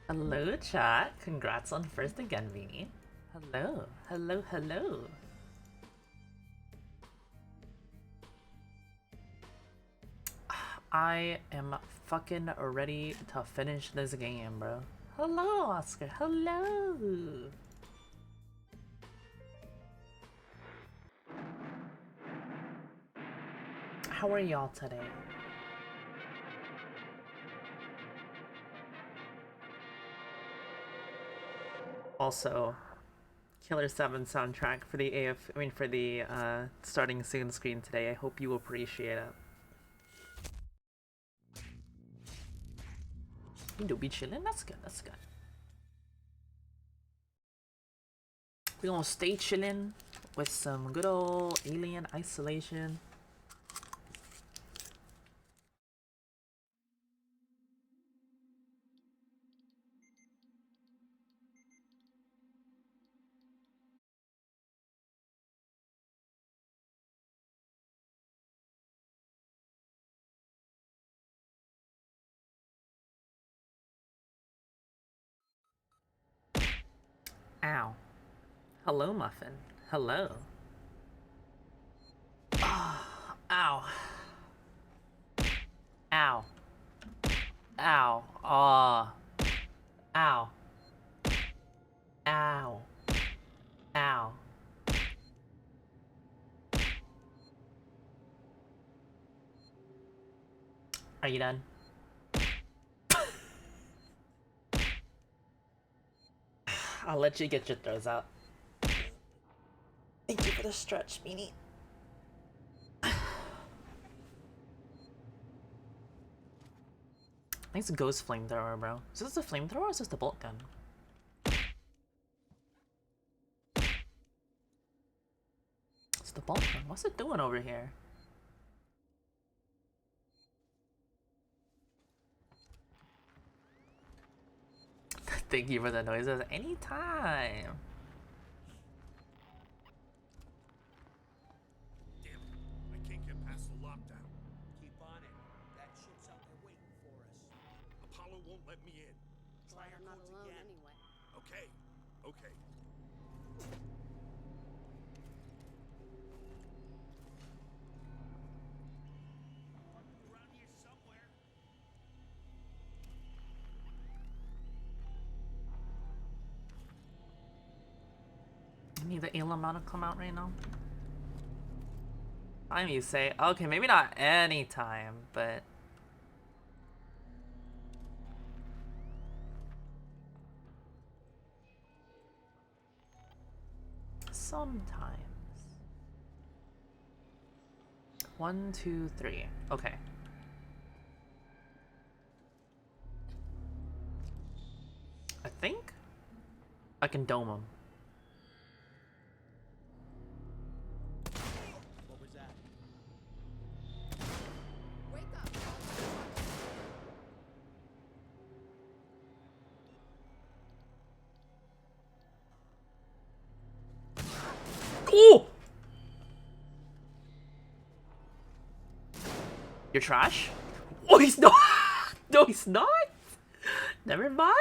Hello, chat. Congrats on first again, Beanie. Hello, hello, hello. I am fucking ready to finish this game, bro. Hello, Oscar. Hello. How are y'all today? Also, Killer 7 soundtrack for the for the starting soon screen today. I hope you appreciate it. You do be chilling? That's good, that's good. We're gonna stay chilling with some good old Alien Isolation. Ow. Hello, Muffin. Hello. Ow. Ow. Ow. Aw. Ow. Ow. Ow. Are you done? I'll let you get your throws out. Thank you for the stretch, Beanie. Nice ghost flamethrower, bro. Is this a flamethrower or is this the bolt gun? It's the bolt gun. What's it doing over here? Thank you for the noises. Anytime. Damn it. I can't get past the lockdown. Keep on it. That ship's out there waiting for us. Apollo won't let me in. Try our not codes alone again. anyway. Okay. Okay. Around here somewhere. I need the alien to come out right now. Time you say. Okay, maybe not anytime, but sometimes. 1, 2, 3. Okay. I think I can dome him. What was that? Wake up! Ooh! You're trash? Oh, he's not! No, he's not! Never mind!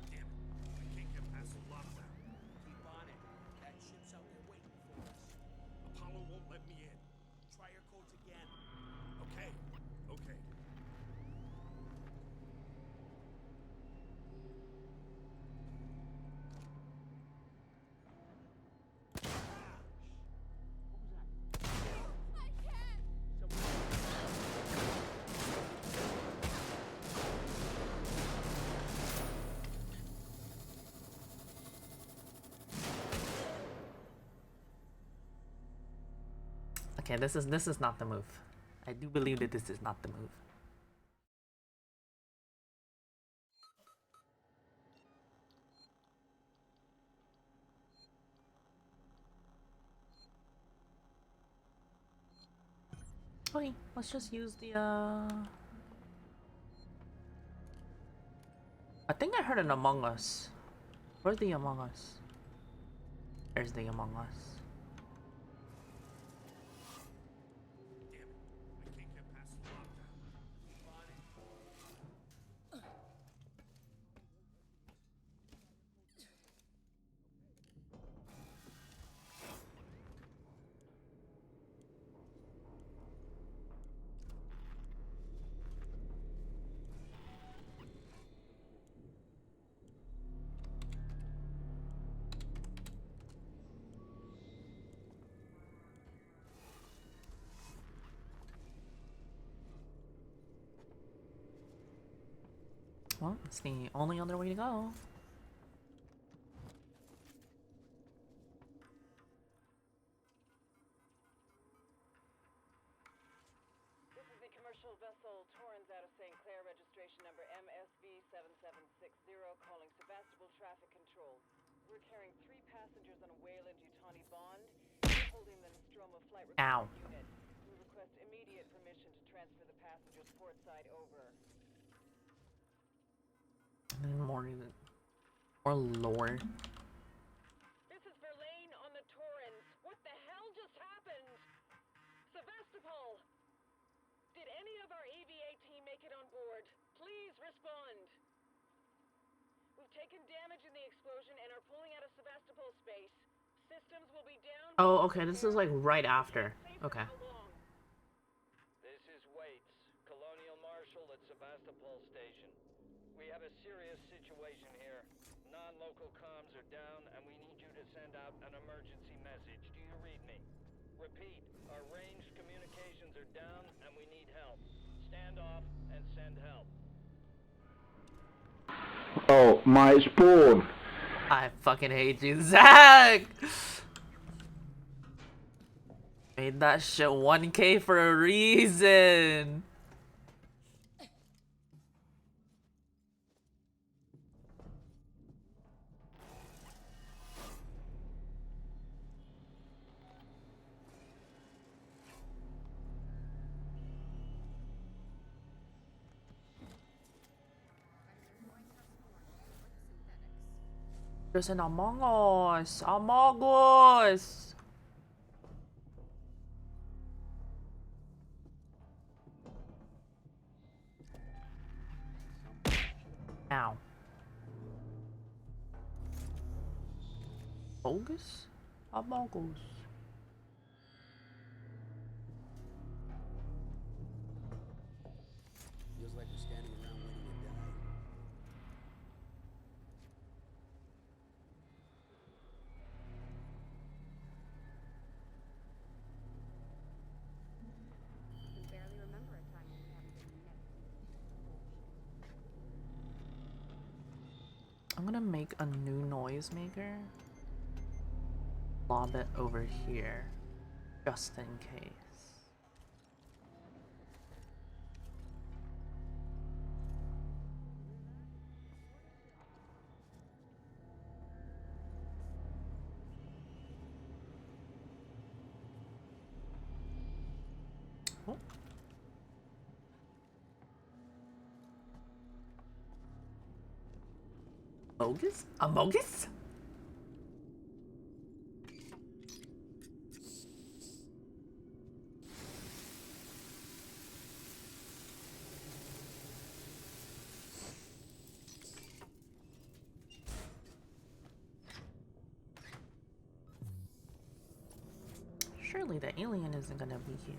Damn it. I can't get past the lockdown. Keep on it. That ship's out there waiting for us. Apollo won't let me in. Try our codes again. Okay. Okay. I can't! Okay, this is not the move. I do believe that this is not the move. Okay, let's just use the I think I heard an Among Us. Where's the Among Us? There's the Among Us. Damn it. I can't get past the lockdown. Well, it's the only other way to go. This is the commercial vessel Torrens out of St. Clair, registration number MSV7760, calling Sebastopol Traffic Control. We're carrying 3 passengers on a Wayland Yutani bond, holding the Nostromo flight Ow. recorder unit. We request immediate permission to transfer the passengers port side over. More lore. This is Verlaine on the Torrens. What the hell just happened? Sebastopol! Did any of our EVA team make it on board? Please respond. We've taken damage in the explosion and are pulling out of Sebastopol space. Systems will be down. Oh, okay, this is like right after. Okay. This is Waits, Colonial Marshal at Sebastopol Station. We have a serious situation here. Non-local comms are down, and we need you to send out an emergency message. Do you read me? Repeat, our ranged communications are down, and we need help. Stand off and send help. Oh, my spoon! I fucking hate you, Zach! Made that shit 1K for a reason! There's an Among Us! Among Us! Ow. Bogus? Among Us. Feels like we're standing around waiting to die. I can barely remember a time when we haven't been next. I'm gonna make a new noisemaker. Lob it over here. Just in case. Oh. Bogus? A bogus? Surely the alien isn't gonna be here.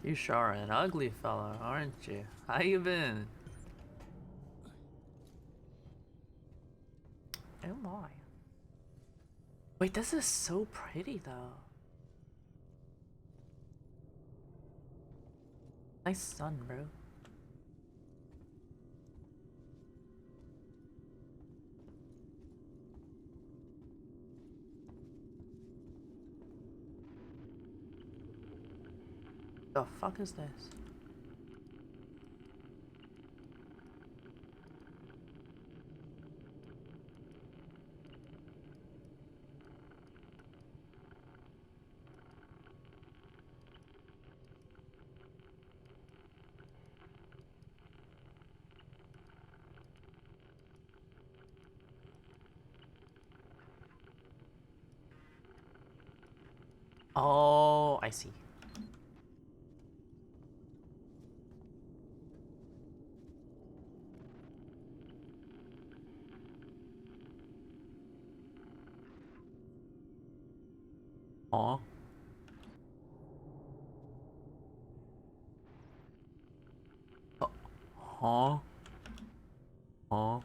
You sure are an ugly fella, aren't you? How you been? Oh my. Wait, this is so pretty though. Nice sun, bro. The fuck is this? Oh, I see. Oh. Huh? Huh?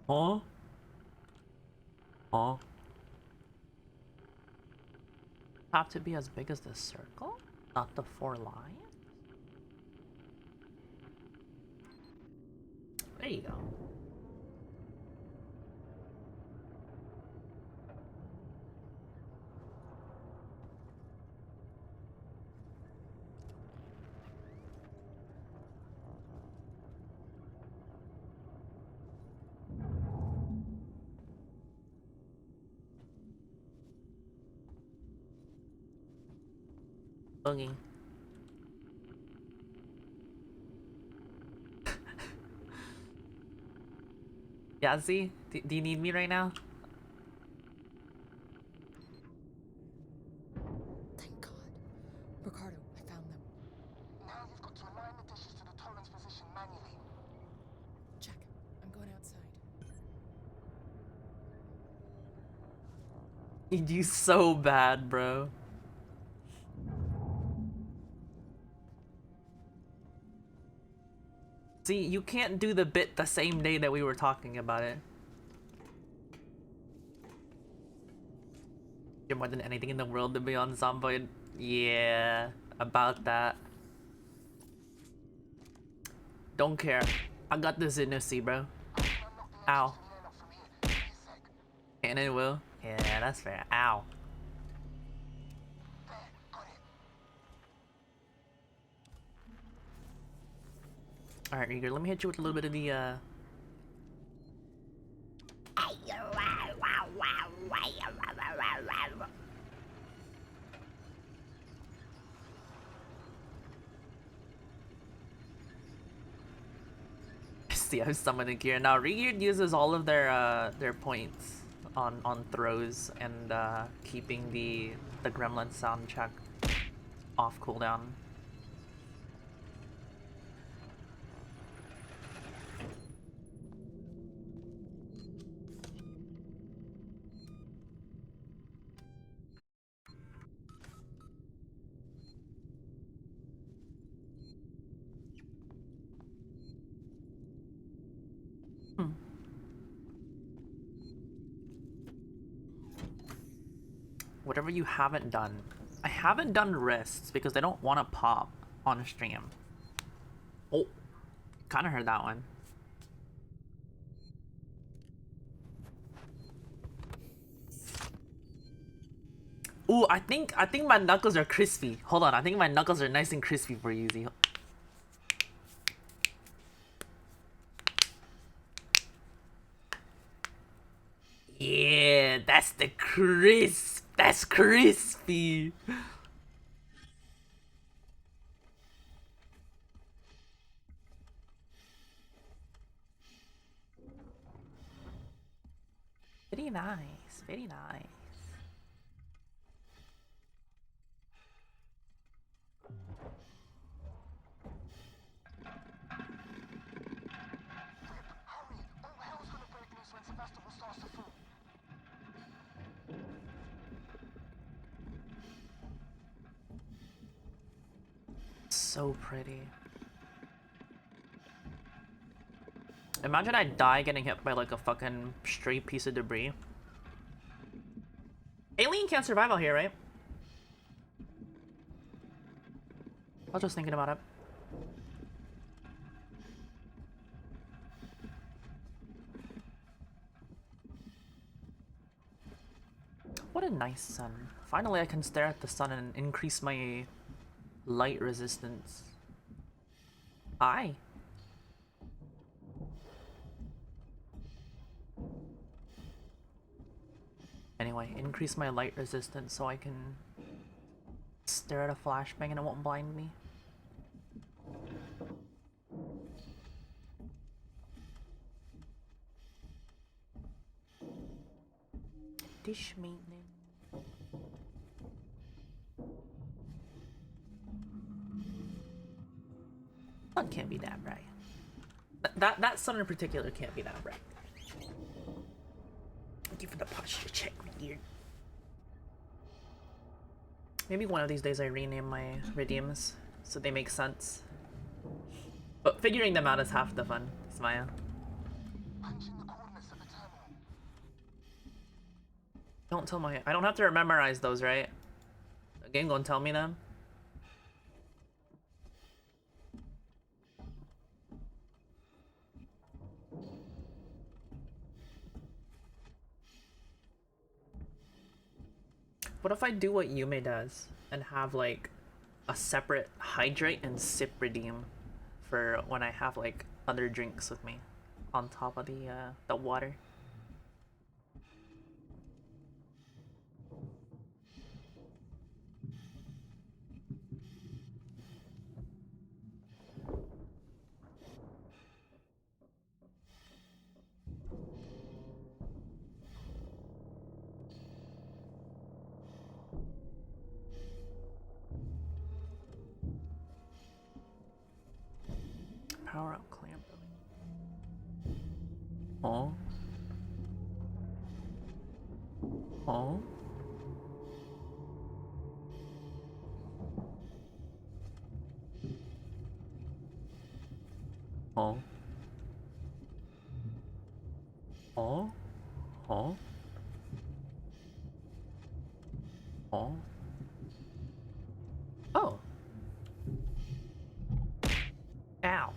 Huh? Huh? Have to be as big as the circle? Not the 4 lines? There you go. Boogie. Yazzie, do you need me right now? Thank God. Ricardo, I found them. Now you've got to align the dishes to the Torrens position manually. Check. I'm going outside. You do so bad, bro. See, you can't do the bit the same day that we were talking about it. You're more than anything in the world to be on Zomboid. Yeah, about that. Don't care. I got this in see, bro. Ow. And it will. Yeah, that's fair. Ow. Alright, Eager, let me hit you with a little bit of the, See, I'm summoning gear. Now, Regeared uses all of their points on throws and, keeping the gremlin sound check off cooldown. Whatever you haven't done. I haven't done wrists because they don't want to pop on stream. Oh, kind of heard that one. Ooh, I think my knuckles are crispy. Hold on, I think my knuckles are nice and crispy for you, Z. Yeah, that's the crisp. That's crispy. Very nice, very nice. Hurry! All hell's gonna break loose when Sevastopol starts to fall. So pretty. Imagine I die getting hit by like a fucking straight piece of debris. Alien can't survive out here, right? I was just thinking about it. What a nice sun. Finally I can stare at the sun and increase my light resistance. Aye. Anyway, increase my light resistance so I can stare at a flashbang and it won't blind me. Dish maintenance. That can't be that bright. That sun in particular can't be that bright. Thank you for the posture check, weird. Maybe one of these days I rename my redeems so they make sense. But figuring them out is half the fun, Smile. Don't tell my... I don't have to memorize those, right? The game gonna tell me them? What if I do what Yume does and have like a separate hydrate and sip redeem for when I have like other drinks with me on top of the water? Power up clamp. Oh. Oh. Oh. Oh. Oh. Oh. Oh. Ow.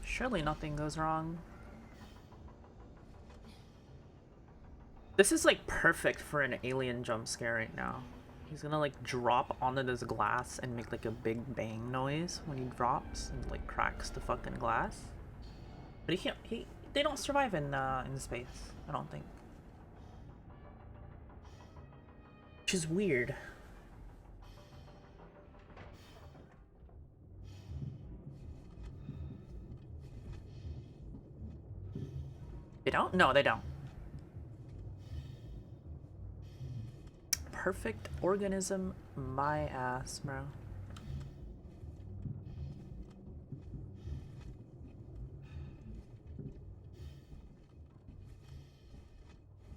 Surely nothing goes wrong. This is like perfect for an alien jump scare right now. He's gonna like drop onto this glass and make like a big bang noise when he drops and like cracks the fucking glass. But he can't. They don't survive in space. I don't think. Which is weird. They don't? No, they don't. Perfect organism, my ass, bro.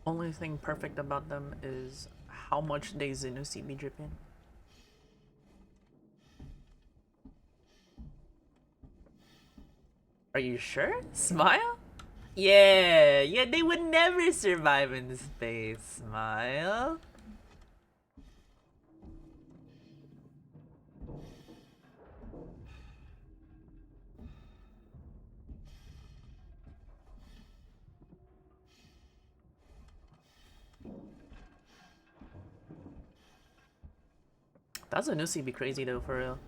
Only thing perfect about them is how much they Xenosi be dripping. Are you sure? Smile? Yeah, they would never survive in space. Smile. That's a Nusi be crazy though, for real.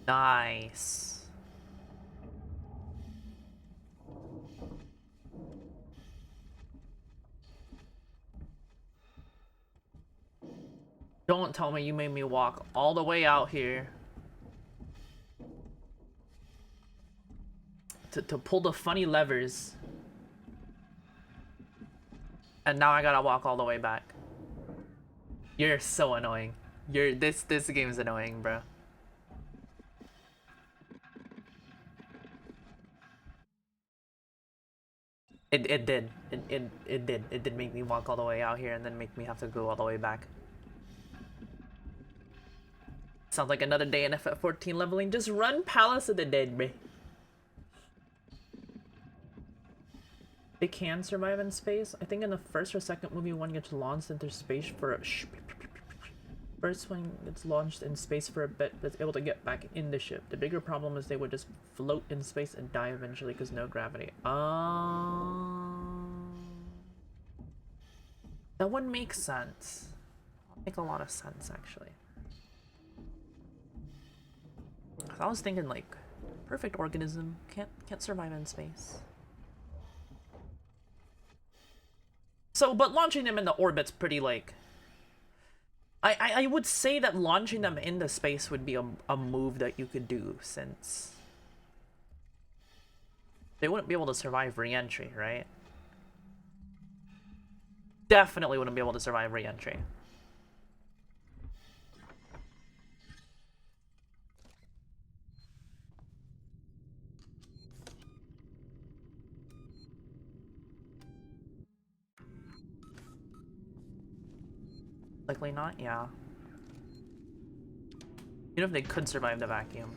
Nice. Don't tell me you made me walk all the way out here to pull the funny levers. And now I gotta walk all the way back. You're so annoying. This game is annoying, bro. It did. It did. It did make me walk all the way out here and then make me have to go all the way back. Sounds like another day in FF14 leveling. Just run Palace of the Dead, bro. They can survive in space. I think in the first or second movie, one gets launched into space for a First one gets launched in space for a bit, but is able to get back in the ship. The bigger problem is they would just float in space and die eventually because no gravity. That one makes sense. That make a lot of sense actually. I was thinking like, perfect organism, can't survive in space. So, but launching them in the orbit's pretty like. I would say that launching them into space would be a move that you could do, since they wouldn't be able to survive re-entry, right? Definitely wouldn't be able to survive re-entry. Likely not, yeah. Even if they could survive the vacuum,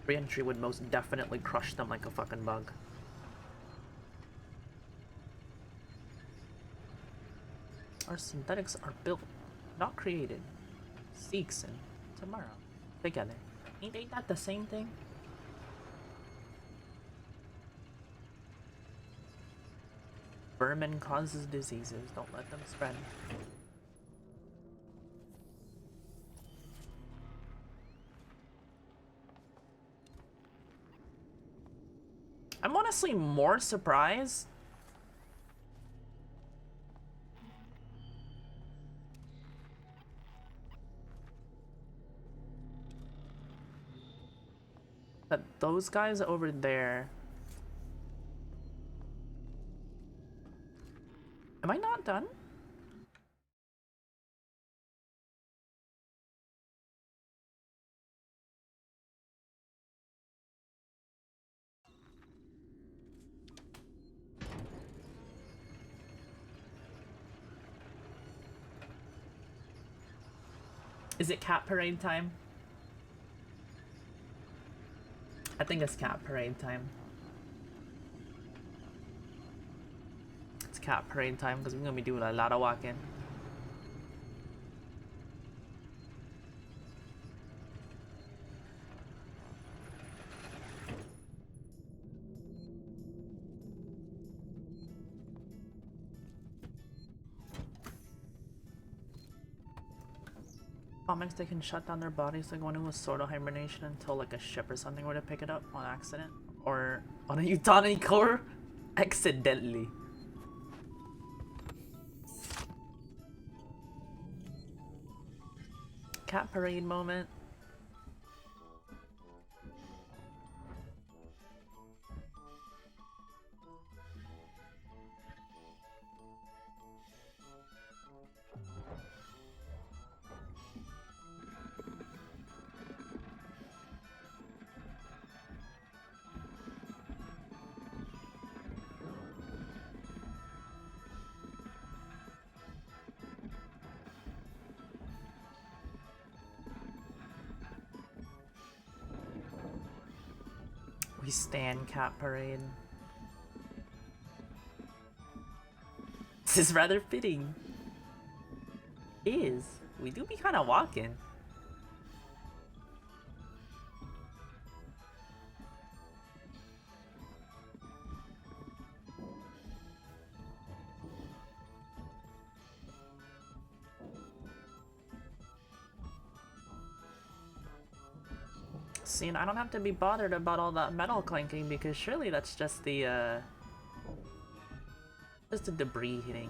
re-entry would most definitely crush them like a fucking bug. Our synthetics are built, not created. Seeks and tomorrow. Together. Ain't that the same thing? Vermin causes diseases, don't let them spread. I'm honestly more surprised that those guys over there. Am I not done? Is it cat parade time? I think it's cat parade time. It's cat parade time because we're gonna be doing a lot of walking. Comics, they can shut down their bodies like one who was sort of hibernation until like a ship or something were to pick it up on accident. Or on a Utani core accidentally. Cat parade moment. We stand cat parade. This is rather fitting. It is. We do be kind of walking. See, and I don't have to be bothered about all that metal clanking because surely that's just the debris hitting.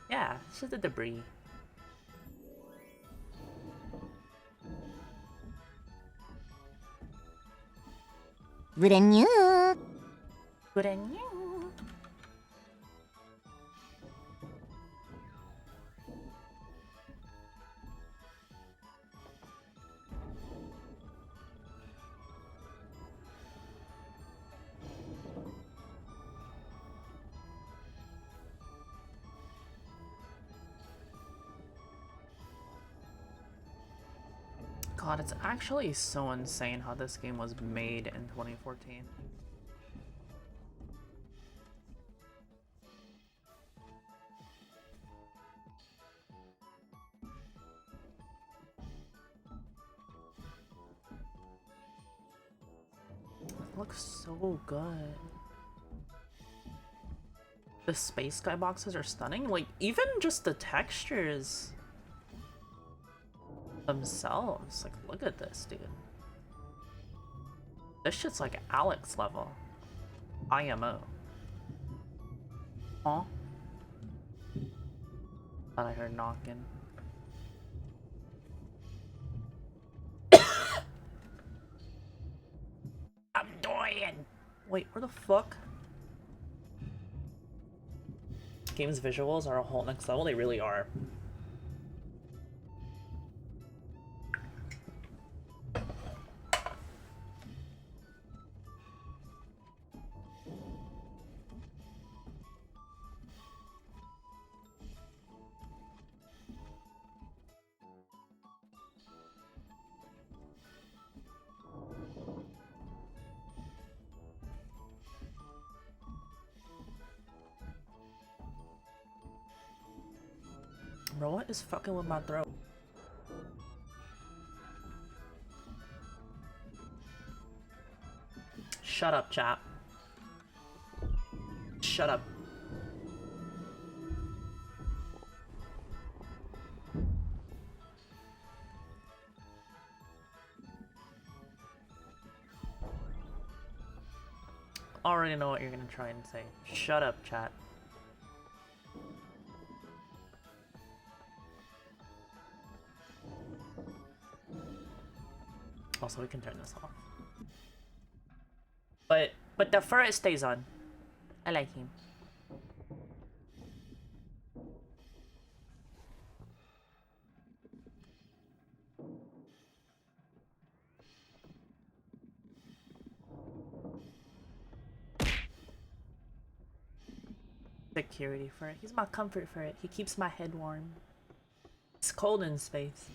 Yeah, it's just the debris. Good and you. Good and you. God, it's actually so insane how this game was made in 2014. looks so good. The space skyboxes are stunning. Like, even just the textures themselves. Like, look at this, dude. This shit's like Alex level. IMO. Huh? Thought I heard knocking. I'm dying! Wait, where the fuck? Game's visuals are a whole next level. They really are. Bro, what is fucking with my throat? Shut up, chat. Shut up. Already know what you're gonna try and say. Shut up, chat. Also, we can turn this off. But the fur stays on. I like him. Security for it. He's my comfort for it. He keeps my head warm. It's cold in space.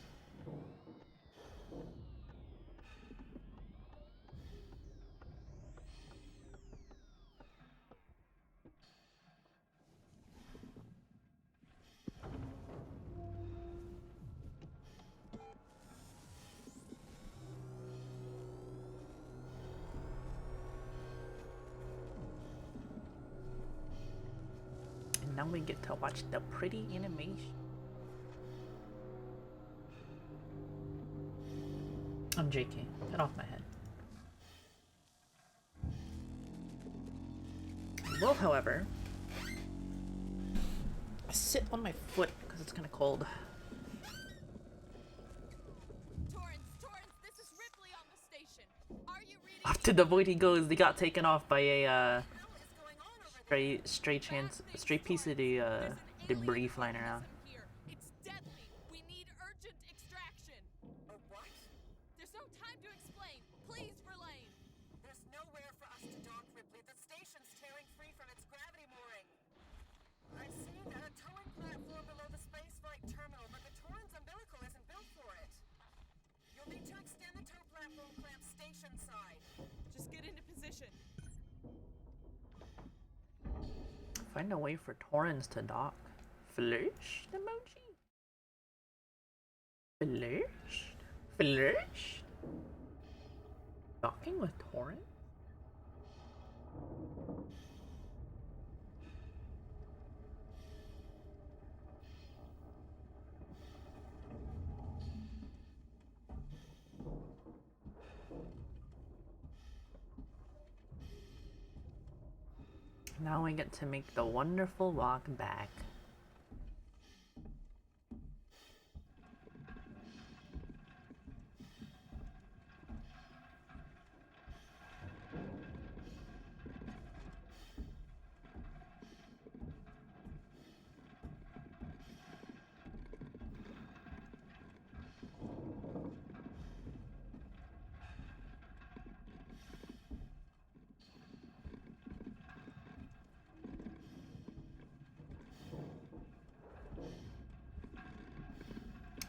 And now we get to watch the pretty animation. I'm JK. Get off my head. Well, however, I sit on my foot because it's kind of cold. Torrance, this is Ripley on the station. Are you reading? Off to the void he goes. They got taken off by a stray piece of the debris flying around. It's deadly. We need urgent extraction. Oh, what? There's no time to explain. Please, Verlaine. There's nowhere for us to dock, Ripley. The station's tearing free from its gravity mooring. I've seen a towing platform below the spaceflight terminal, but the Torrens umbilical isn't built for it. You'll need to extend the tow platform clamp station side. Just get into position. Find a way for Torrens to dock. Flirt emoji? Flirt? Flirt? Docking with Torrens? Now we get to make the wonderful walk back.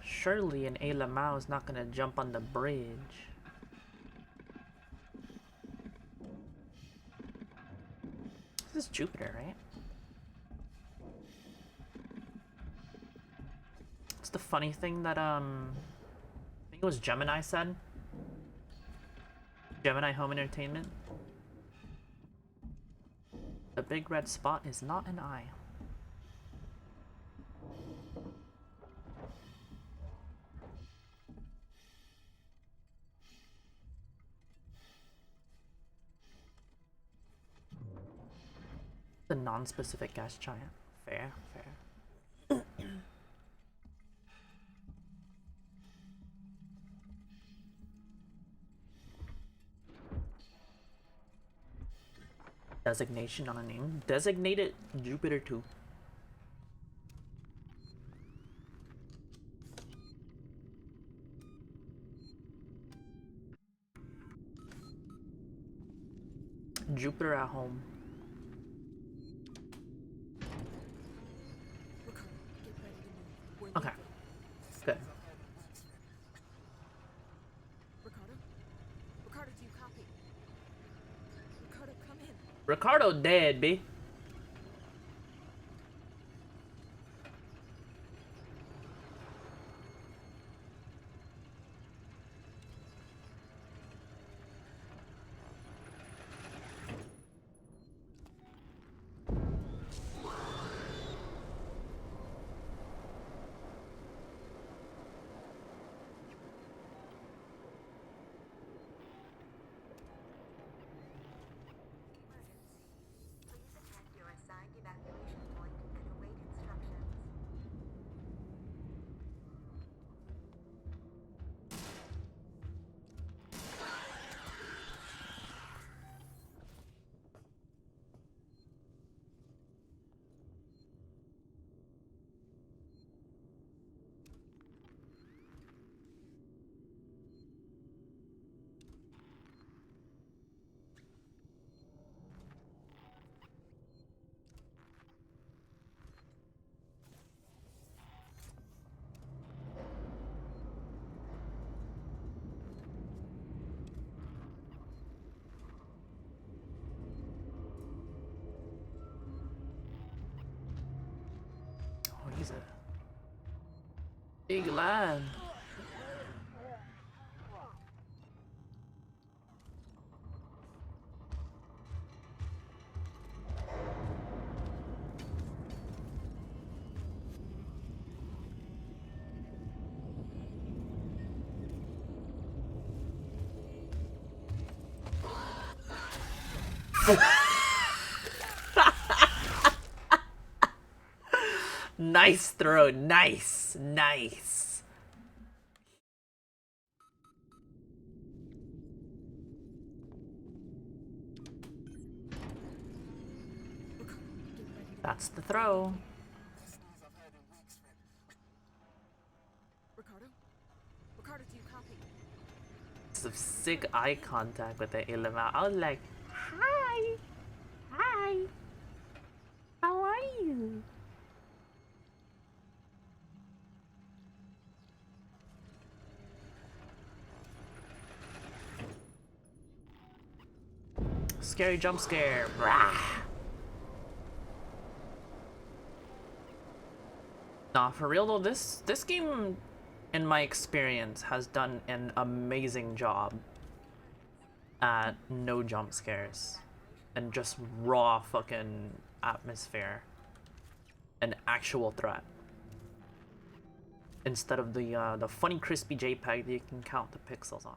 Surely an Ayla Mao is not gonna jump on the bridge. This is Jupiter, right? It's the funny thing that I think it was Gemini said. Gemini Home Entertainment The big red spot is not an eye. The non-specific gas giant. Fair, fair. Designation on a name. Designated Jupiter 2. Jupiter at home. Okay. Good. Ricardo? Ricardo, do you copy? Ricardo, come in. Ricardo dead, B. Please attend your assigned evacuation point and await instructions. Oh, he's a big lad. Nice throw. Nice. Nice. That's the throw. Best news I've heard in weeks, Rip. Ricardo? Ricardo, do you copy? Some sick eye contact with the Ilima. I was like, hi. Hi. How are you? Scary jump scare. Rah. Nah, for real though, this game, in my experience, has done an amazing job at no jump scares and just raw fucking atmosphere and actual threat, instead of the funny crispy JPEG that you can count the pixels on.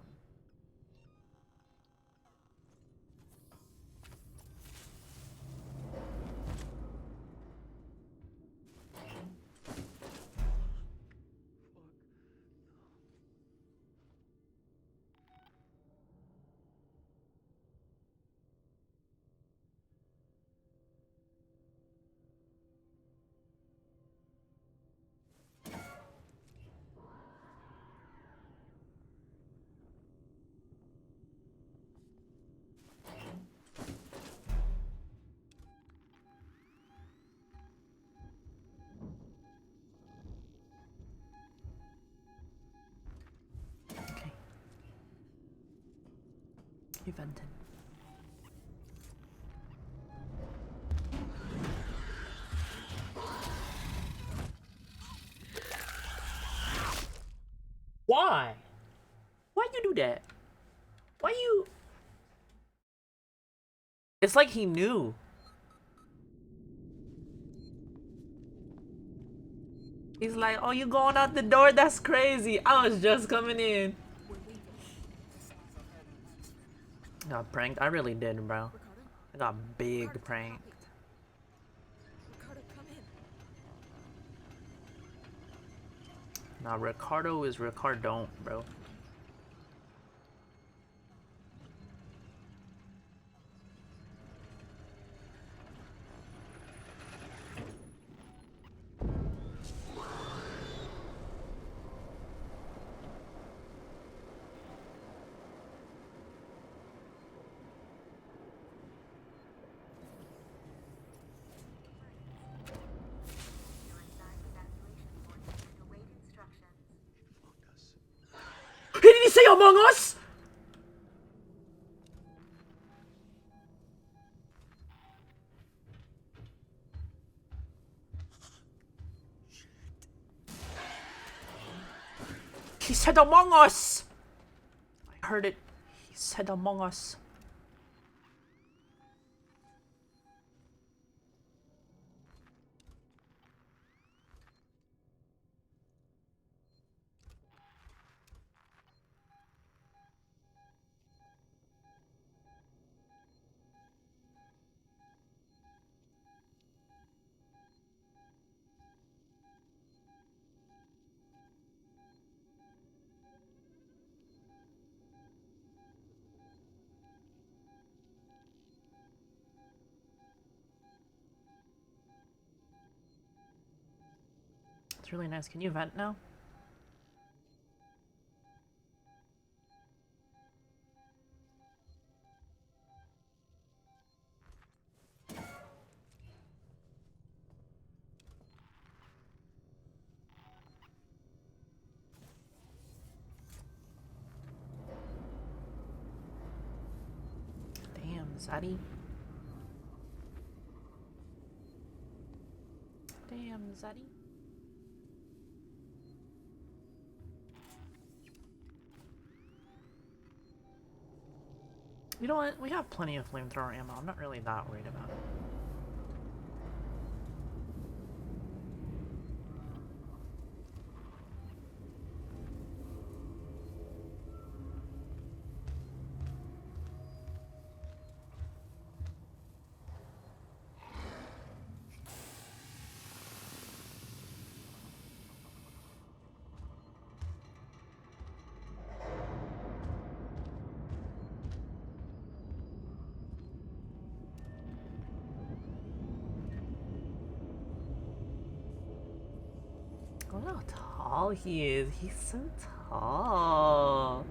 Okay. Evented. Why? Why'd you do that? Why you... It's like he knew. He's like, oh, you going out the door? That's crazy. I was just coming in. Got pranked. I really did, bro. I got big pranked. Ricardo, come in. Now Ricardo is Ricardon, bro. You're assigned evacuation point and await instructions. Did he say Among Us? He said Among Us. I heard it. He said Among Us. It's really nice. Can you vent now? Damn, Zaddy. Damn, Zaddy. You know what? We have plenty of flamethrower ammo. I'm not really that worried about it. Look how tall he is. He's so tall.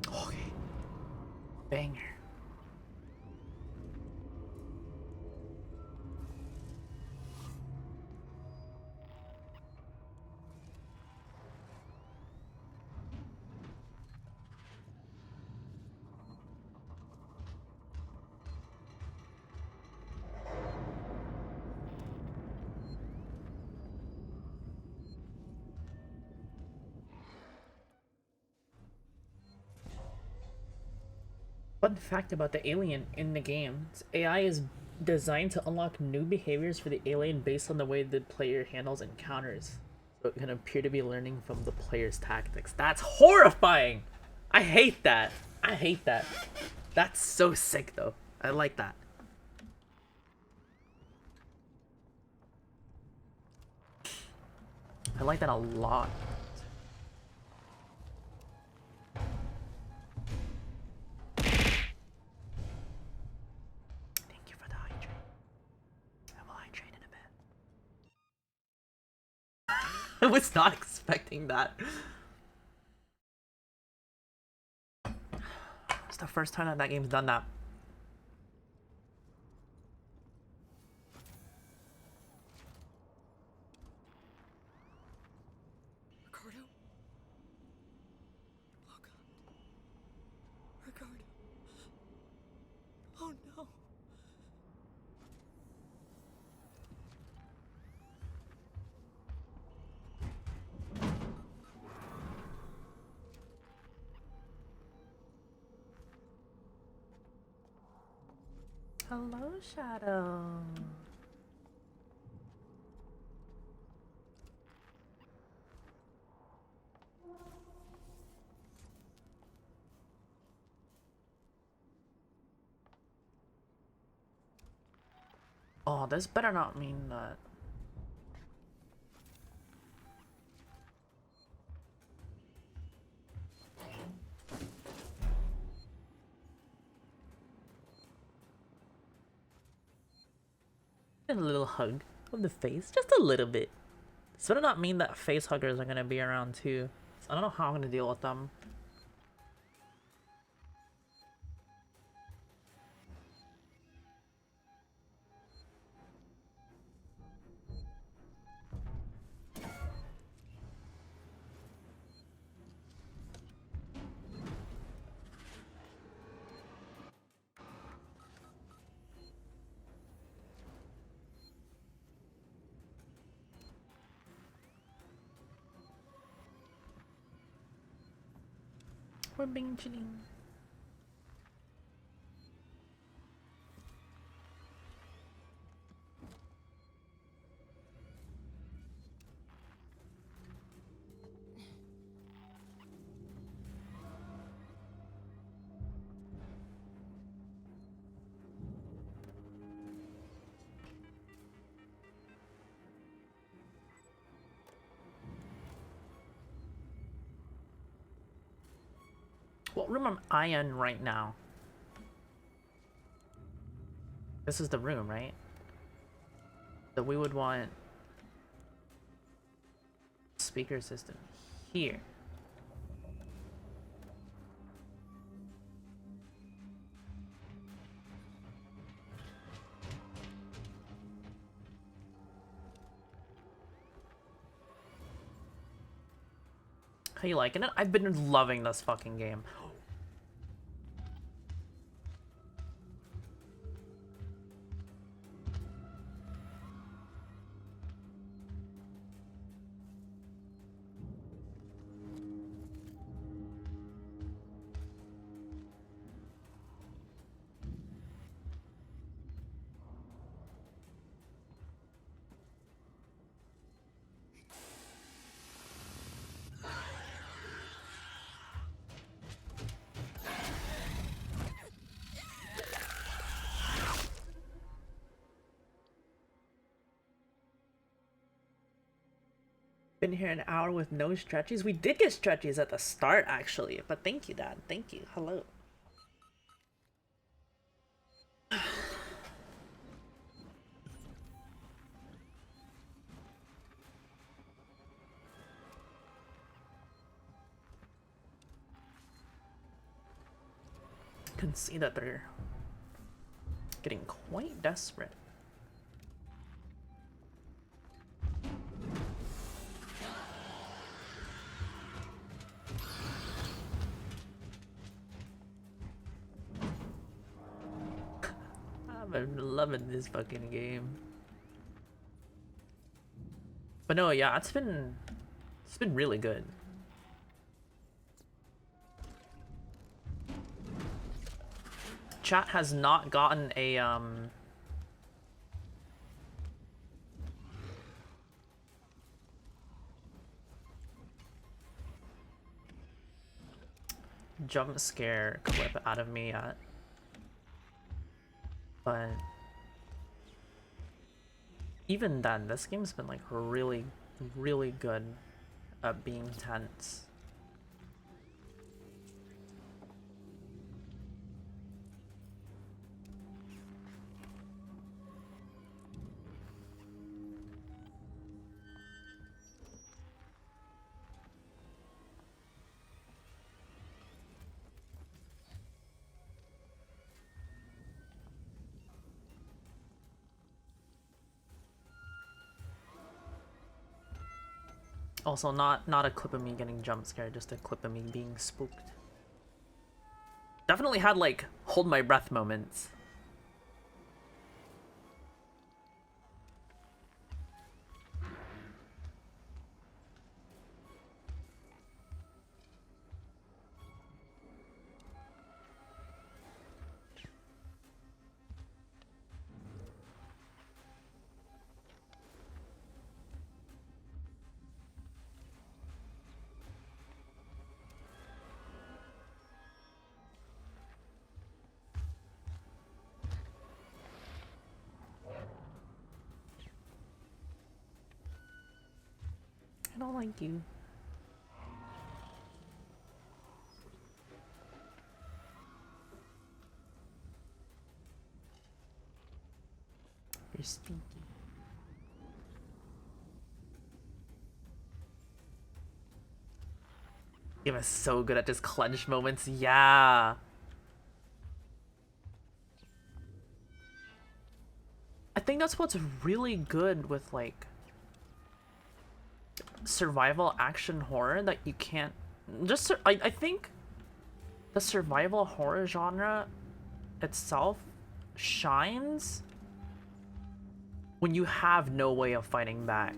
Okay. Banger. Fun fact about the alien in the game: its AI is designed to unlock new behaviors for the alien based on the way the player handles encounters. So it can appear to be learning from the player's tactics. That's horrifying! I hate that. I hate that. That's so sick though. I like that. I like that a lot. Thank you for the hydrate. I will hydrate in a bit. I was not expecting that. It's the first time that game's done that. Ricardo? Oh god. Ricardo. Oh no. Hello, Shadow. Oh, this better not mean that. And a little hug of the face, just a little bit. This better not mean that face huggers are gonna be around too. So I don't know how I'm gonna deal with them. We're being chilling. What room am I in right now? This is the room, right? So we would want speaker system here. How you liking it? I've been loving this fucking game. Been here an hour with no stretchies. We did get stretchies at the start, actually. But thank you, Dad. Thank you. Hello. Can see that they're getting quite desperate. I've been loving this fucking game. But no, yeah, it's been really good. chat has not gotten a jump scare clip out of me yet. But even then, this game's been like really, really good at being tense. Also, not a clip of me getting jump scared, just a clip of me being spooked. Definitely had like hold my breath moments. I don't like you. You're stinky. He was so good at just clench moments. Yeah. I think that's what's really good with like survival action horror that you can't just I think the survival horror genre itself shines when you have no way of fighting back.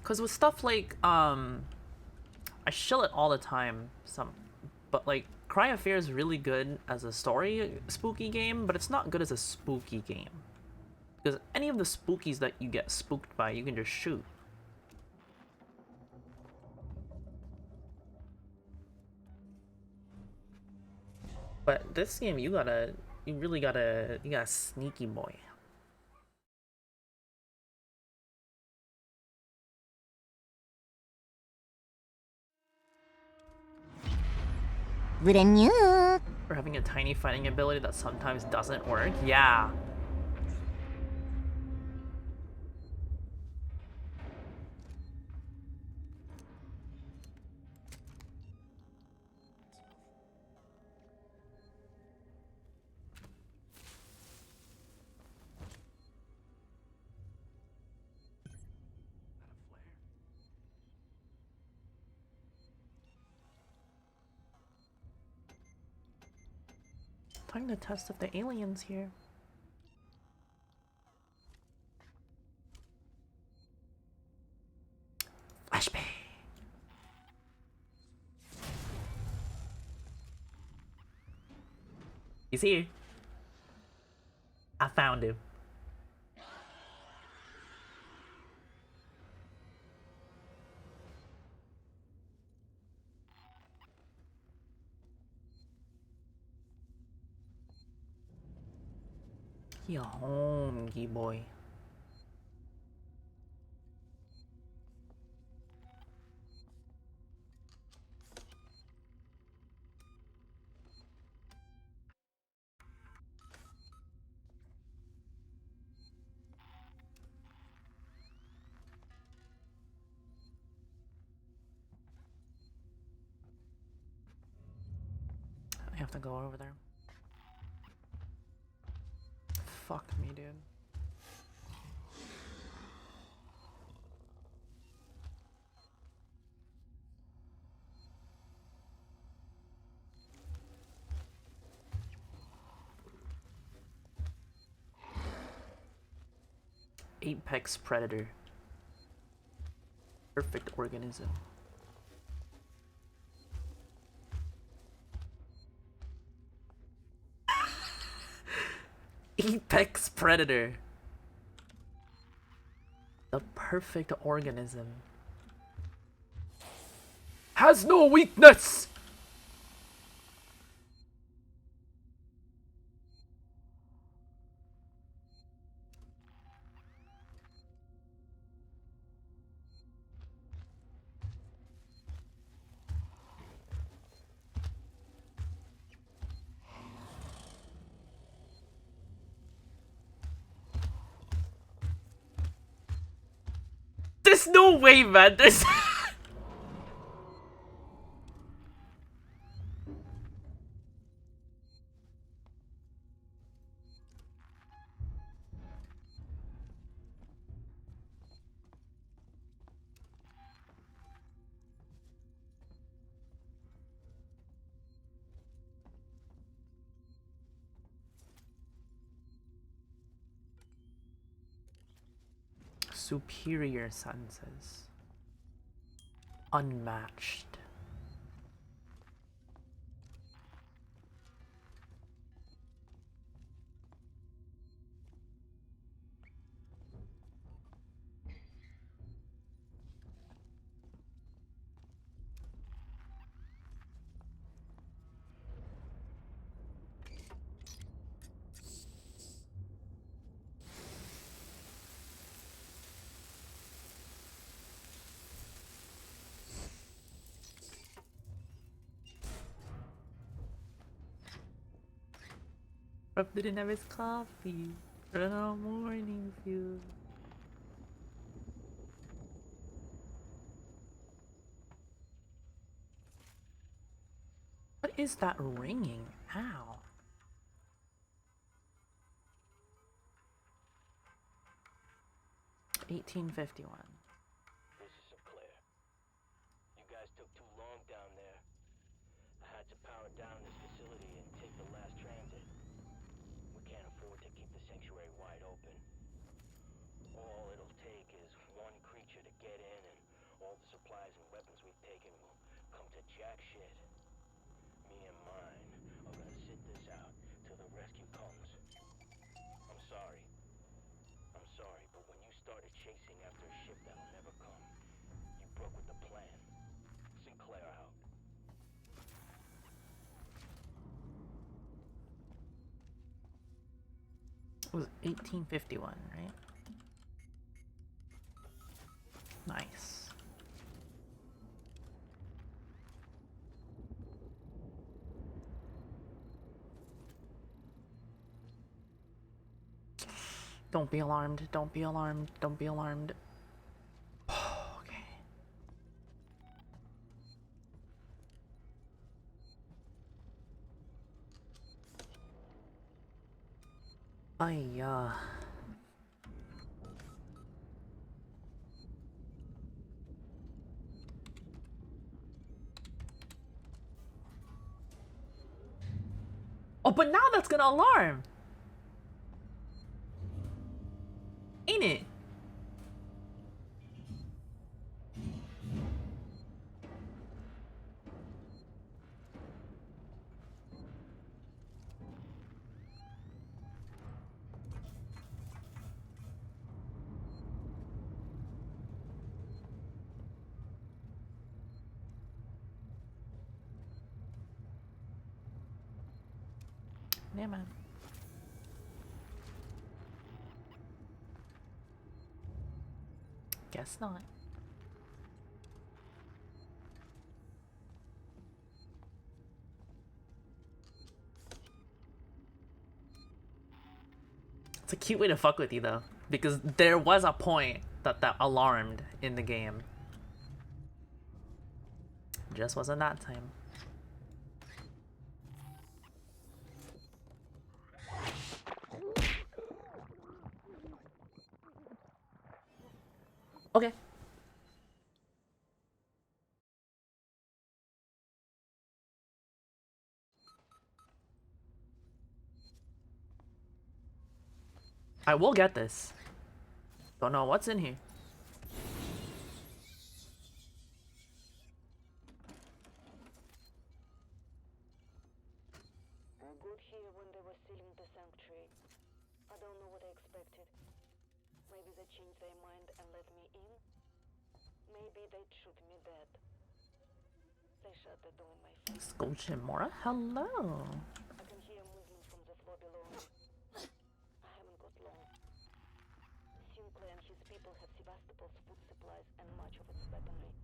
Cause with stuff like I shill it all the time, but like Cry of Fear is really good as a story spooky game, but it's not good as a spooky game. Because any of the spookies that you get spooked by, you can just shoot. But this game, you got a sneaky boy. Brand new. For having a tiny fighting ability that sometimes doesn't work, yeah. Time to test if the alien's here. Flashbang. He's here. I found him. He a homey boy. I have to go over there. Fuck me, dude. Apex predator. Perfect organism. Apex predator. The perfect organism. Has no weakness! There's no way, man. There's superior senses. Unmatched. Rob didn't have his coffee. Run on morning view. What is that ringing? Ow. $18.51. This is Sinclair. You guys took too long down there. I had to power down this facility and take the last transit. We can't afford to keep the sanctuary wide open. All it'll take is one creature to get in, and all the supplies and weapons we've taken will come to jack shit. Me and mine are gonna sit this out till the rescue comes. I'm sorry. I'm sorry, but when you started chasing after a ship that'll never come, you broke with the plan. Sinclair out. It was 1851, right? Nice. Don't be alarmed. Don't be alarmed. Don't be alarmed. Okay. Ayah. Oh, but now that's gonna alarm. Ain't it? Yeah, man. Guess not. It's a cute way to fuck with you though, because there was a point that alarmed in the game. Just wasn't that time. Okay. I will get this. Don't know what's in here. Were good here when they were sealing the sanctuary. don't know what I expected. Maybe they changed their mind and let me in. Maybe they'd shoot me dead. They shut the door in my face. Mora, hello. I can hear movement from the floor below me. I haven't got long. Sinclair and his people have Sevastopol's food supplies and much of its weaponry.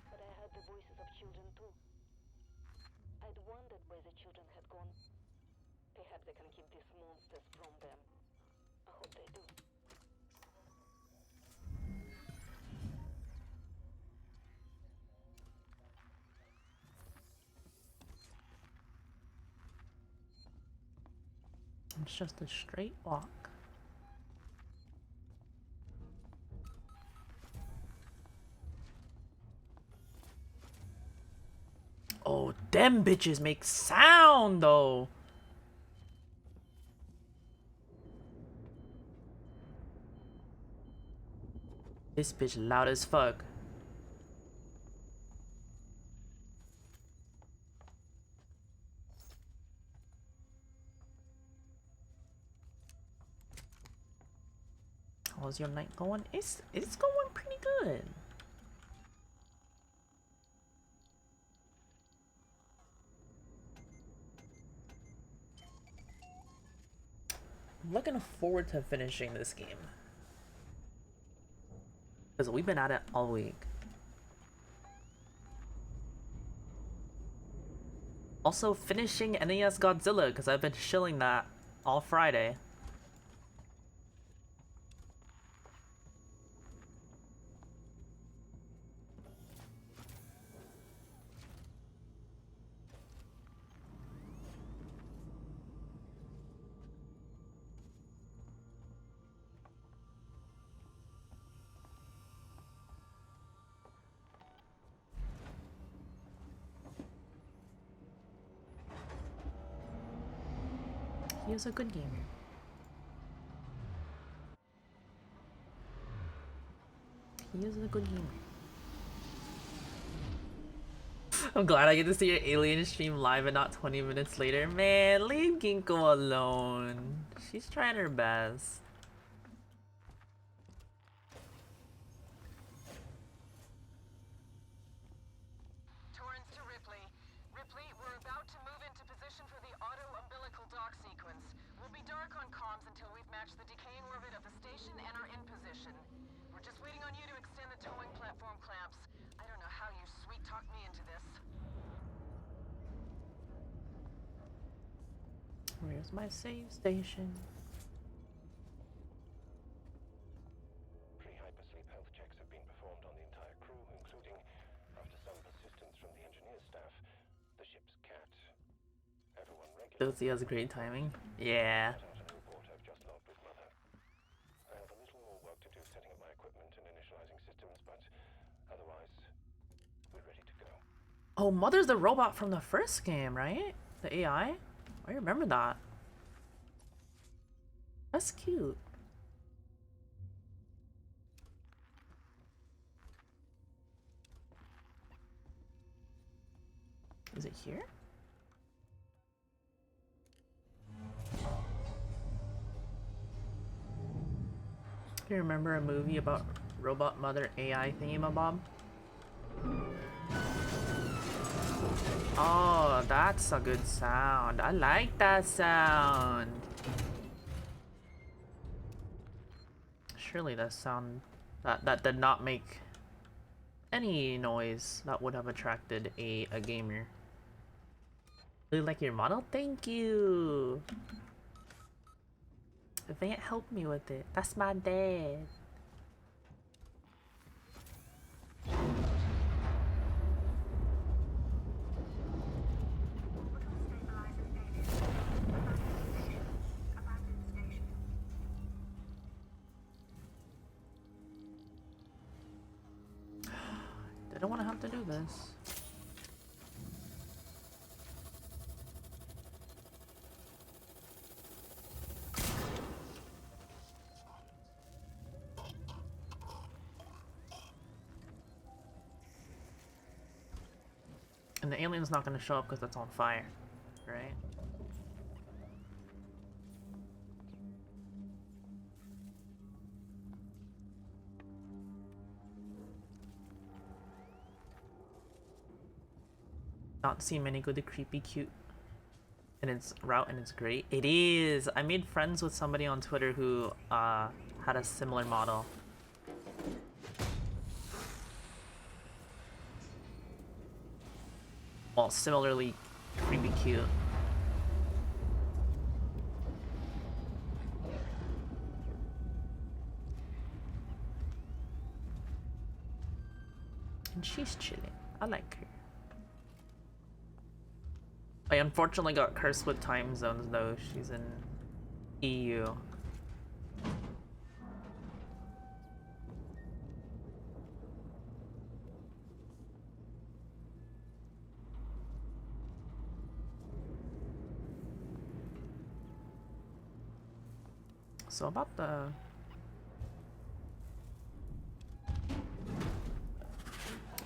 But I heard the voices of children too. I'd wondered where the children had gone. Perhaps I can keep these monsters from them. I hope they do. It's just a straight walk. Oh, them bitches make sound though. This bitch loud as fuck. How's your night going? It's going pretty good. I'm looking forward to finishing this game. Because we've been at it all week. Also finishing NES Godzilla because I've been shilling that all Friday. He is a good gamer. He is a good gamer. I'm glad I get to see your alien stream live and not 20 minutes later. Man, leave Ginkgo alone. She's trying her best. Torrens to Ripley. Ripley, we're about to move into position for the auto-umbilical dock sequence. We'll be dark on comms until we've matched the decaying orbit of the station and are in position. We're just waiting on you to extend the towing platform clamps. I don't know how you sweet-talked me into this. Where's my save station? Pre-hypersleep health checks have been performed on the entire crew, including, after some persistence from the engineer staff, the ship's cat. Everyone regular. Does he has great timing? Yeah. Out an report I've just logged with Mother. I have a little more work to do setting up my equipment and initializing systems, but otherwise, we're ready to go. Oh, Mother's the robot from the first game, right? The AI? I remember that. That's cute. Is it here? You remember a movie about robot mother AI thingamabob? Oh, that's a good sound. I like that sound. Surely that sound that did not make any noise that would have attracted a gamer. Really like your model? Thank you. Vant helped me with it. That's my dad. I don't want to have to do this. And the alien's not going to show up because it's on fire, right? Not seen many go the creepy cute and its route, and it's great. It is. I made friends with somebody on Twitter who had a similar model. Well, similarly creepy cute. And she's chilling. I like her. I unfortunately got cursed with time zones though. She's in EU. So about the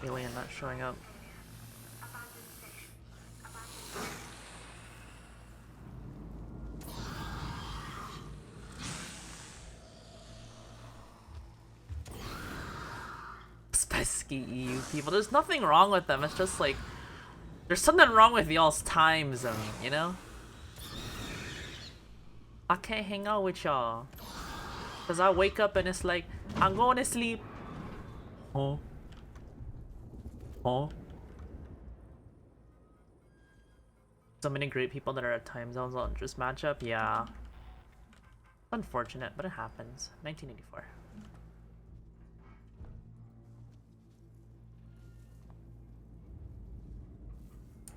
alien not showing up. Pesky EU people. There's nothing wrong with them. It's just like there's something wrong with y'all's time zone, you know? I can't hang out with y'all. Cause I wake up and it's like, I'm going to sleep. Huh? Huh? So many great people that are at time zones on just matchup, yeah. Unfortunate, but it happens. 1984.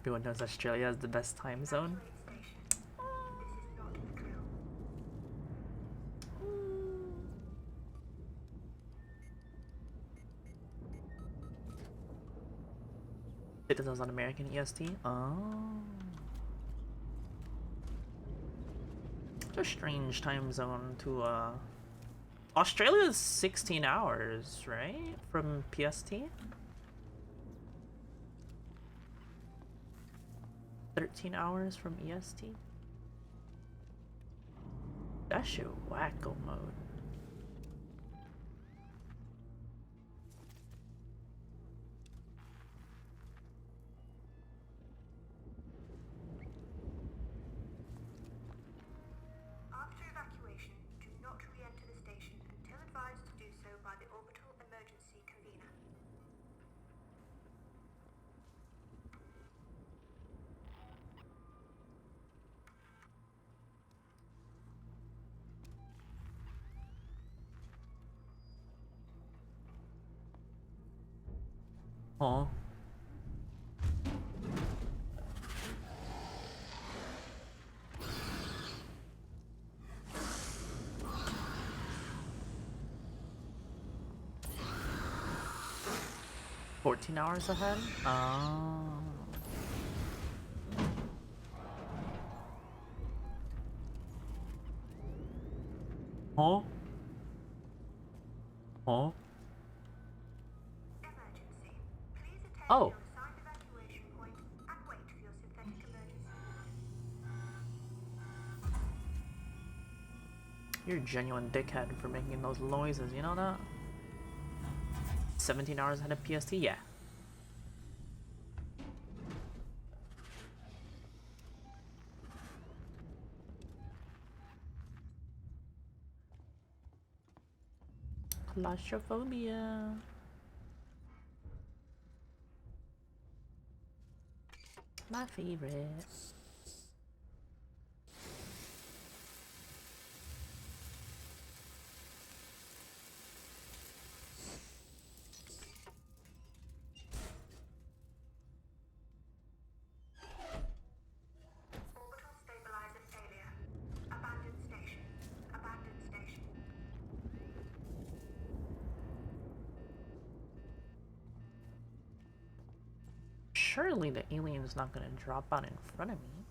Everyone knows Australia is the best time zone. It was on American EST? Oh. It's a strange time zone to, Australia is 16 hours, right? From PST? 13 hours from EST? That shit wacko mode. After evacuation, do not re-enter the station until advised to do so by the orbital emergency convener. Aw. 14 hours ahead? Oh. Huh? Huh? Emergency. Please attend Oh. your assigned evacuation point and wait for your synthetic emergency. You're a genuine dickhead for making those noises, you know that? 17 hours ahead of PST? Yeah. Claustrophobia. My favorite. Orbital stabilizer failure. Abandoned station. Abandoned station. Surely the alien's not gonna drop out in front of me.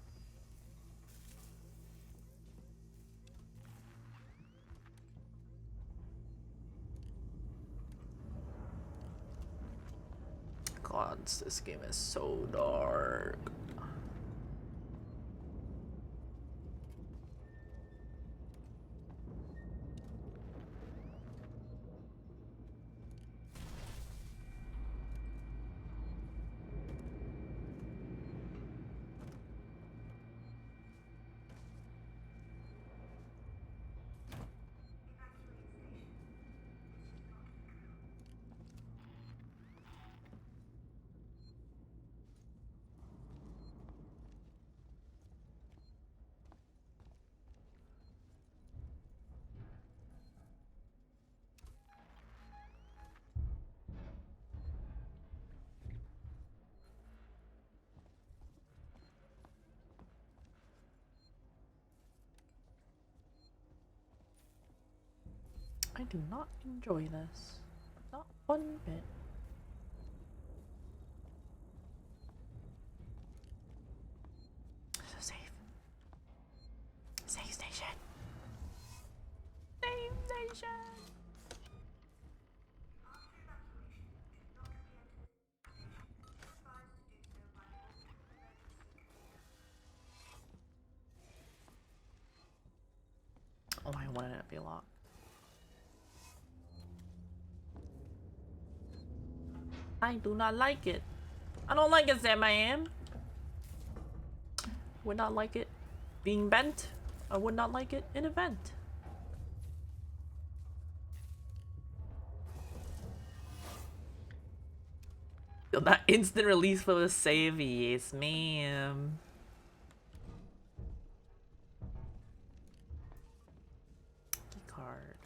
God, this game is so dark. I do not enjoy this. Not one bit. So safe. Safe station. Safe station. Oh, I wanted it to be locked. I do not like it. I don't like it, Sam. I am. Would not like it being bent. I would not like it in a vent. Feel that instant release for the save. Yes, ma'am. Card.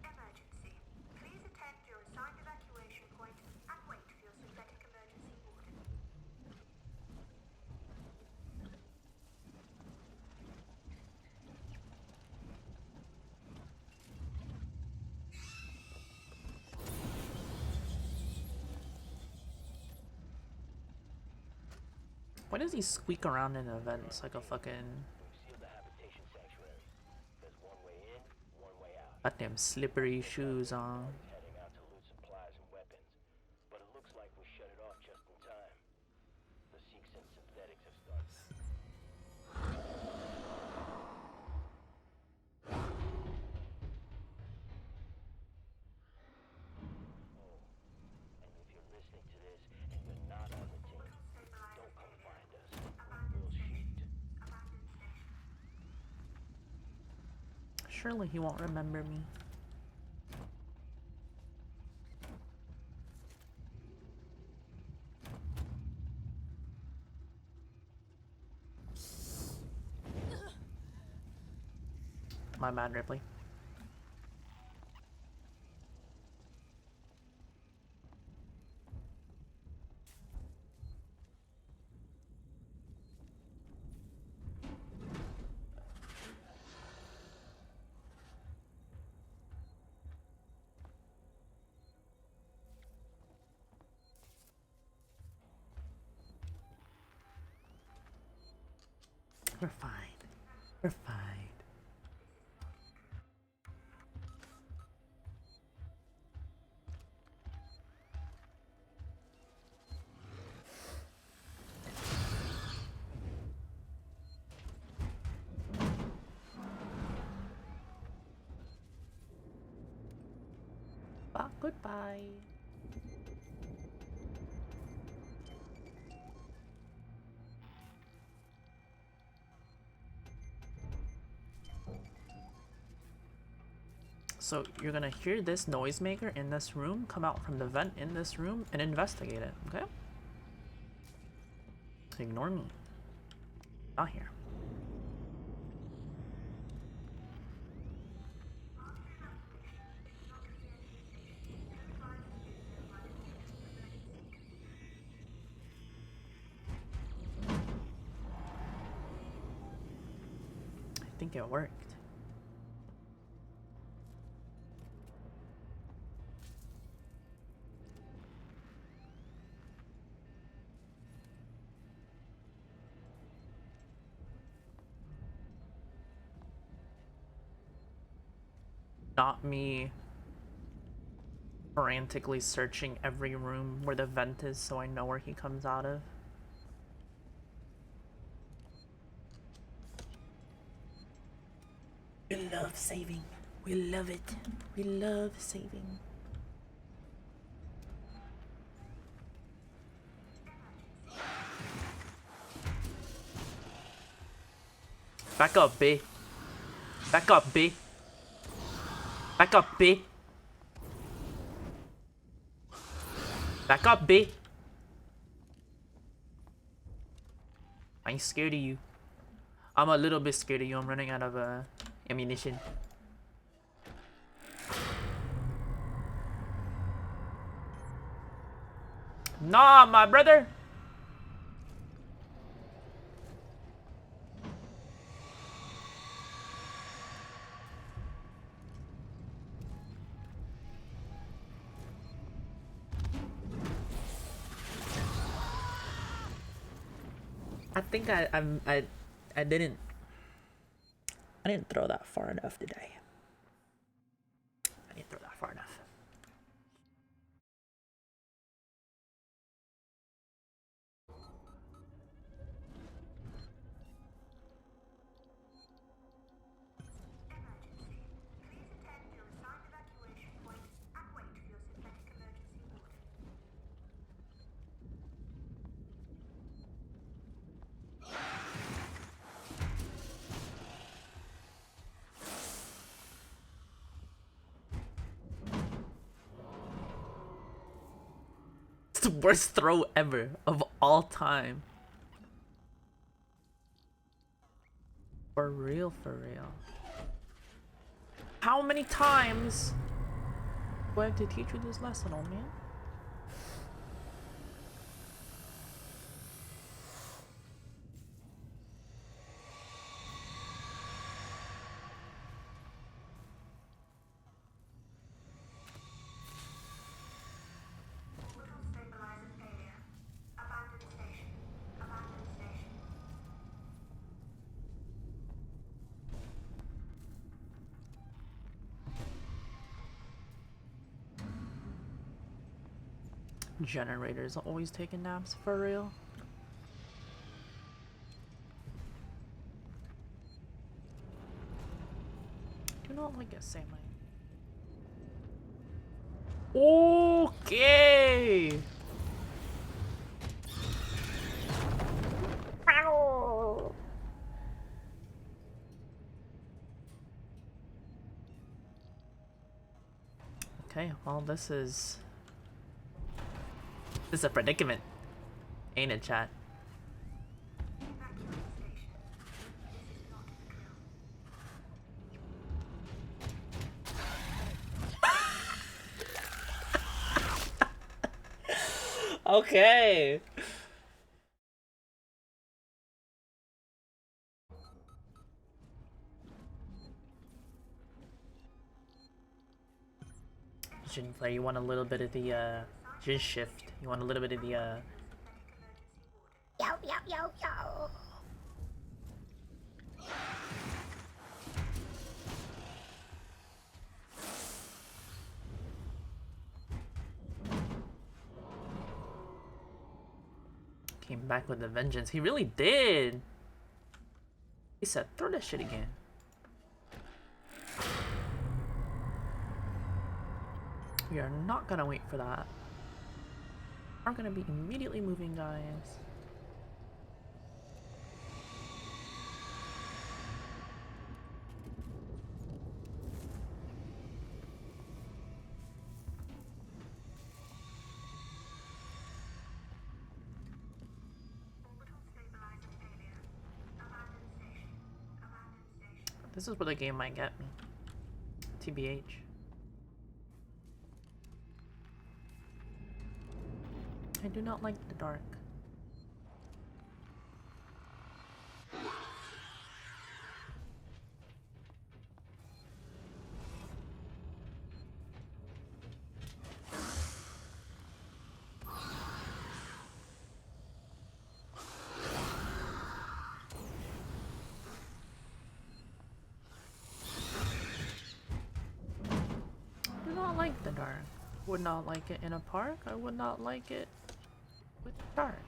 Emergency. Please attend your assigned evacuation point and wait for your synthetic emergency warden. Why does he squeak around in events like a fucking Seal the habitation sanctuary. There's one way in, one way out. goddamn slippery shoes on? Heading out to loot supplies and weapons. But it looks like we shut it off just in time. The Seeks and synthetics have started. And if you're listening to this and you're not on the team, don't come find us. We'll shoot. Surely he won't remember me. My bad, Ripley. We're fine. We're fine. Goodbye. So you're gonna hear this noisemaker in this room come out from the vent in this room and investigate it, okay? Ignore me. Not here. I think it worked. Not me frantically searching every room where the vent is so I know where he comes out of. We love saving. We love it. We love saving. Back up, B. Back up, B. Back up, B. Back up, B. I ain't scared of you. I'm a little bit scared of you. I'm running out of ammunition. Nah, my brother. I think I didn't throw that far enough today. I didn't throw that far enough. Emergency. Please attend your assigned evacuation point and wait for your synthetic emergency warden. It's the worst throw ever of all time. For real, for real. How many times do I have to teach you this lesson, old man? Orbital stabilizer failure. Abandoned station. Abandoned station. Generators always taking naps, for real. Do not like it, Sam. Okay. Okay, well, this is a predicament, ain't it, chat? Evacuate station. This is not the drill. Okay. Jin Flare, you want a little bit of the Jin shift. You want a little bit of the Synthetic emergency warden. Yo, yo, yo, yo. came back with a vengeance. He really did. He said, throw that shit again. We are not gonna wait for that. We're gonna be immediately moving, guys. Orbital stabilizer failure. Abandoned station. Abandoned station. This is where the game might get me. TBH. I do not like the dark. Do not like the dark. Would not like it in a park. I would not like it with the dark.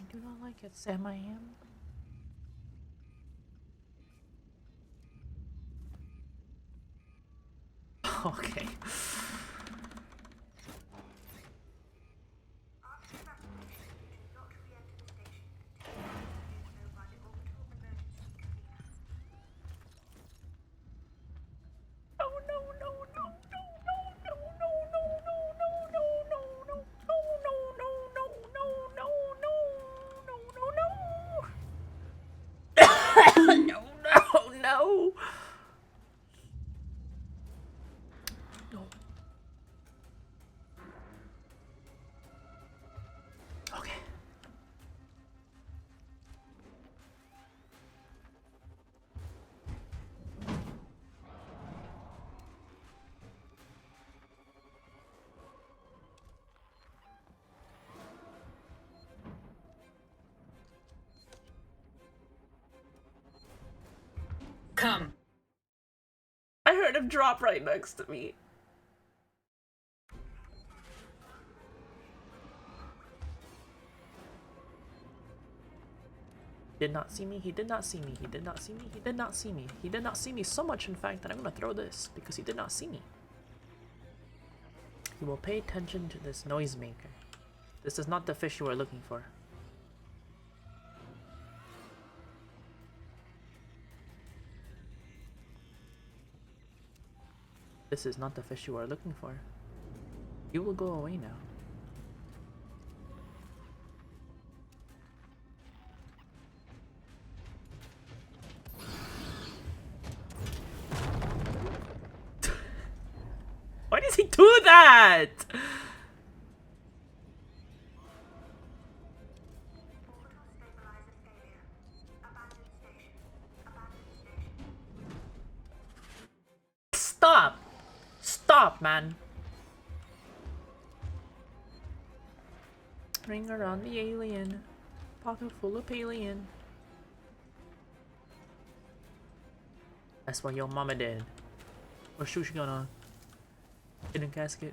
I do not like it, Sam. I am. Okay. After evacuation, do not re-enter the station until advised to do so by the orbital emergency convener. Come. I heard him drop right next to me. Did not see me, he did not see me, he did not see me, he did not see me. He did not see me so much, in fact, that I'm gonna throw this because he did not see me. He will pay attention to this noisemaker. This is not the fish you are looking for. This is not the fish you are looking for. You will go away now. Why does he do that? Stop! Stop, man! Ring around the alien. Pocket full of alien. That's what your mama did. What's she gonna in a casket?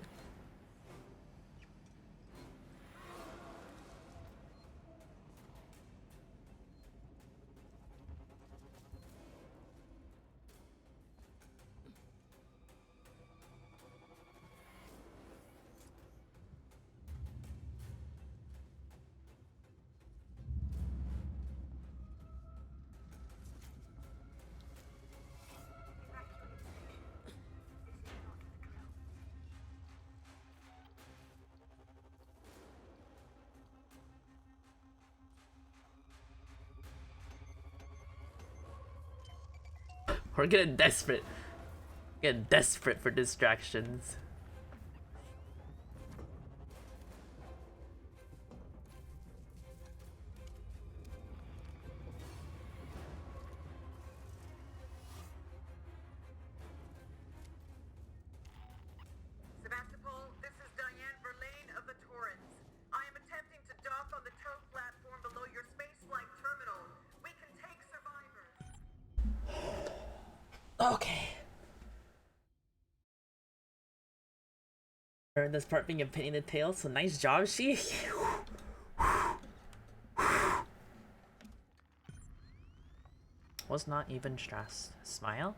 We're getting desperate. Getting desperate for distractions. Sebastopol, this is Diane Verlaine of the Torrens. I am attempting to dock on the tow platform below your spaceflight terminal. We can take survivors. Okay. Heard this part being a pin in the tail, so nice job, she. Was not even stressed. Smile?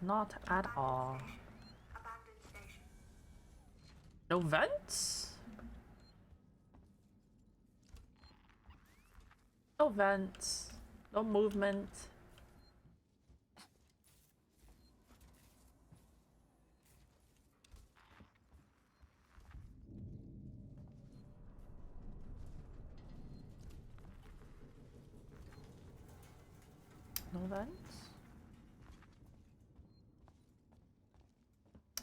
Not at all. No vents? No vents. No movement. No vents?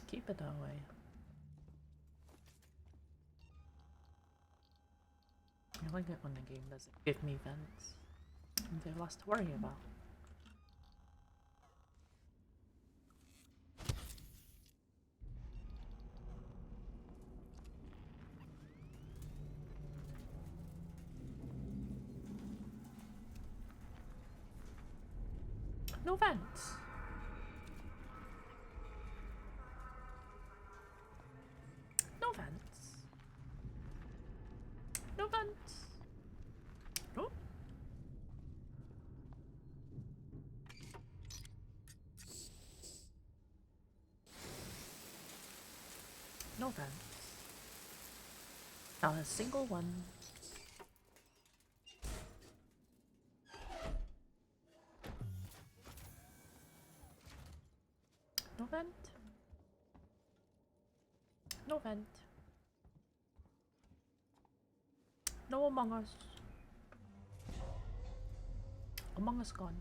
Keep it that way. I like it when the game doesn't give me vents. There's less to worry about. No vents. No vents. No vents. No. No vents. Not a single one. No vent. No vent. No Among Us. Among Us gone.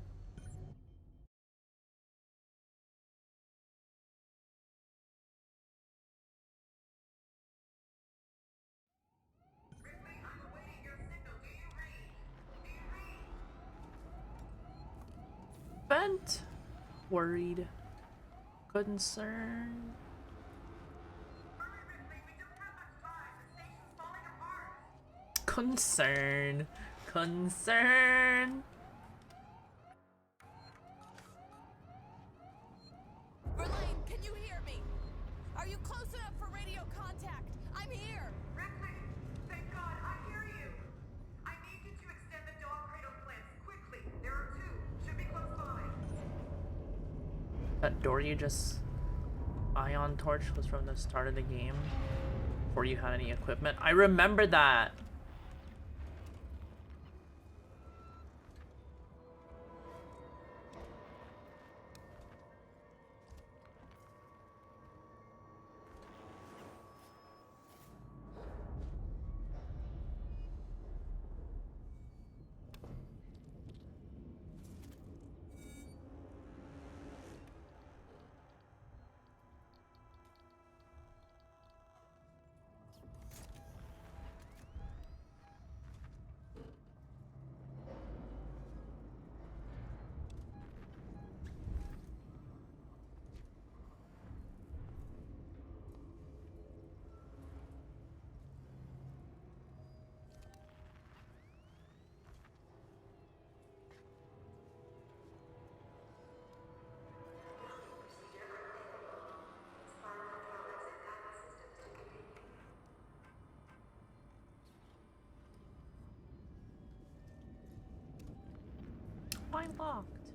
Vent. Worried. Concerned. Concern. Concern. Verlaine, can you hear me? Are you close enough for radio contact? I'm here. Ripley, thank God, I hear you. I need you to extend the dog cradle plants quickly. There are two. Should be close by. That door you just ion torch was from the start of the game before you had any equipment. I remember that. Why locked?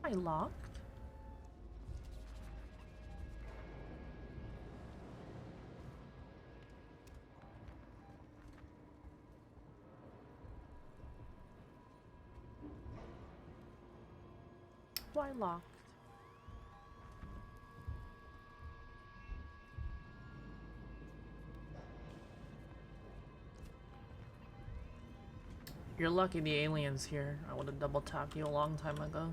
Why locked? Why locked? You're lucky the alien's here. I would have double tapped you a long time ago.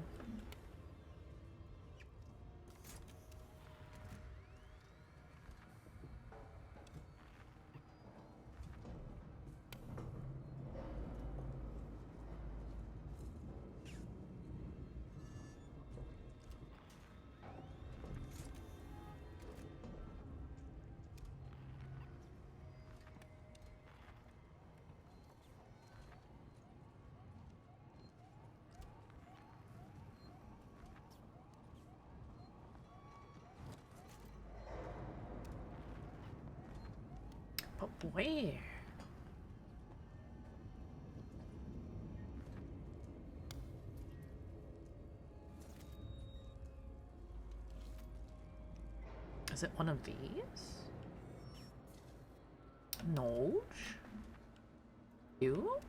But where? Is it one of these? No. You?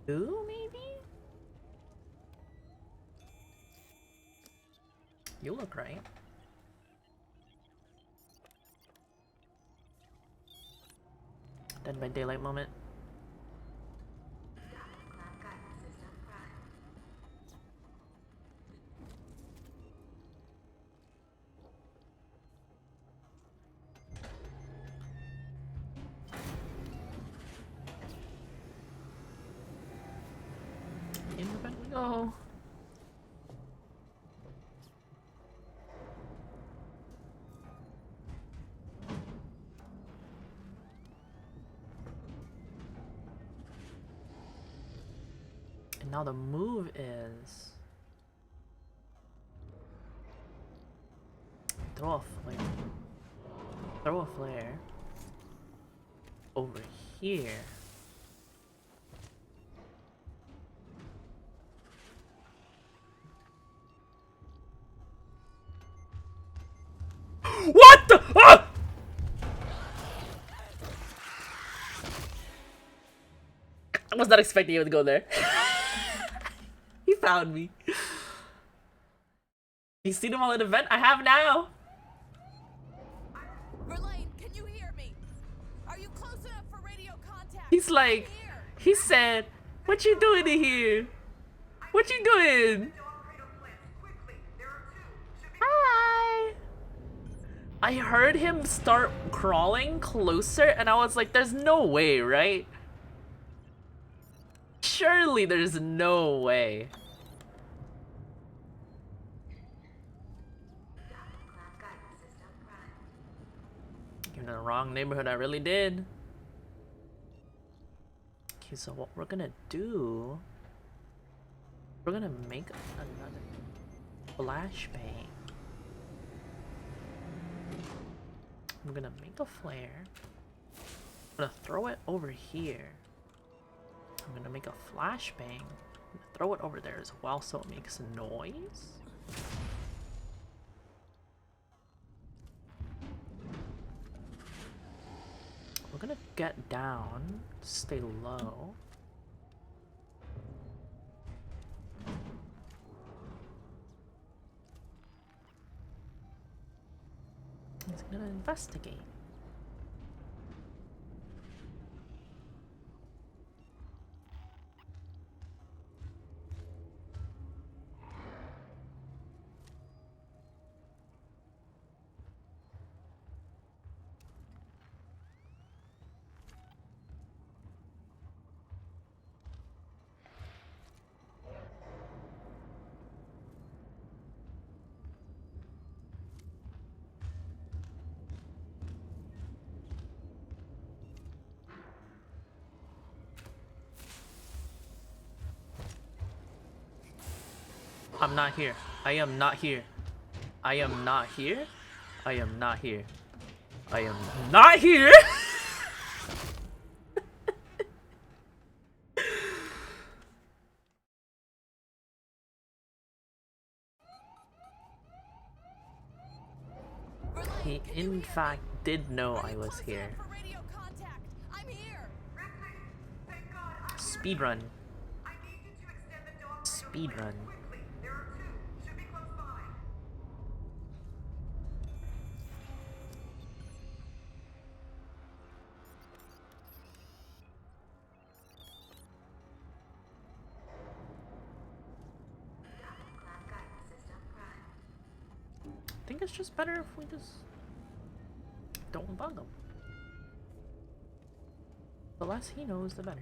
You, maybe? You look right. Dead by Daylight moment. In the vent we go. And now the move is throw a flare. Throw a flare over here. What the? Ah! I was not expecting you to go there. He found me. You seen him all at the event? I have now. Verlaine, can you hear me? Are you close enough for radio contact? He's like, he said, "What you doing in here? What you doing?" Hi. I heard him start crawling closer and I was like, there's no way, right? Surely there's no way. You're in the wrong neighborhood, I really did. Okay, so what we're gonna do, we're gonna make another flashbang. I'm gonna make a flare. I'm gonna throw it over here. I'm gonna make a flashbang. I'm gonna throw it over there as well so it makes noise. We're gonna get down, stay low. He's gonna investigate. I'm not here. I am not here. I am not here. I am not here. I am not here. He in fact did know I was here. Speedrun. Speedrun. I think it's just better if we just don't bug him. The less he knows, the better.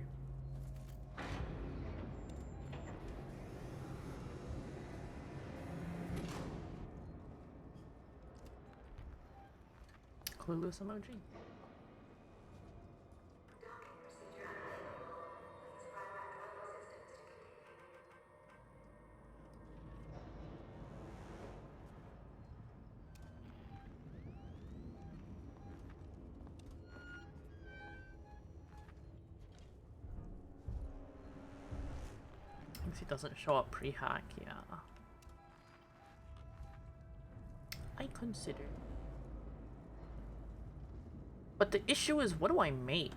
Clueless emoji. He doesn't show up pre-hack, yeah. I consider. But the issue is, what do I make?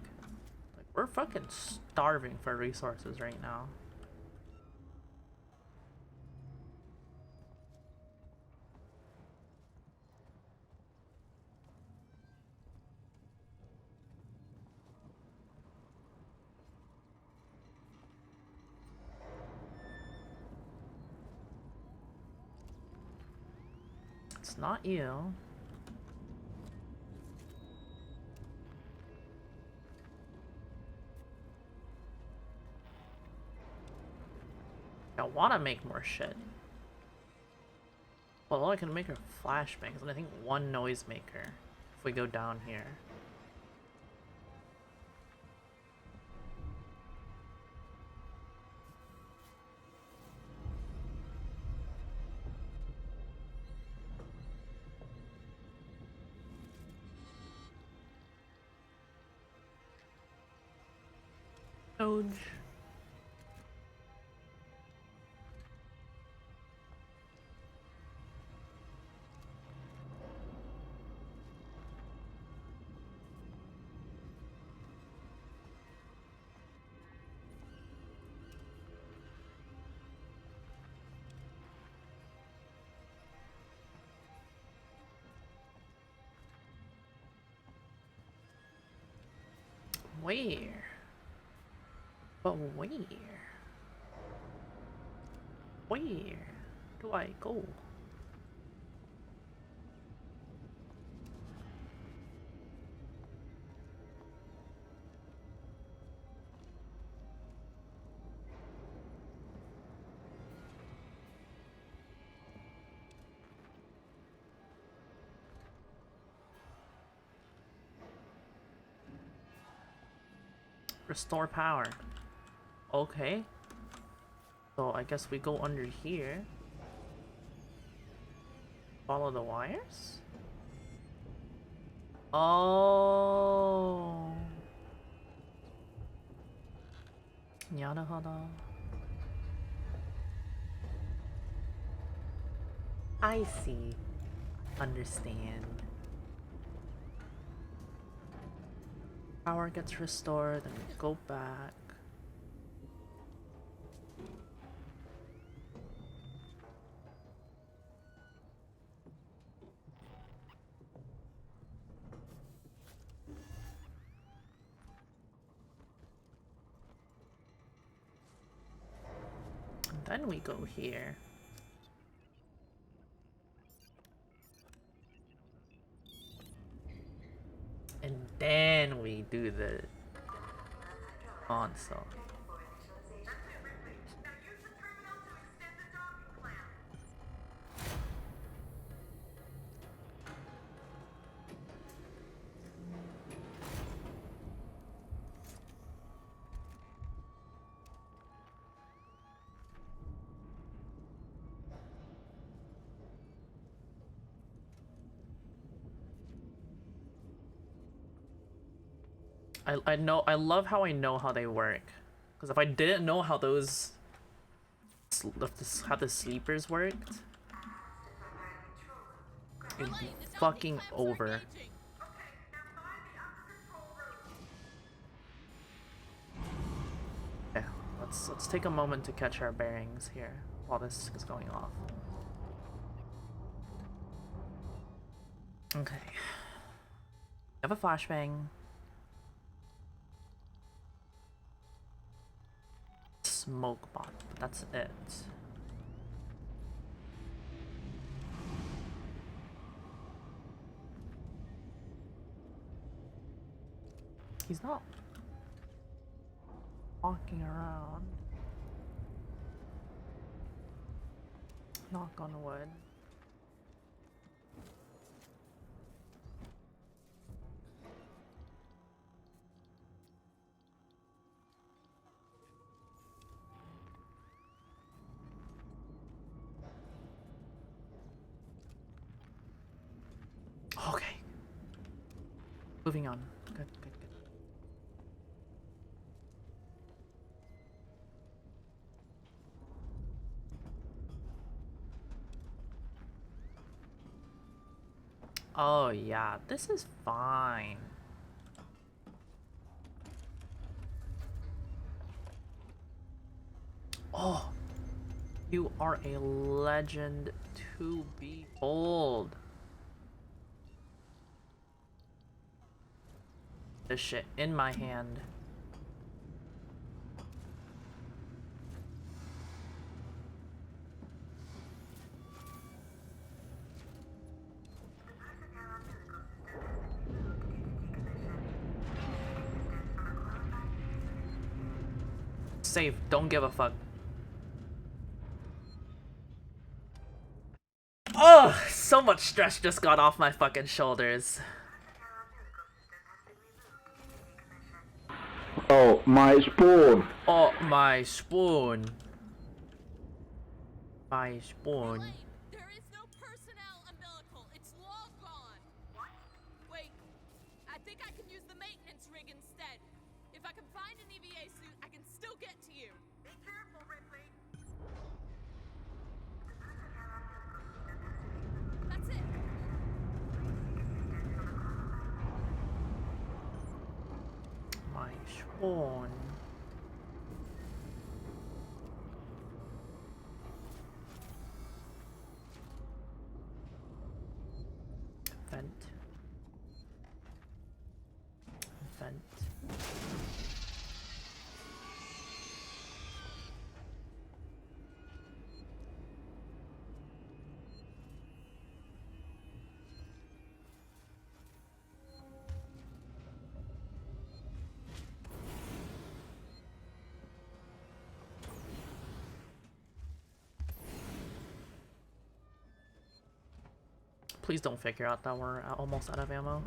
Like, we're fucking starving for resources right now. It's not you. I want to make more shit. Well, I can make her flashbangs, and I think one noisemaker if we go down here. Doge. Where? But where? Where do I go? Restore power. Okay. So I guess we go under here. Follow the wires? Oh. Naruhodo. I see. Understand. Power gets restored, then we go back. And then we go here. And then we do the console. I love how I know how they work, because if I didn't know how those how the sleepers worked, it'd be fucking over. Yeah, let's take a moment to catch our bearings here while this is going off. Okay. I have a flashbang. Smoke bot, but that's it. He's not walking around. Knock on wood. Okay. Moving on. Good, good, good. Oh yeah, this is fine. Oh, you are a legend to behold. This shit in my hand. Save, don't give a fuck. Oh, so much stress just got off my fucking shoulders. Oh, my spoon. Oh, my spoon. My spoon. Elaine, there is no personnel umbilical. It's long gone. What? Wait, I think I can use the maintenance rig instead. If I can find an EVA suit, I can still get to you. Be careful, Ripley. That's it. My spoon. Vent. Vent. Please don't figure out that we're almost out of ammo.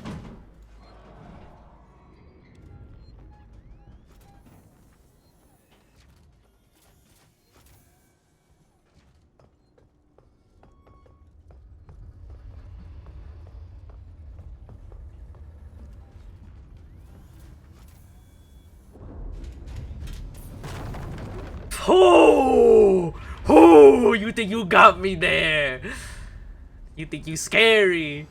Oh! Oh! You think you got me there? You think you scary?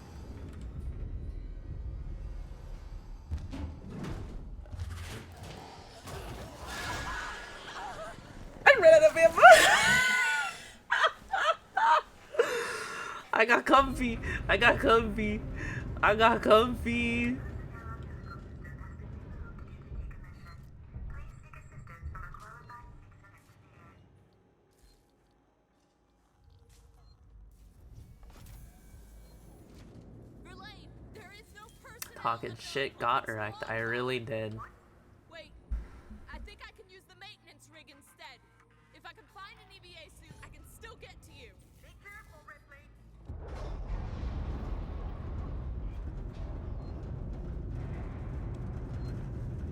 I ran out of ammo. I got comfy. I got comfy. I got comfy. Verlaine, there is no personnel Talking shit available. got It's wrecked. all I gone. really did. Wait, I think I can use the maintenance rig instead. If I can find an EVA suit, I can still get to you. Be careful, Ripley.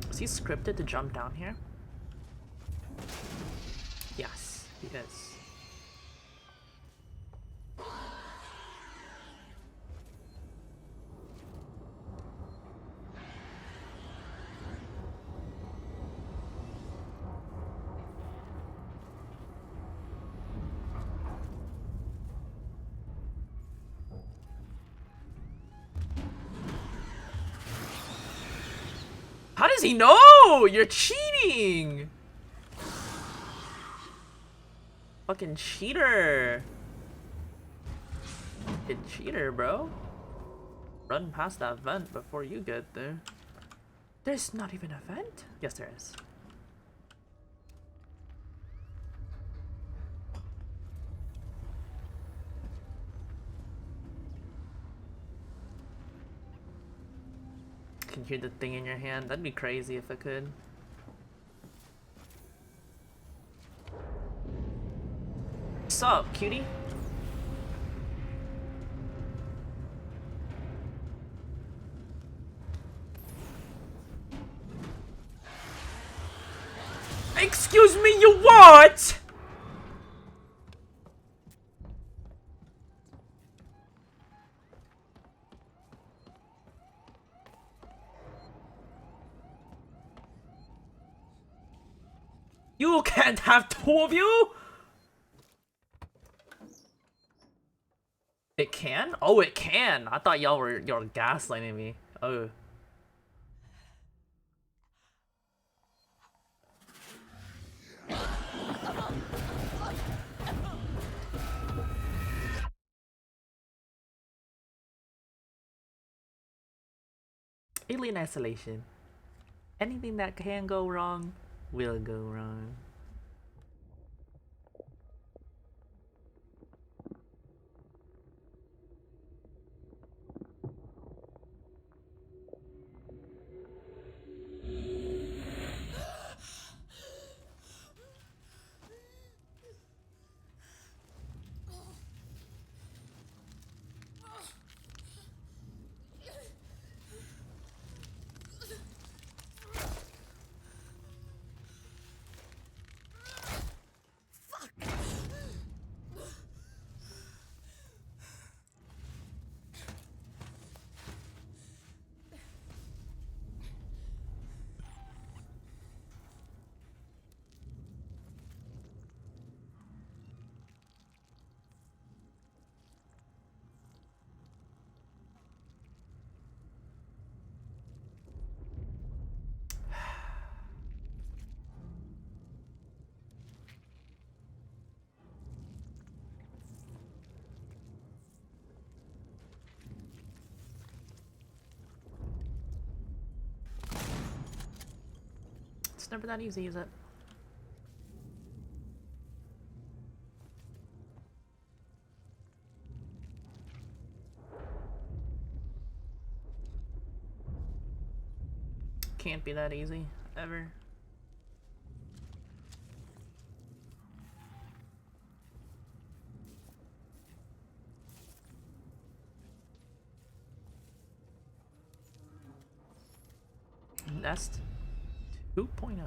Is he scripted to jump down here? Yes, he is. How does he know? You're cheating! Fucking cheater! Fucking cheater, bro. Run past that vent before you get there. There's not even a vent? Yes, there is. Can you hear the thing in your hand? That'd be crazy if I could. What's up, cutie? Excuse me, you what? You can't have two of you? It can? Oh, it can. I thought y'all were gaslighting me. Oh. Alien isolation. Anything that can go wrong will go wrong. It's never that easy, is it? Can't be that easy, ever. Nest 2.0.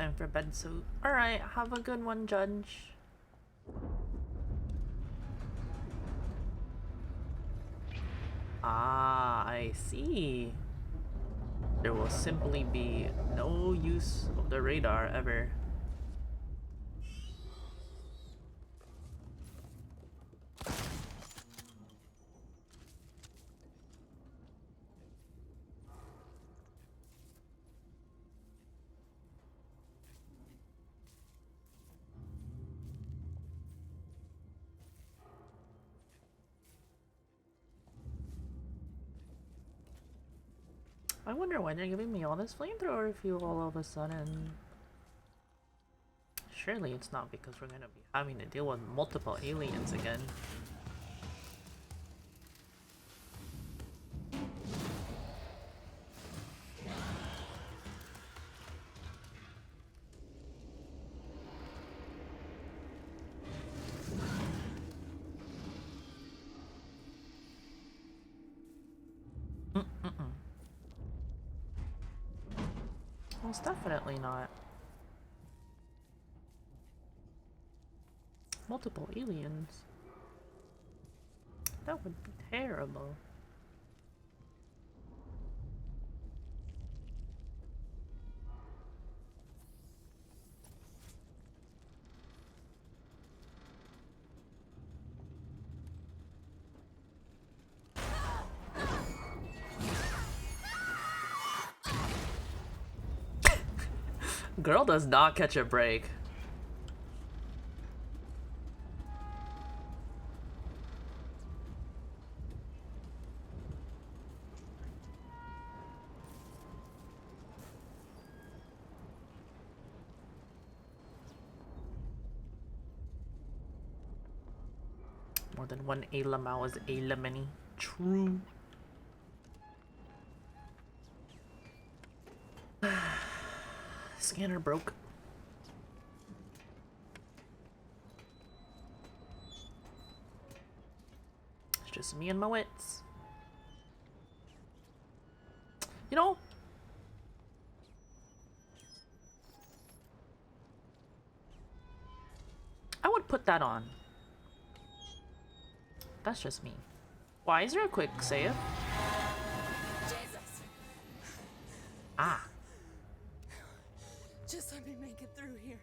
Time for bed suit. Alright, have a good one, Judge. Ah, I see. There will simply be no use of the radar ever. I wonder why they're giving me all this flamethrower fuel all of a sudden. Surely it's not because we're gonna be having to deal with multiple aliens again. Most definitely not. Multiple aliens. That would be terrible. Girl does not catch a break. More than one Alamau is Alamany. True. Scanner broke. It's just me and my wits. You know, I would put that on. That's just me. Why is there a quick save? Jesus. Ah. Just let me make it through here.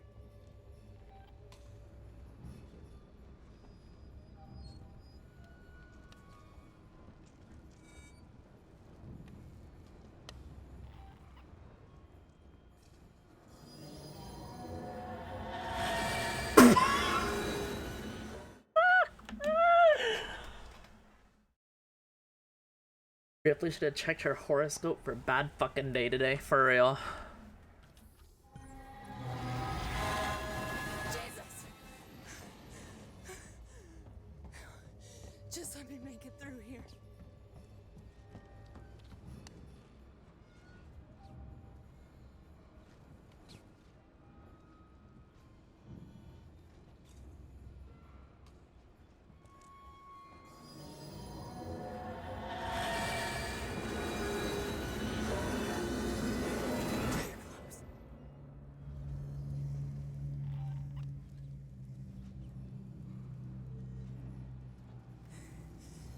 Ripley should have checked her horoscope for bad fucking day today, for real. Jesus. Just let me make it through here.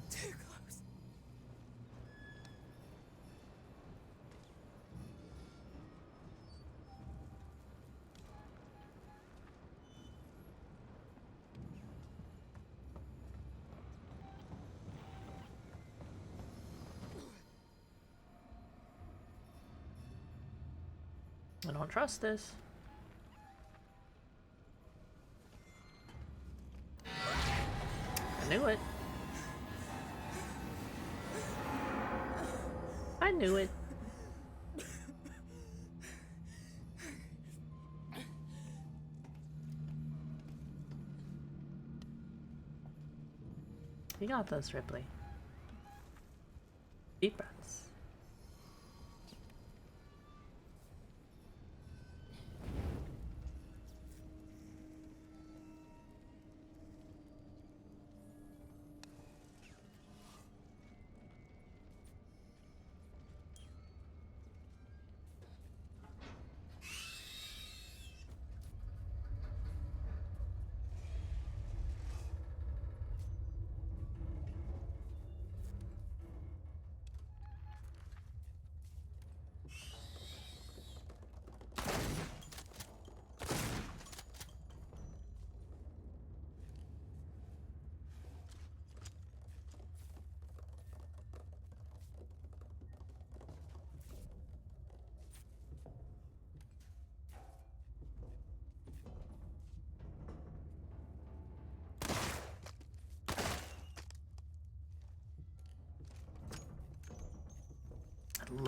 Too close. I don't trust this. I knew it. I knew it. You got this, Ripley. Deep breaths.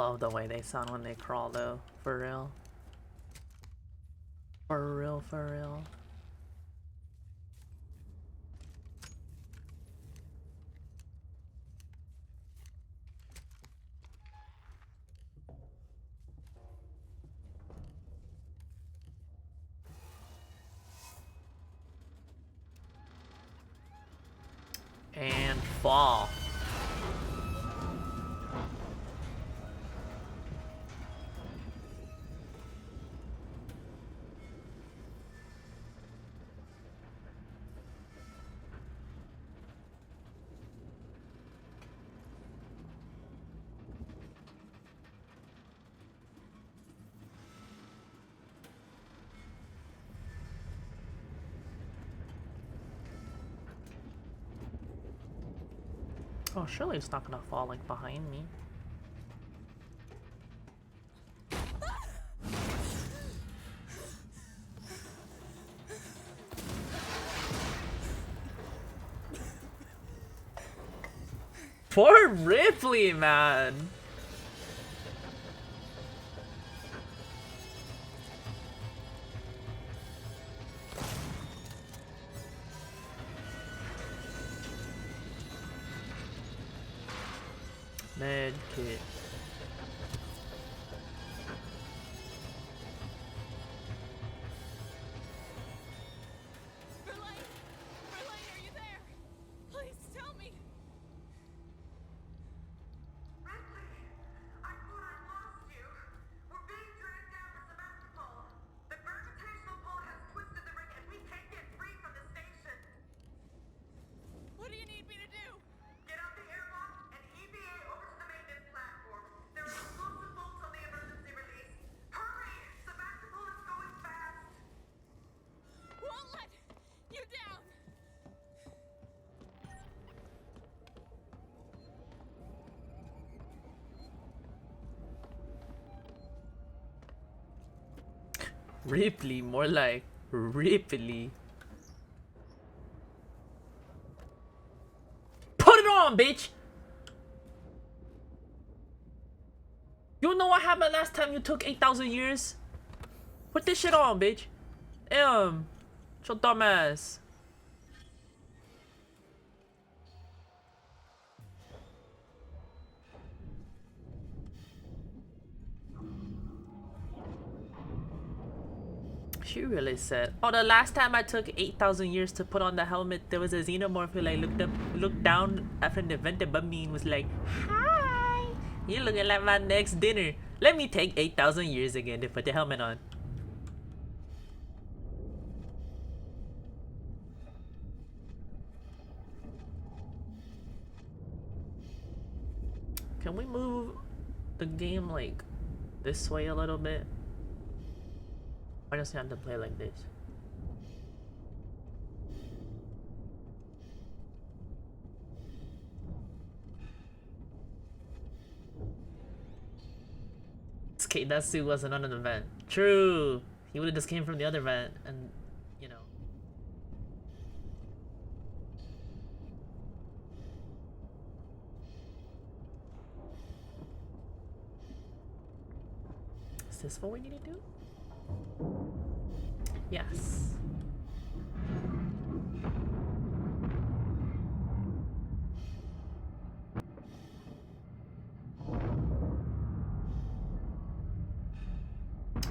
love the way they sound when they crawl though, for real. For real, for real. And fall. Oh, surely it's not gonna fall like behind me. Poor Ripley, man. Med kit. Verlaine! Verlaine, are you there? Please tell me! Ripley, I thought I lost you. We're being dragged down to Sebastopol. The gravitational pull has twisted the ring and we can't get free from the station. What do you need me to do? Get out the airlock and EVA over to the maintenance platform. There are explosive bolts on the emergency release. Hurry! Sebastopol is going fast. Won't let you down! Ripley, more like Ripley. Put it on, bitch! You know what happened last time you took 8,000 years? Put this shit on, bitch. Shut your dumb ass. She really said, oh, the last time I took 8,000 years to put on the helmet, there was a xenomorph who like looked down after an event above me and was like, hi, you're looking like my next dinner. Let me take 8,000 years again to put the helmet on. Can we move the game like this way a little bit? I just have to play like this. That suit wasn't on an event. True. He would have just came from the other event and, you know. Is this what we need to do? Yes.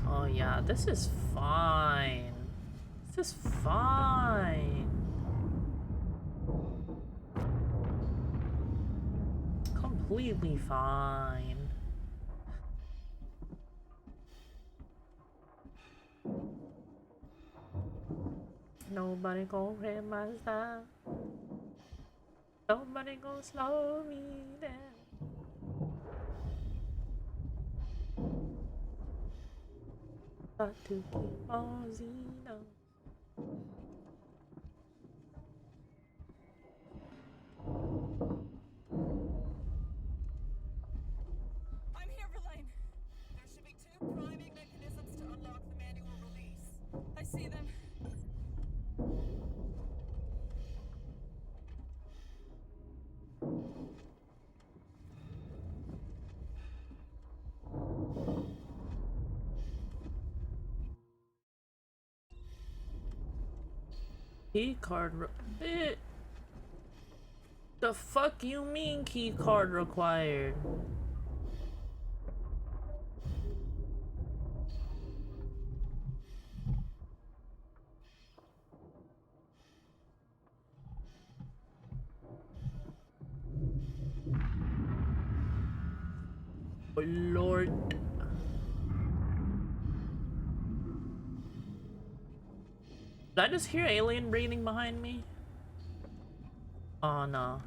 Oh yeah, this is fine. This is fine. Completely fine. Nobody gon' hit my style. Nobody gon' slow me down. Got to keep on Xeno. I'm here, Verlaine. There should be 2 priming mechanisms to unlock the manual release. I see them. Key card. The fuck you mean key card required? Oh Lord. Did I just hear alien breathing behind me? Oh no.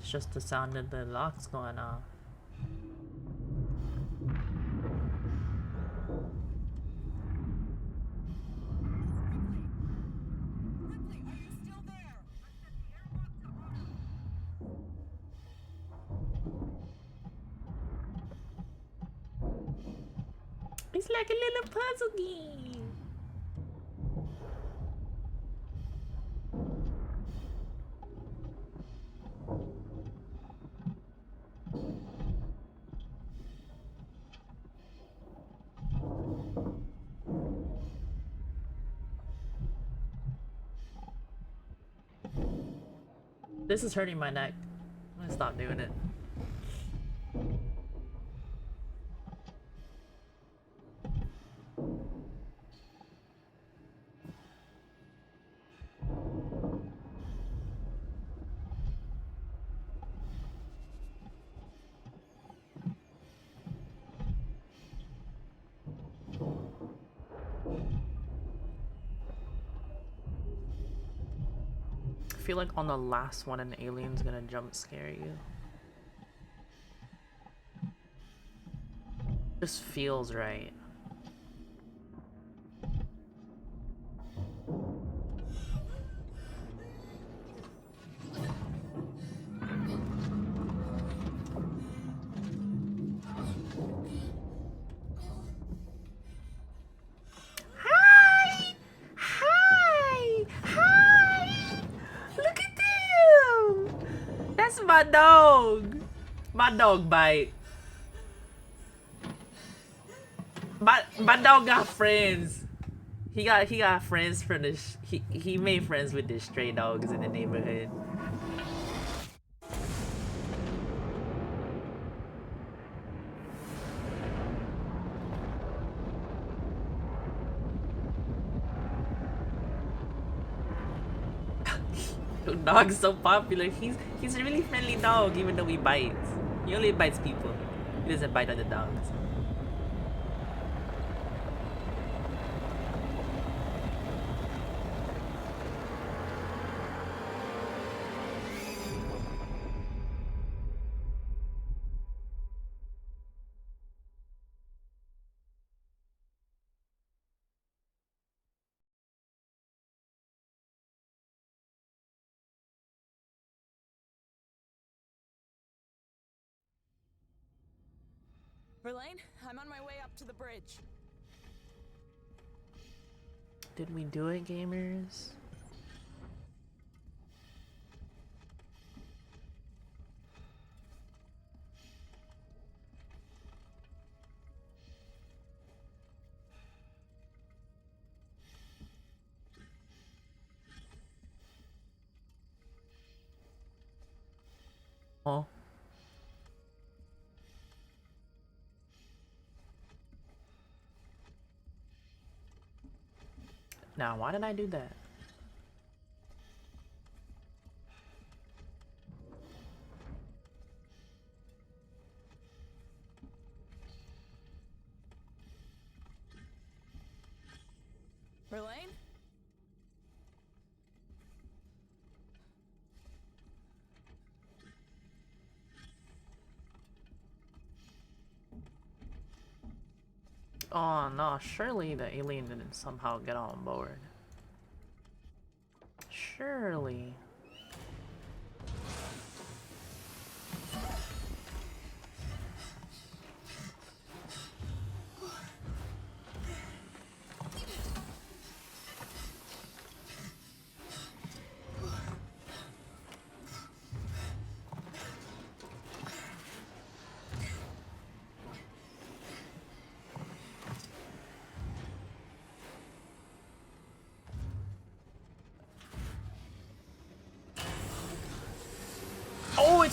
It's just the sound of the locks going off. Ripley, are you still there? It's like a little puzzle game. This is hurting my neck. I'm gonna stop doing it. I feel like on the last one an alien's gonna jump scare you. Just feels right. Hi! Hi! Hi! Look at them! That's my dog! My dog bite. My dog got friends. He got friends for the he made friends with the stray dogs in the neighborhood. Your dog's so popular. He's a really friendly dog, even though he bites. He only bites people. He doesn't bite other dogs. Verlaine, I'm on my way up to the bridge. Did we do it, gamers? Oh. Now, why did I do that? Verlaine? Oh no, surely the alien didn't somehow get on board. Surely.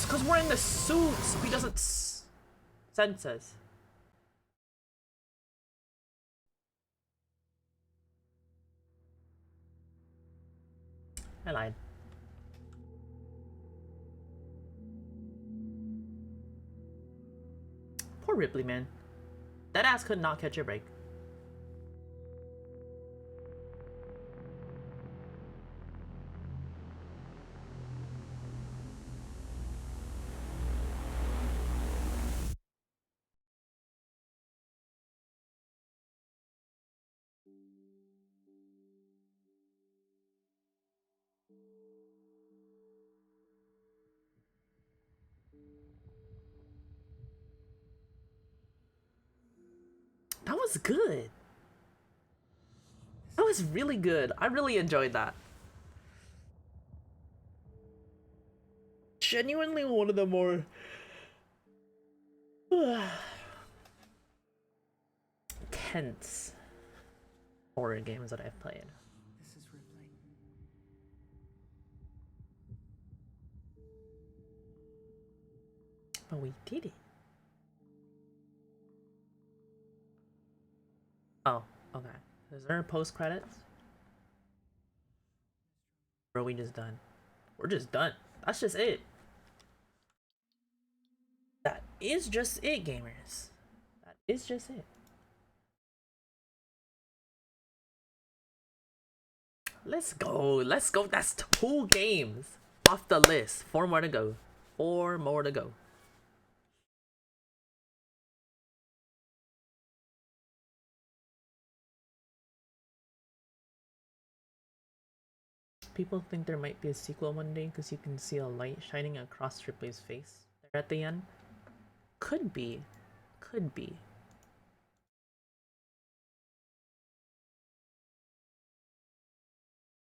because we're in the suits. He doesn't sense us. I lied. Poor Ripley, man. That ass could not catch a break. That was good. That was really good. I really enjoyed that. Genuinely one of the more tense horror games that I've played. This is Ripley. But we did it. Oh, okay. Is there a post credits? Or are we just done? We're just done. That's just it. That is just it, gamers. That is just it. Let's go. Let's go. That's 2 games off the list. 4 more to go. 4 more to go. People think there might be a sequel one day because you can see a light shining across Ripley's face there at the end. Could be. Could be.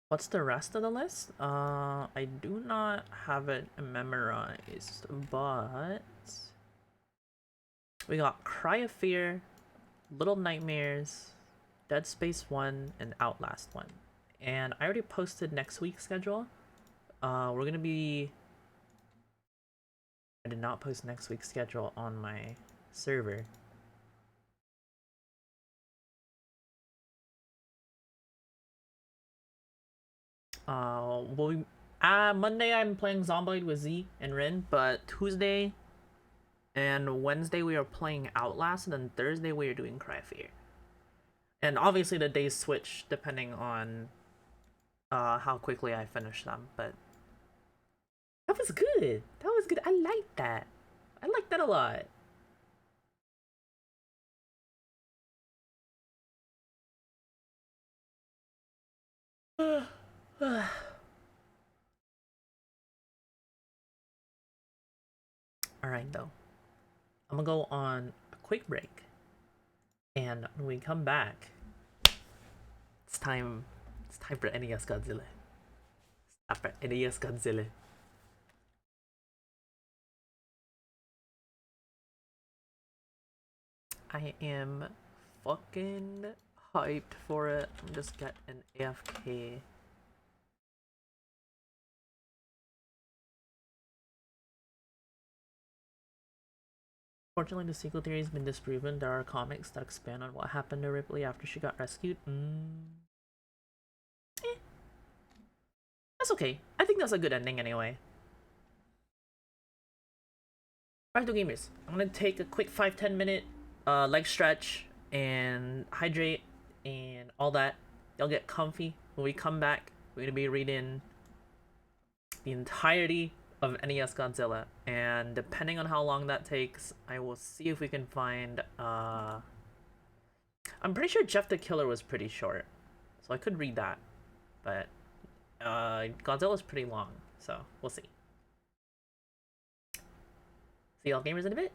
What's the rest of the list? I do not have it memorized, but we got Cry of Fear, Little Nightmares, Dead Space 1, and Outlast 1. And I already posted next week's schedule. We're gonna be... I did not post next week's schedule on my server. Monday I'm playing Zomboid with Z and Rin, but Tuesday and Wednesday we are playing Outlast, and then Thursday we are doing Cry of Fear. And obviously the days switch depending on how quickly I finish them, but that was good. That was good. I like that. I like that a lot. Alright though. I'm gonna go on a quick break. And when we come back, it's time for NES Godzilla. It's time for NES Godzilla. I am fucking hyped for it. I'm just getting AFK. Fortunately, the sequel theory has been disproven. There are comics that expand on what happened to Ripley after she got rescued. That's okay. I think that's a good ending anyway. Alright, gamers. I'm gonna take a quick 5-10 minute leg stretch and hydrate and all that. Y'all get comfy. When we come back, we're gonna be reading the entirety of NES Godzilla, and depending on how long that takes, I will see if we can find I'm pretty sure Jeff the Killer was pretty short, so I could read that, but Godzilla's pretty long, so we'll see. See y'all gamers in a bit.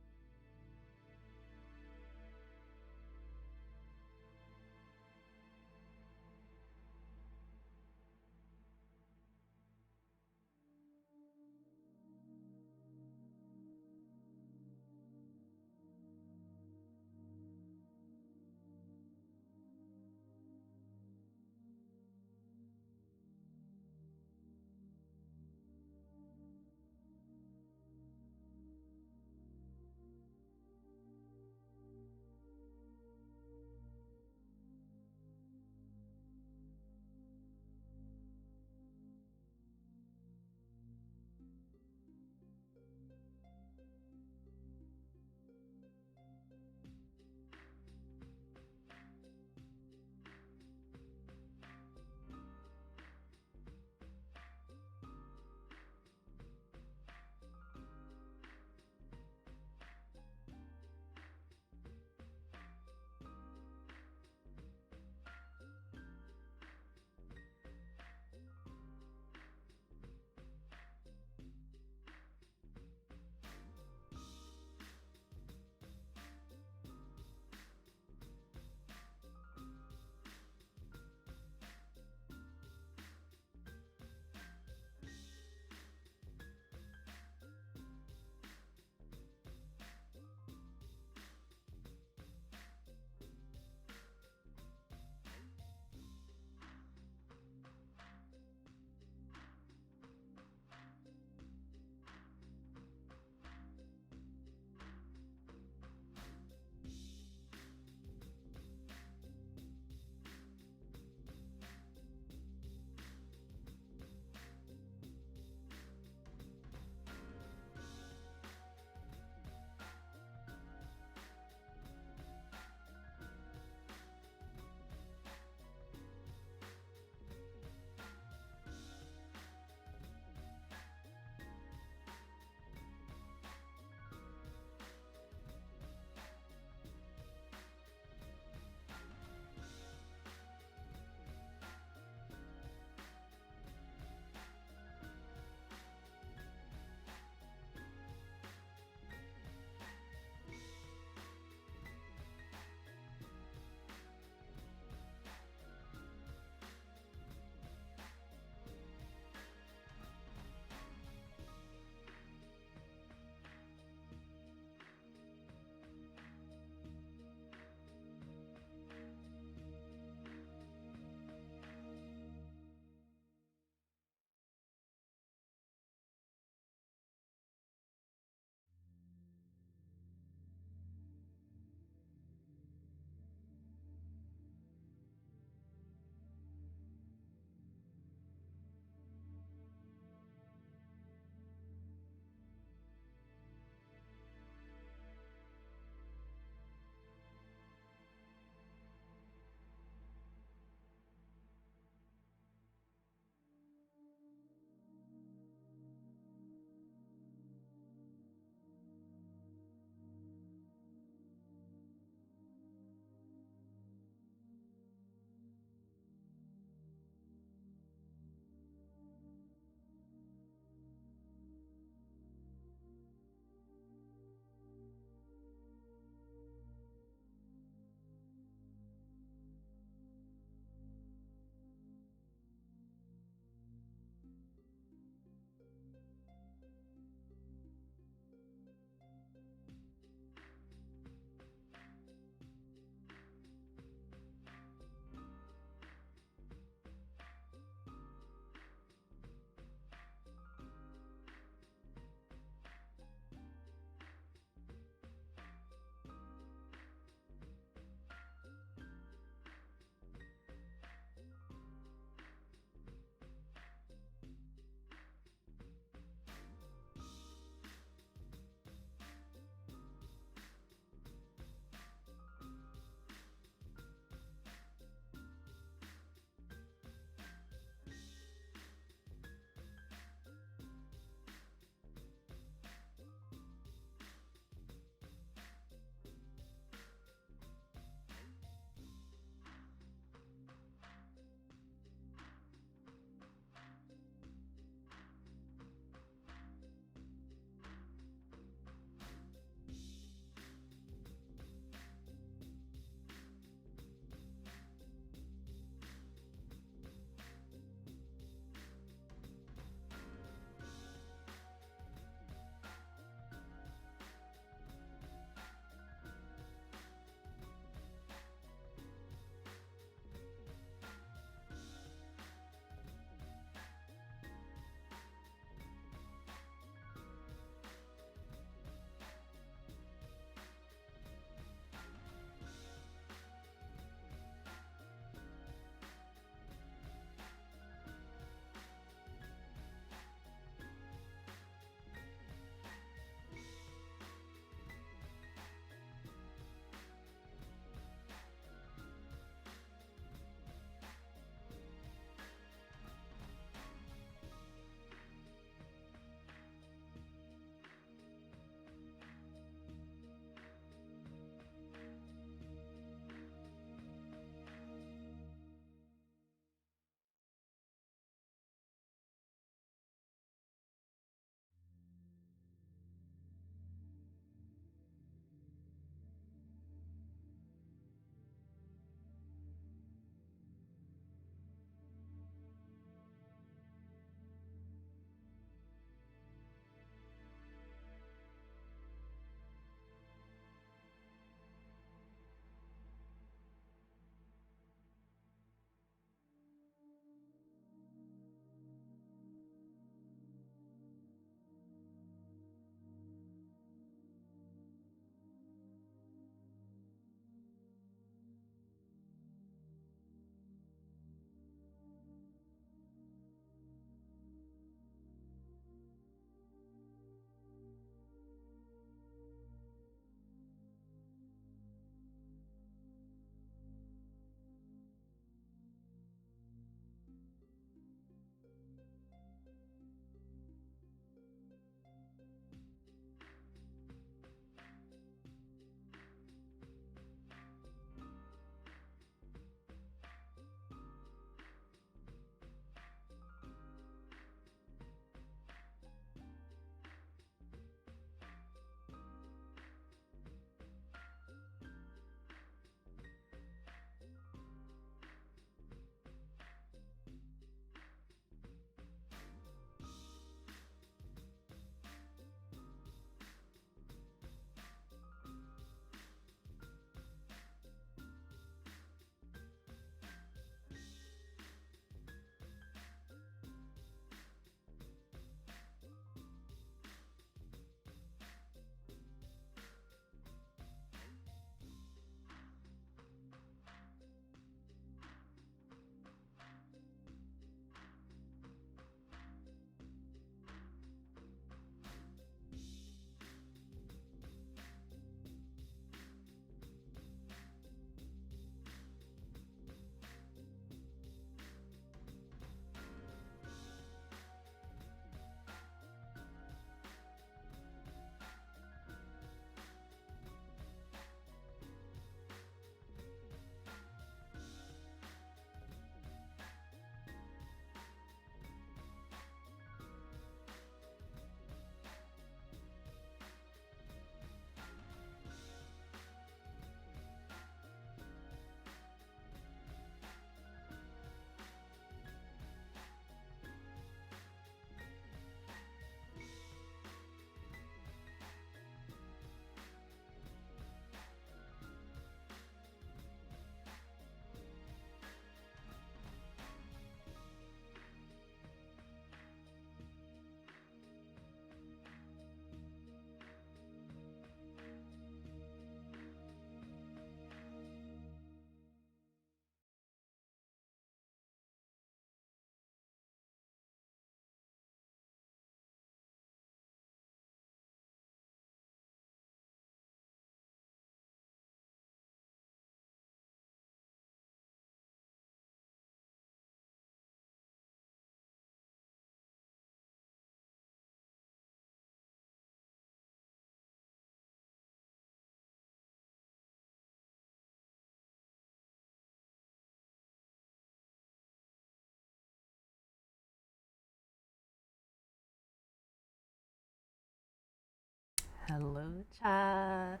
Hello, chat.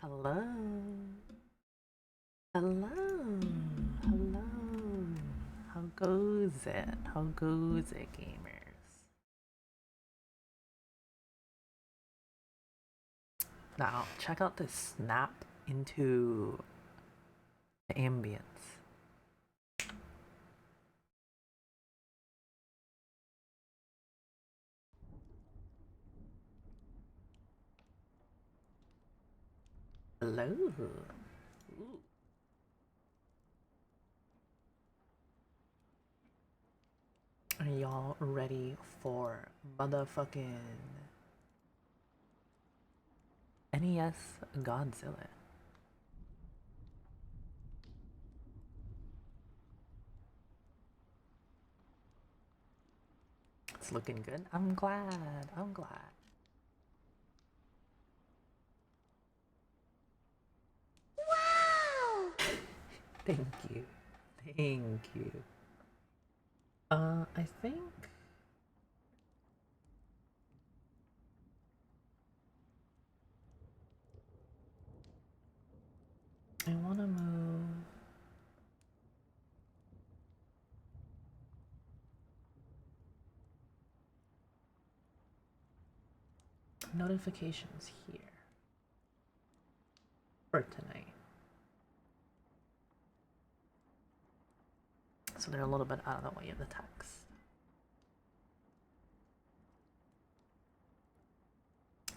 Hello. Hello. Hello. How goes it? How goes it, gamers? Now, check out this snap into the ambience. Hello. Ooh. Are y'all ready for motherfucking NES Godzilla? It's looking good. I'm glad. I'm glad. Wow! Thank you. Thank you. I think I want to move notifications here for tonight. So they're a little bit out of the way of the text.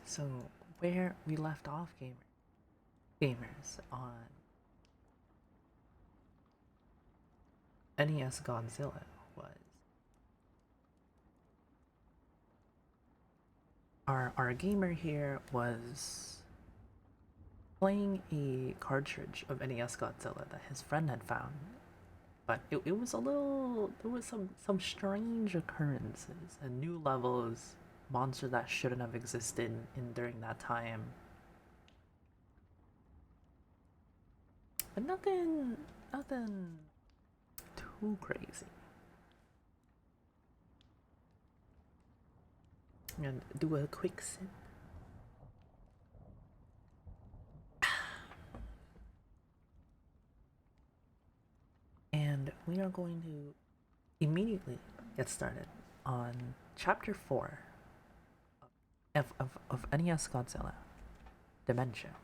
So where we left off, gamers, on NES Godzilla was our gamer here was playing a cartridge of NES Godzilla that his friend had found, but it was a little, there was some strange occurrences and new levels, monsters that shouldn't have existed in during that time, but nothing too crazy. And do a quick sip. And we are going to immediately get started on chapter 4 of NES Godzilla Dementia.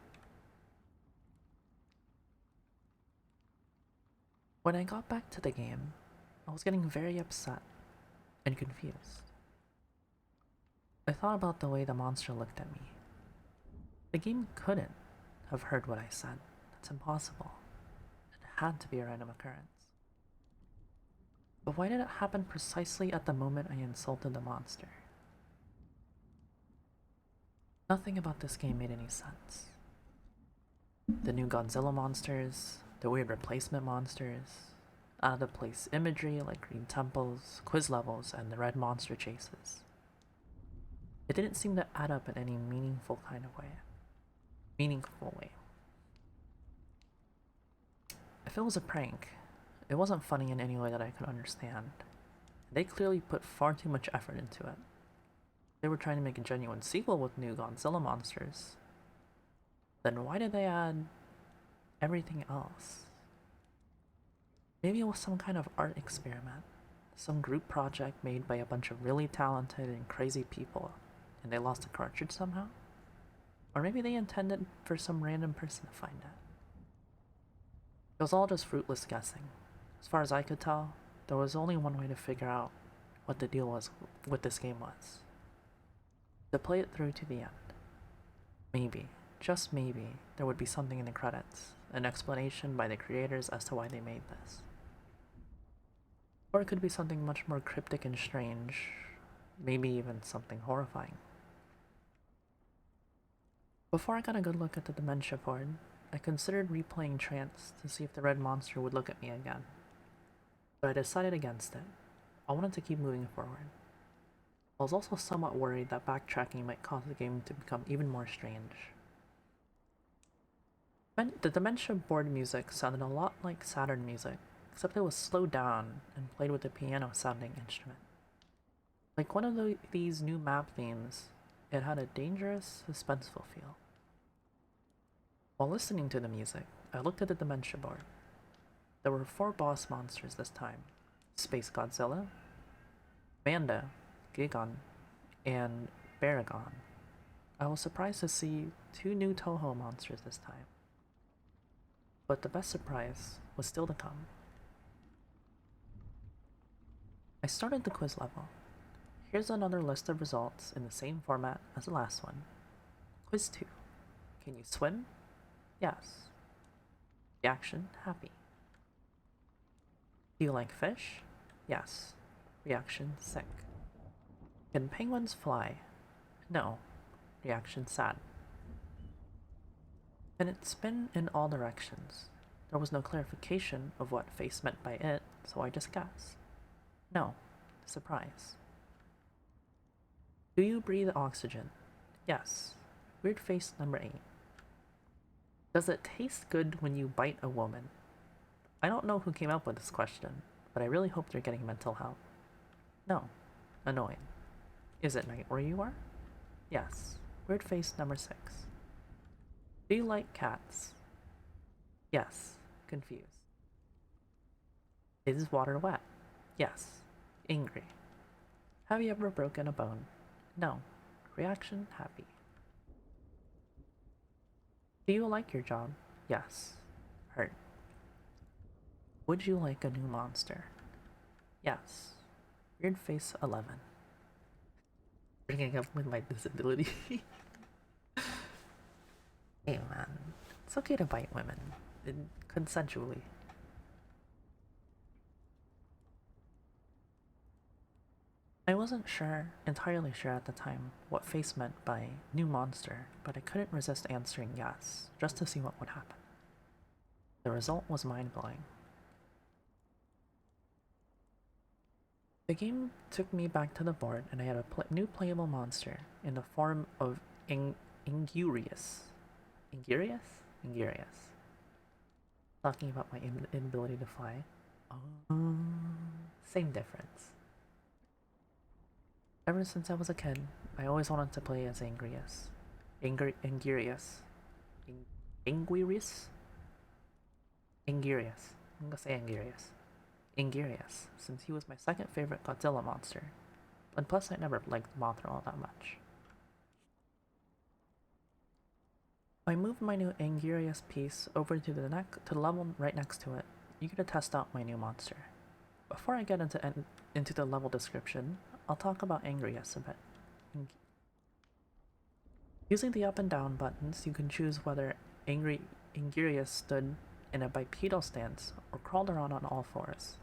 When I got back to the game, I was getting very upset and confused. I thought about the way the monster looked at me. The game couldn't have heard what I said. That's impossible. It had to be a random occurrence. But why did it happen precisely at the moment I insulted the monster? Nothing about this game made any sense. The new Godzilla monsters, the weird replacement monsters, out of the place imagery like green temples, quiz levels, and the red monster chases. It didn't seem to add up in any meaningful way. If it was a prank, it wasn't funny in any way that I could understand. They clearly put far too much effort into it. They were trying to make a genuine sequel with new Godzilla monsters. Then why did they add everything else? Maybe it was some kind of art experiment, some group project made by a bunch of really talented and crazy people, and they lost the cartridge somehow? Or maybe they intended for some random person to find it. It was all just fruitless guessing. As far as I could tell, there was only one way to figure out what the deal was, what this game was. To play it through to the end. Maybe, just maybe, there would be something in the credits, an explanation by the creators as to why they made this. Or it could be something much more cryptic and strange, maybe even something horrifying. Before I got a good look at the Dementia board, I considered replaying Trance to see if the red monster would look at me again. But I decided against it. I wanted to keep moving forward. I was also somewhat worried that backtracking might cause the game to become even more strange. The Dementia board music sounded a lot like Saturn music, except it was slowed down and played with a piano-sounding instrument. Like one of these new map themes It had a dangerous, suspenseful feel. While listening to the music, I looked at the dementia board. There were 4 boss monsters this time: Space Godzilla, Vanda, Gigon, and Baragon. I was surprised to see 2 new Toho monsters this time. But the best surprise was still to come. I started the quiz level. Here's another list of results in the same format as the last one. Quiz 2. Can you swim? Yes. Reaction: happy. Do you like fish? Yes. Reaction: sick. Can penguins fly? No. Reaction: sad. Can it spin in all directions? There was no clarification of what face meant by it, so I just guessed. No. Surprise. Do you breathe oxygen? Yes. Weird face number 8. Does it taste good when you bite a woman? I don't know who came up with this question, but I really hope they're getting mental help. No. Annoying. Is it night where you are? Yes. Weird face number 6. Do you like cats? Yes. Confused. Is water wet? Yes. Angry. Have you ever broken a bone? No. Reaction: happy. Do you like your job? Yes. Hurt. Would you like a new monster? Yes. Weird face 11. Bringing up with my disability. Hey man, it's okay to bite women. Consensually. I wasn't entirely sure at the time what face meant by new monster, but I couldn't resist answering yes, just to see what would happen. The result was mind-blowing. The game took me back to the board, and I had a new playable monster in the form of Ingurius. Ingurius. Talking about my inability to fly. Same difference. Ever since I was a kid, I always wanted to play as Ingurius. Ingurius. Ingurius? Ingurius. I'm gonna say Ingurius. Ingurius, since he was my second favorite Godzilla monster. And plus I never liked Mothra all that much. I moved my new Ingurius piece over to the level right next to it, eager to test out my new monster. Before I get into the level description, I'll talk about Ingurius a bit. Using the up and down buttons, you can choose whether Ingurius stood in a bipedal stance or crawled around on all fours.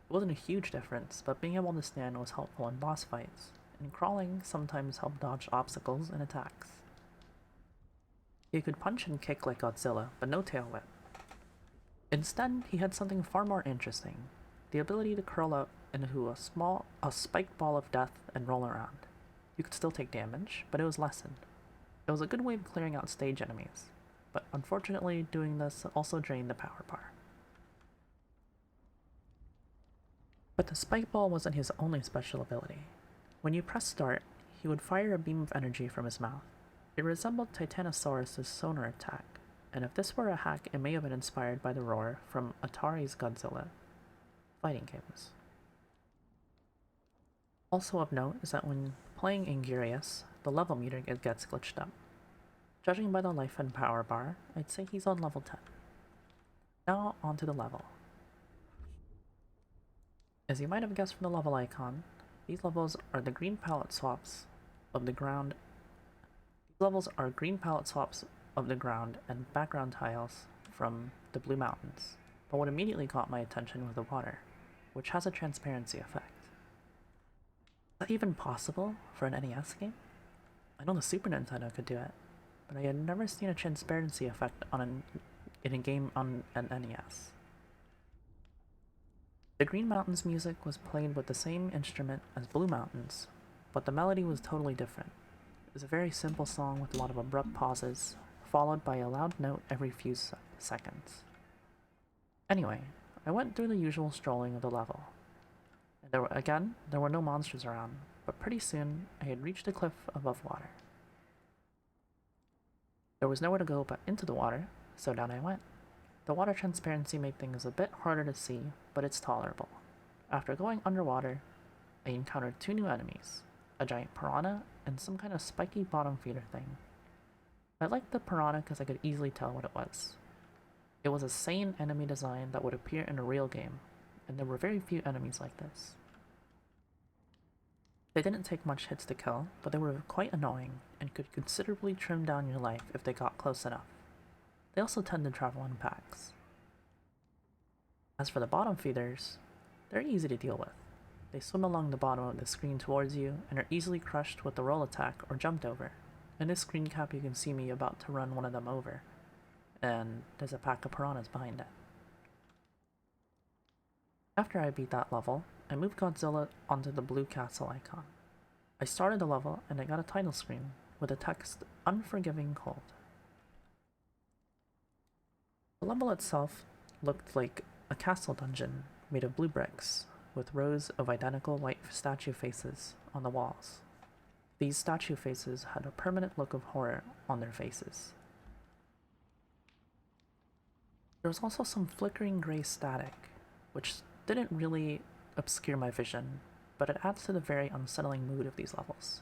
It wasn't a huge difference, but being able to stand was helpful in boss fights, and crawling sometimes helped dodge obstacles and attacks. He could punch and kick like Godzilla, but no tail whip. Instead, he had something far more interesting: the ability to curl up into a spiked ball of death and roll around. You could still take damage, but it was lessened. It was a good way of clearing out stage enemies, but unfortunately doing this also drained the power bar. But the spike ball wasn't his only special ability. When you press start, he would fire a beam of energy from his mouth. It resembled Titanosaurus' sonar attack, and if this were a hack, it may have been inspired by the roar from Atari's Godzilla fighting games. Also of note is that when playing Ingurius, the level meter gets glitched up. Judging by the life and power bar, I'd say he's on level 10. Now onto the level. As you might have guessed from the level icon, these levels are the green palette swaps of the ground. These levels are green palette swaps of the ground and background tiles from the Blue Mountains. But what immediately caught my attention was the water, which has a transparency effect. Is that even possible for an NES game? I know the Super Nintendo could do it, but I had never seen a transparency effect in a game on an NES. The Green Mountains music was played with the same instrument as Blue Mountains, but the melody was totally different. It was a very simple song with a lot of abrupt pauses, followed by a loud note every few seconds. Anyway, I went through the usual strolling of the level. And there were no monsters around, but pretty soon I had reached a cliff above water. There was nowhere to go but into the water, so down I went. The water transparency made things a bit harder to see, but it's tolerable. After going underwater, I encountered 2 new enemies, a giant piranha and some kind of spiky bottom feeder thing. I liked the piranha because I could easily tell what it was. It was a sane enemy design that would appear in a real game, and there were very few enemies like this. They didn't take much hits to kill, but they were quite annoying and could considerably trim down your life if they got close enough. They also tend to travel in packs. As for the bottom feeders, they're easy to deal with. They swim along the bottom of the screen towards you and are easily crushed with the roll attack or jumped over. In this screen cap you can see me about to run one of them over, and there's a pack of piranhas behind it. After I beat that level, I moved Godzilla onto the blue castle icon. I started the level and I got a title screen with the text "Unforgiving Cold." The level itself looked like a castle dungeon made of blue bricks, with rows of identical white statue faces on the walls. These statue faces had a permanent look of horror on their faces. There was also some flickering gray static, which didn't really obscure my vision, but it adds to the very unsettling mood of these levels.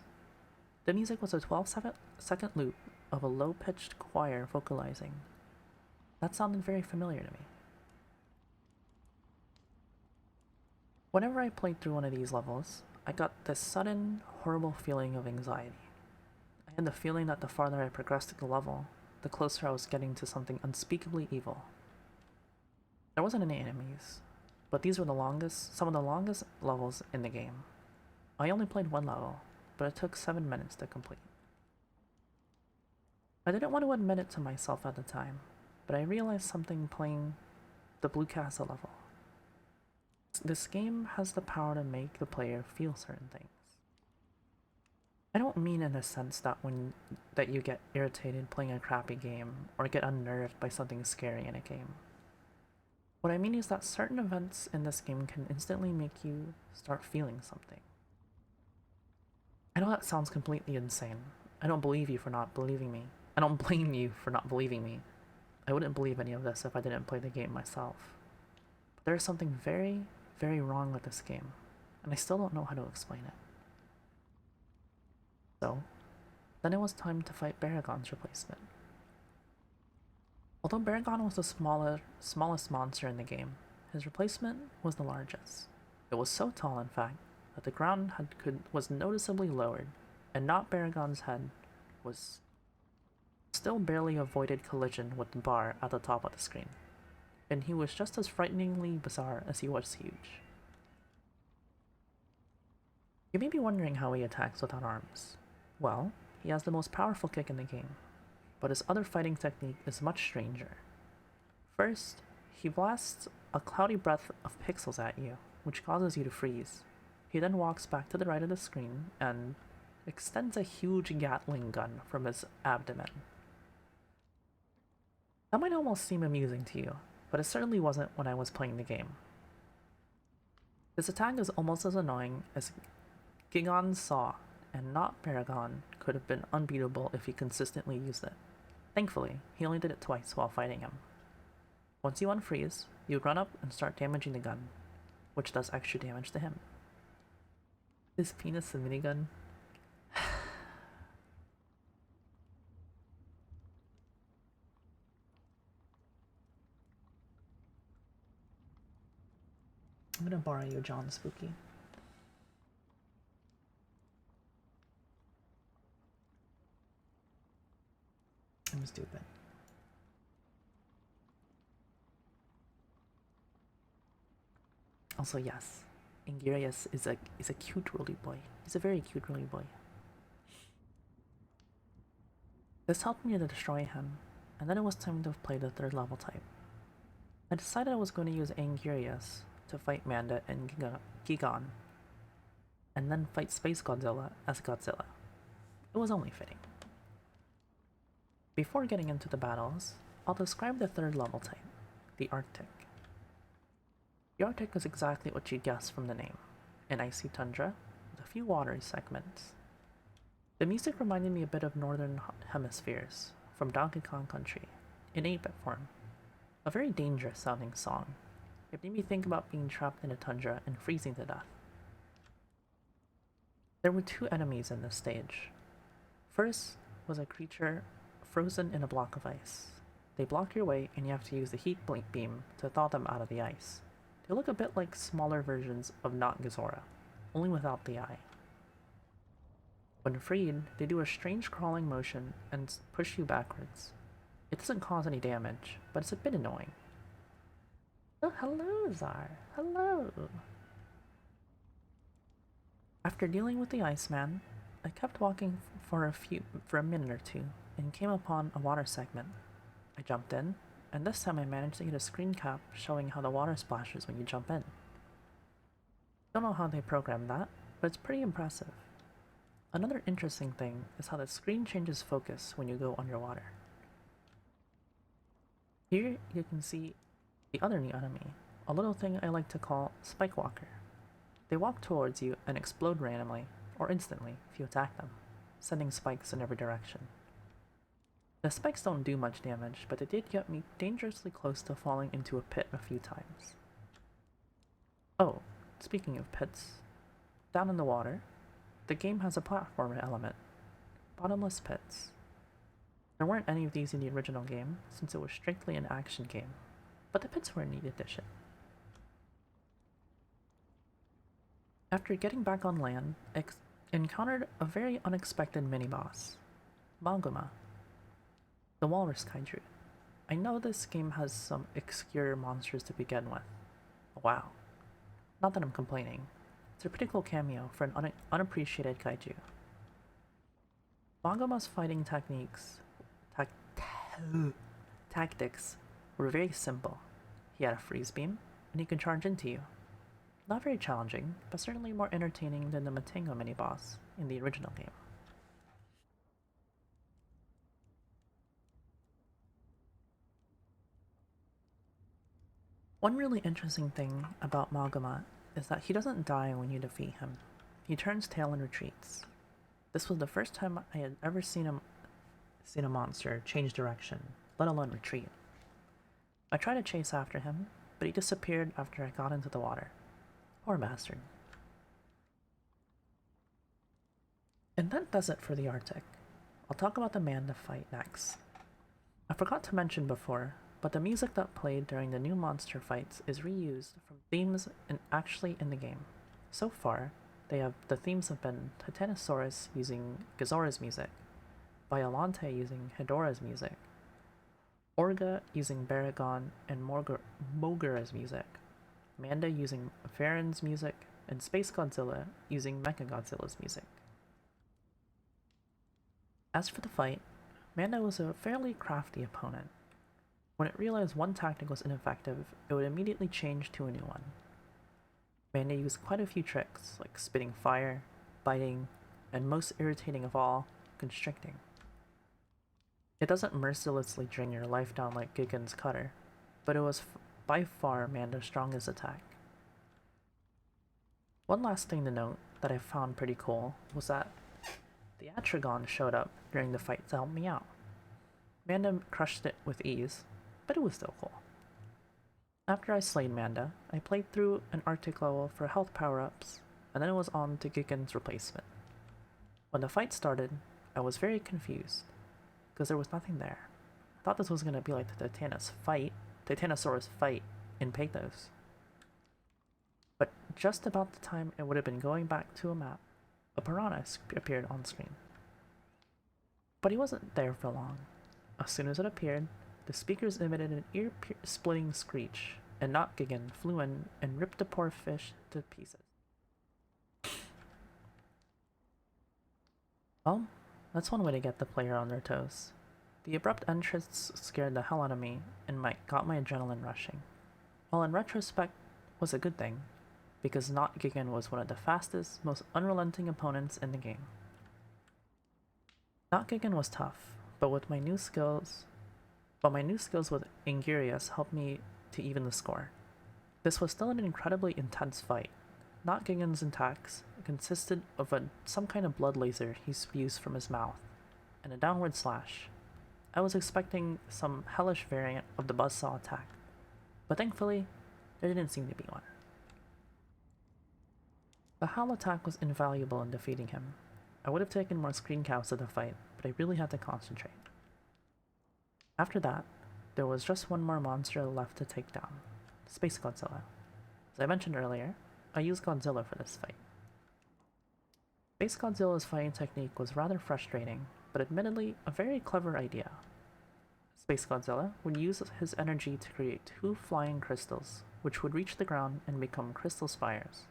The music was a 12-second loop of a low-pitched choir vocalizing. That sounded very familiar to me. Whenever I played through one of these levels, I got this sudden, horrible feeling of anxiety. I had the feeling that the farther I progressed through the level, the closer I was getting to something unspeakably evil. There wasn't any enemies, but these were some of the longest levels in the game. I only played one level, but it took 7 minutes to complete. I didn't want to admit it to myself at the time, but I realized something playing the Blue Castle level. This game has the power to make the player feel certain things. I don't mean in the sense that you get irritated playing a crappy game or get unnerved by something scary in a game. What I mean is that certain events in this game can instantly make you start feeling something. I know that sounds completely insane. I don't believe you for not believing me. I don't blame you for not believing me. I wouldn't believe any of this if I didn't play the game myself. But there is something very, very wrong with this game, and I still don't know how to explain it. So, then it was time to fight Baragon's replacement. Although Baragon was the smallest monster in the game, his replacement was the largest. It was so tall, in fact, that the ground was noticeably lowered, and not Baragon's head was still barely avoided collision with the bar at the top of the screen, and he was just as frighteningly bizarre as he was huge. You may be wondering how he attacks without arms. Well, he has the most powerful kick in the game, but his other fighting technique is much stranger. First, he blasts a cloudy breath of pixels at you, which causes you to freeze. He then walks back to the right of the screen and extends a huge Gatling gun from his abdomen. That might almost seem amusing to you, but it certainly wasn't when I was playing the game. This attack is almost as annoying as Gigon's Saw, and not Baragon could have been unbeatable if he consistently used it. Thankfully, he only did it twice while fighting him. Once you unfreeze, you run up and start damaging the gun, which does extra damage to him. His penis a minigun? I'm gonna borrow you, John Spooky. I'm stupid. Also, yes, Ingirius is a cute roly boy. He's a very cute roly boy. This helped me to destroy him, and then it was time to play the third level type. I decided I was going to use Angirius to fight Manda and Gigon, and then fight Space Godzilla as Godzilla. It was only fitting. Before getting into the battles, I'll describe the third level type, the Arctic. The Arctic is exactly what you'd guess from the name, an icy tundra with a few watery segments. The music reminded me a bit of Northern Hemispheres, from Donkey Kong Country, in 8-bit form. A very dangerous sounding song. It made me think about being trapped in a tundra and freezing to death. There were 2 enemies in this stage. First was a creature frozen in a block of ice. They block your way and you have to use the heat blink beam to thaw them out of the ice. They look a bit like smaller versions of Not Gazora, only without the eye. When freed, they do a strange crawling motion and push you backwards. It doesn't cause any damage, but it's a bit annoying. Oh, hello, Zar. Hello. After dealing with the Iceman, I kept walking for a minute or two and came upon a water segment. I jumped in, and this time I managed to get a screen cap showing how the water splashes when you jump in. Don't know how they programmed that, but it's pretty impressive. Another interesting thing is how the screen changes focus when you go underwater. Here you can see the other new enemy, a little thing I like to call Spike Walker. They walk towards you and explode randomly, or instantly, if you attack them, sending spikes in every direction. The spikes don't do much damage, but they did get me dangerously close to falling into a pit a few times. Oh, speaking of pits, down in the water, the game has a platformer element, bottomless pits. There weren't any of these in the original game, since it was strictly an action game, but the pits were a neat addition. After getting back on land, I encountered a very unexpected mini-boss, Maguma, the walrus kaiju. I know this game has some obscure monsters to begin with. Wow. Not that I'm complaining. It's a pretty cool cameo for an unappreciated kaiju. Maguma's fighting tactics were very simple. He had a freeze beam, and he could charge into you. Not very challenging, but certainly more entertaining than the Matango mini-boss in the original game. One really interesting thing about Maguma is that he doesn't die when you defeat him. He turns tail and retreats. This was the first time I had ever seen a monster change direction, let alone retreat. I tried to chase after him, but he disappeared after I got into the water. Poor bastard. And that does it for the Arctic. I'll talk about the Manda fight next. I forgot to mention before, but the music that played during the new monster fights is reused from themes actually in the game. So far, the themes have been Titanosaurus using Gazora's music, Biolante using Hedora's music, Orga using Baragon and Mogura's music, Manda using Farron's music, and Space Godzilla using Mechagodzilla's music. As for the fight, Manda was a fairly crafty opponent. When it realized one tactic was ineffective, it would immediately change to a new one. Manda used quite a few tricks, like spitting fire, biting, and most irritating of all, constricting. It doesn't mercilessly drain your life down like Gigan's cutter, but it was by far Manda's strongest attack. One last thing to note that I found pretty cool was that the Atragon showed up during the fight to help me out. Manda crushed it with ease, but it was still cool. After I slayed Manda, I played through an Arctic level for health power-ups, and then it was on to Gigan's replacement. When the fight started, I was very confused, because there was nothing there. I thought this was going to be like the Titanosaurus fight in Pathos. But just about the time it would have been going back to a map, a piranha appeared on screen. But he wasn't there for long. As soon as it appeared, the speakers emitted an ear-splitting screech, and Not Gigan flew in and ripped the poor fish to pieces. Well, that's one way to get the player on their toes. The abrupt entrance scared the hell out of me and got my adrenaline rushing. While in retrospect was a good thing, because Not Gigan was one of the fastest, most unrelenting opponents in the game. Not Gigan was tough, but my new skills with Ingurius helped me to even the score. This was still an incredibly intense fight. Not Gigan's attacks consisted of some kind of blood laser he spews from his mouth, and a downward slash. I was expecting some hellish variant of the buzzsaw attack, but thankfully, there didn't seem to be one. The howl attack was invaluable in defeating him. I would have taken more screen caps of the fight, but I really had to concentrate. After that, there was just one more monster left to take down, Space Godzilla. As I mentioned earlier, I used Godzilla for this fight. Space Godzilla's fighting technique was rather frustrating, but admittedly a very clever idea. Space Godzilla would use his energy to create 2 flying crystals, which would reach the ground and become crystal spires.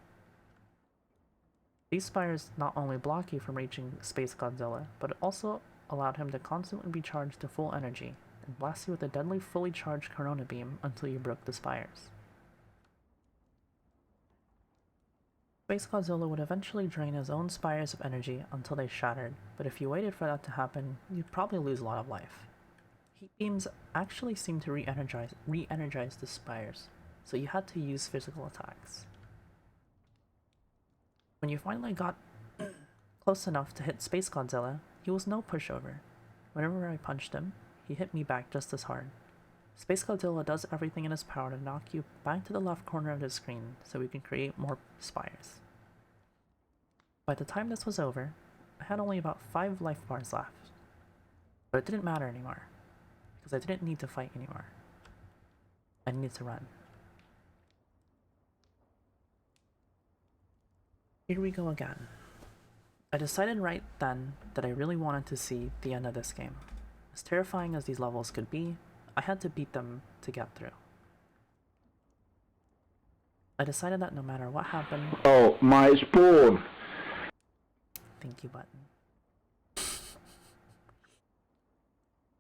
These spires not only block you from reaching Space Godzilla, but also allowed him to constantly be charged to full energy and blast you with a deadly fully charged Corona beam until you broke the spires. Space Godzilla would eventually drain his own spires of energy until they shattered, but if you waited for that to happen, you'd probably lose a lot of life. Heat beams actually seemed to re-energize the spires, so you had to use physical attacks. When you finally got close enough to hit Space Godzilla, he was no pushover. Whenever I punched him, he hit me back just as hard. Space Godzilla does everything in his power to knock you back to the left corner of the screen so we can create more spires. By the time this was over, I had only about 5 life bars left. But it didn't matter anymore, because I didn't need to fight anymore. I needed to run. Here we go again. I decided right then that I really wanted to see the end of this game. As terrifying as these levels could be, I had to beat them to get through. I decided that no matter what happened... Oh, my spawn! Thank you, button.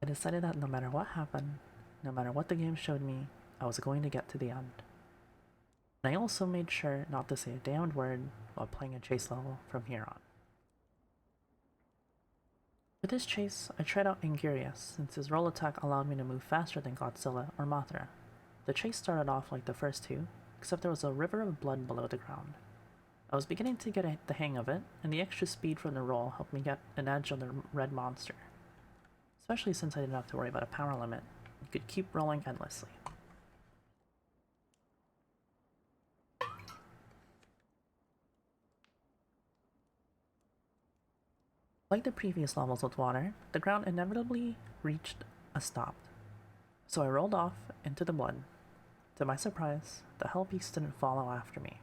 I decided that no matter what happened, no matter what the game showed me, I was going to get to the end. And I also made sure not to say a damned word while playing a chase level from here on. For this chase, I tried out Angurius, since his roll attack allowed me to move faster than Godzilla or Mothra. The chase started off like the first 2, except there was a river of blood below the ground. I was beginning to get the hang of it, and the extra speed from the roll helped me get an edge on the red monster. Especially since I didn't have to worry about a power limit, you could keep rolling endlessly. Like the previous levels with water, the ground inevitably reached a stop, so I rolled off into the blood. To my surprise, the hell beast didn't follow after me.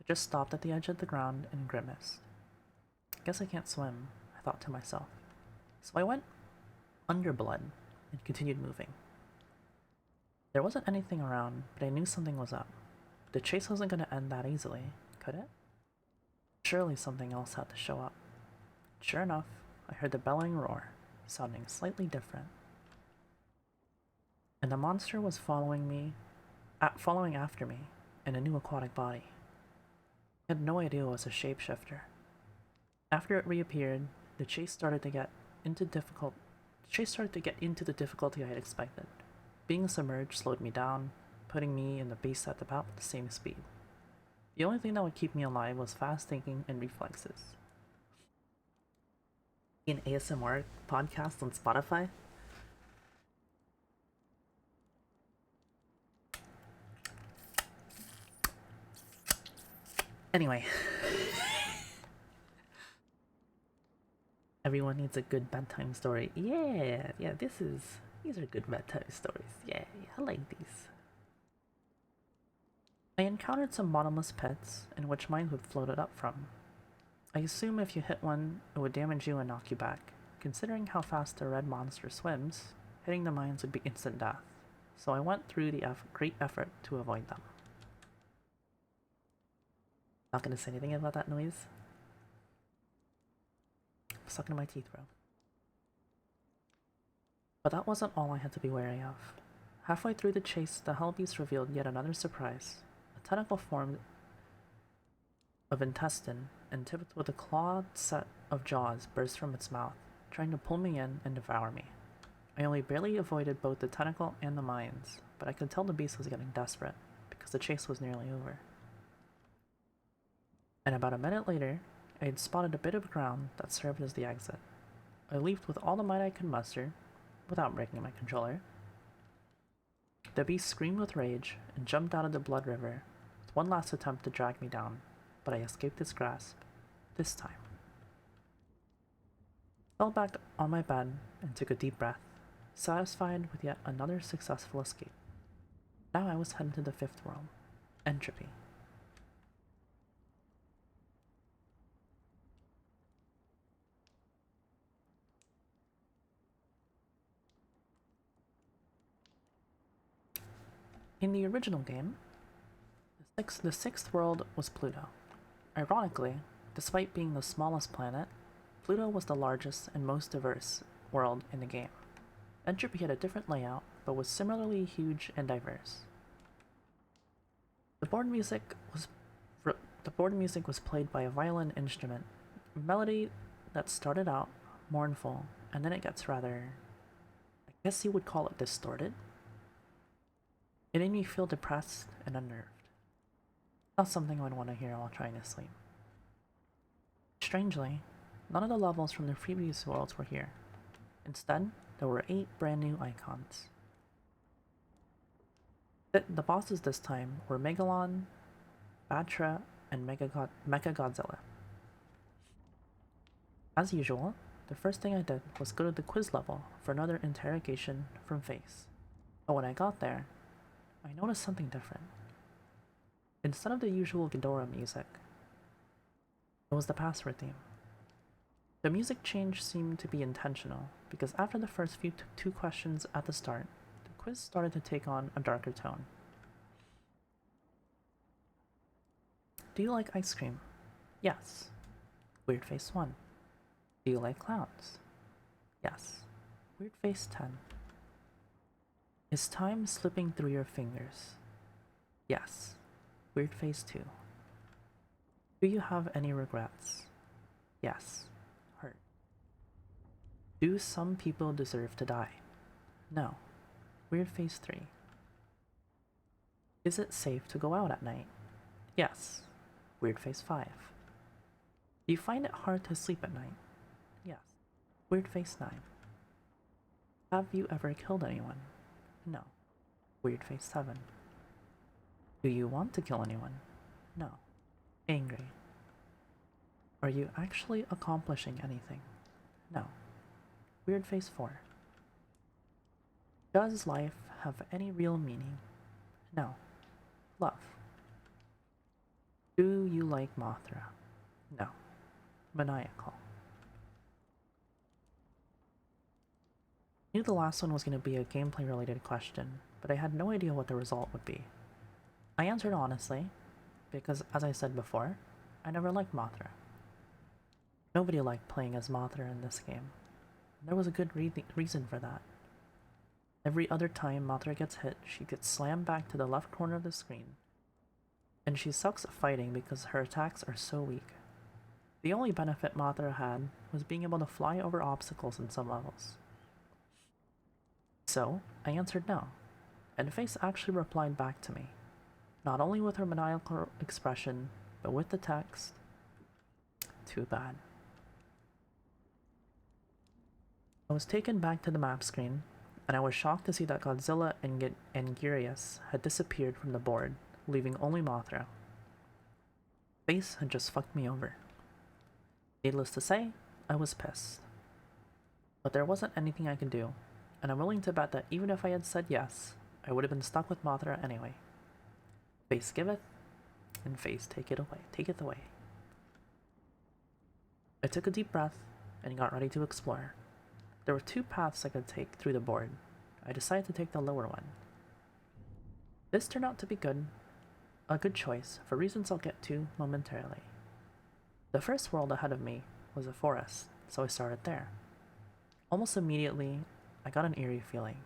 It just stopped at the edge of the ground and grimaced. I guess I can't swim, I thought to myself. So I went under blood and continued moving. There wasn't anything around, but I knew something was up. The chase wasn't going to end that easily, could it? Surely something else had to show up. Sure enough, I heard the bellowing roar, sounding slightly different. And the monster was following after me in a new aquatic body. I had no idea it was a shapeshifter. After it reappeared, the chase started to get into the difficulty I had expected. Being submerged slowed me down, putting me and the beast at about the same speed. The only thing that would keep me alive was fast thinking and reflexes. An ASMR podcast on Spotify? Anyway. Everyone needs a good bedtime story. Yeah, these are good bedtime stories. Yeah, I like these. I encountered some bottomless pits in which mines would float up from. I assume if you hit one, it would damage you and knock you back. Considering how fast the red monster swims, hitting the mines would be instant death, so I went through the great effort to avoid them. Not gonna say anything about that noise. I'm stuck in my teeth, bro. But that wasn't all I had to be wary of. Halfway through the chase, the Hellbeast revealed yet another surprise. A tentacle formed of intestine and tipped with a clawed set of jaws burst from its mouth, trying to pull me in and devour me. I only barely avoided both the tentacle and the mines, but I could tell the beast was getting desperate, because the chase was nearly over. And about a minute later, I had spotted a bit of ground that served as the exit. I leaped with all the might I could muster, without breaking my controller. The beast screamed with rage and jumped out of the blood river with one last attempt to drag me down, but I escaped its grasp, this time. I fell back on my bed and took a deep breath, satisfied with yet another successful escape. Now I was headed to the fifth world, Entropy. In the original game, the sixth world was Pluto. Ironically, despite being the smallest planet, Pluto was the largest and most diverse world in the game. Entropy had a different layout, but was similarly huge and diverse. The board music was played by a violin instrument, a melody that started out mournful, and then it gets rather, I guess you would call it distorted. It made me feel depressed and unnerved. Not something I would want to hear while trying to sleep. Strangely, none of the levels from the previous worlds were here. Instead, there were 8 brand new icons. The bosses this time were Megalon, Batra, and Mecha Godzilla. As usual, the first thing I did was go to the quiz level for another interrogation from Face. But when I got there, I noticed something different. Instead of the usual Ghidorah music, it was the password theme. The music change seemed to be intentional, because after the first two questions at the start, the quiz started to take on a darker tone. Do you like ice cream? Yes. Weird face 1. Do you like clowns? Yes. Weird face 10. Is time slipping through your fingers? Yes. Weird face 2. Do you have any regrets? Yes. Hurt. Do some people deserve to die? No. Weird face 3. Is it safe to go out at night? Yes. Weird face 5. Do you find it hard to sleep at night? Yes. Weird face 9. Have you ever killed anyone? No. Weird face 7. Do you want to kill anyone? No. Angry. Are you actually accomplishing anything? No. Weird face 4. Does life have any real meaning? No. Love. Do you like Mothra? No. Maniacal. I knew the last one was going to be a gameplay related question, but I had no idea what the result would be. I answered honestly, because as I said before, I never liked Mothra. Nobody liked playing as Mothra in this game. There was a good reason for that. Every other time Mothra gets hit, she gets slammed back to the left corner of the screen, and she sucks at fighting because her attacks are so weak. The only benefit Mothra had was being able to fly over obstacles in some levels. So, I answered no, and Face actually replied back to me, not only with her maniacal expression, but with the text, "Too bad." I was taken back to the map screen, and I was shocked to see that Godzilla and Gyrius had disappeared from the board, leaving only Mothra. Face had just fucked me over. Needless to say, I was pissed. But there wasn't anything I could do, and I'm willing to bet that even if I had said yes, I would have been stuck with Mothra anyway. Face giveth, and face taketh away. I took a deep breath and got ready to explore. There were 2 paths I could take through the board. I decided to take the lower one. This turned out to be a good choice for reasons I'll get to momentarily. The first world ahead of me was a forest, so I started there. Almost immediately, I got an eerie feeling.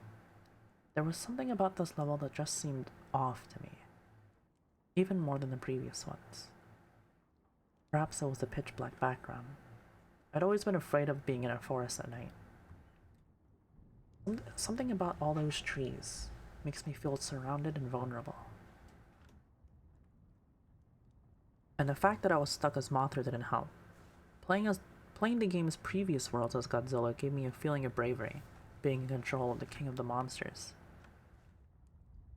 There was something about this level that just seemed off to me, even more than the previous ones. Perhaps it was the pitch black background. I'd always been afraid of being in a forest at night. Something about all those trees makes me feel surrounded and vulnerable. And the fact that I was stuck as Mothra didn't help. Playing the game's previous worlds as Godzilla gave me a feeling of bravery. being in control of the king of the monsters.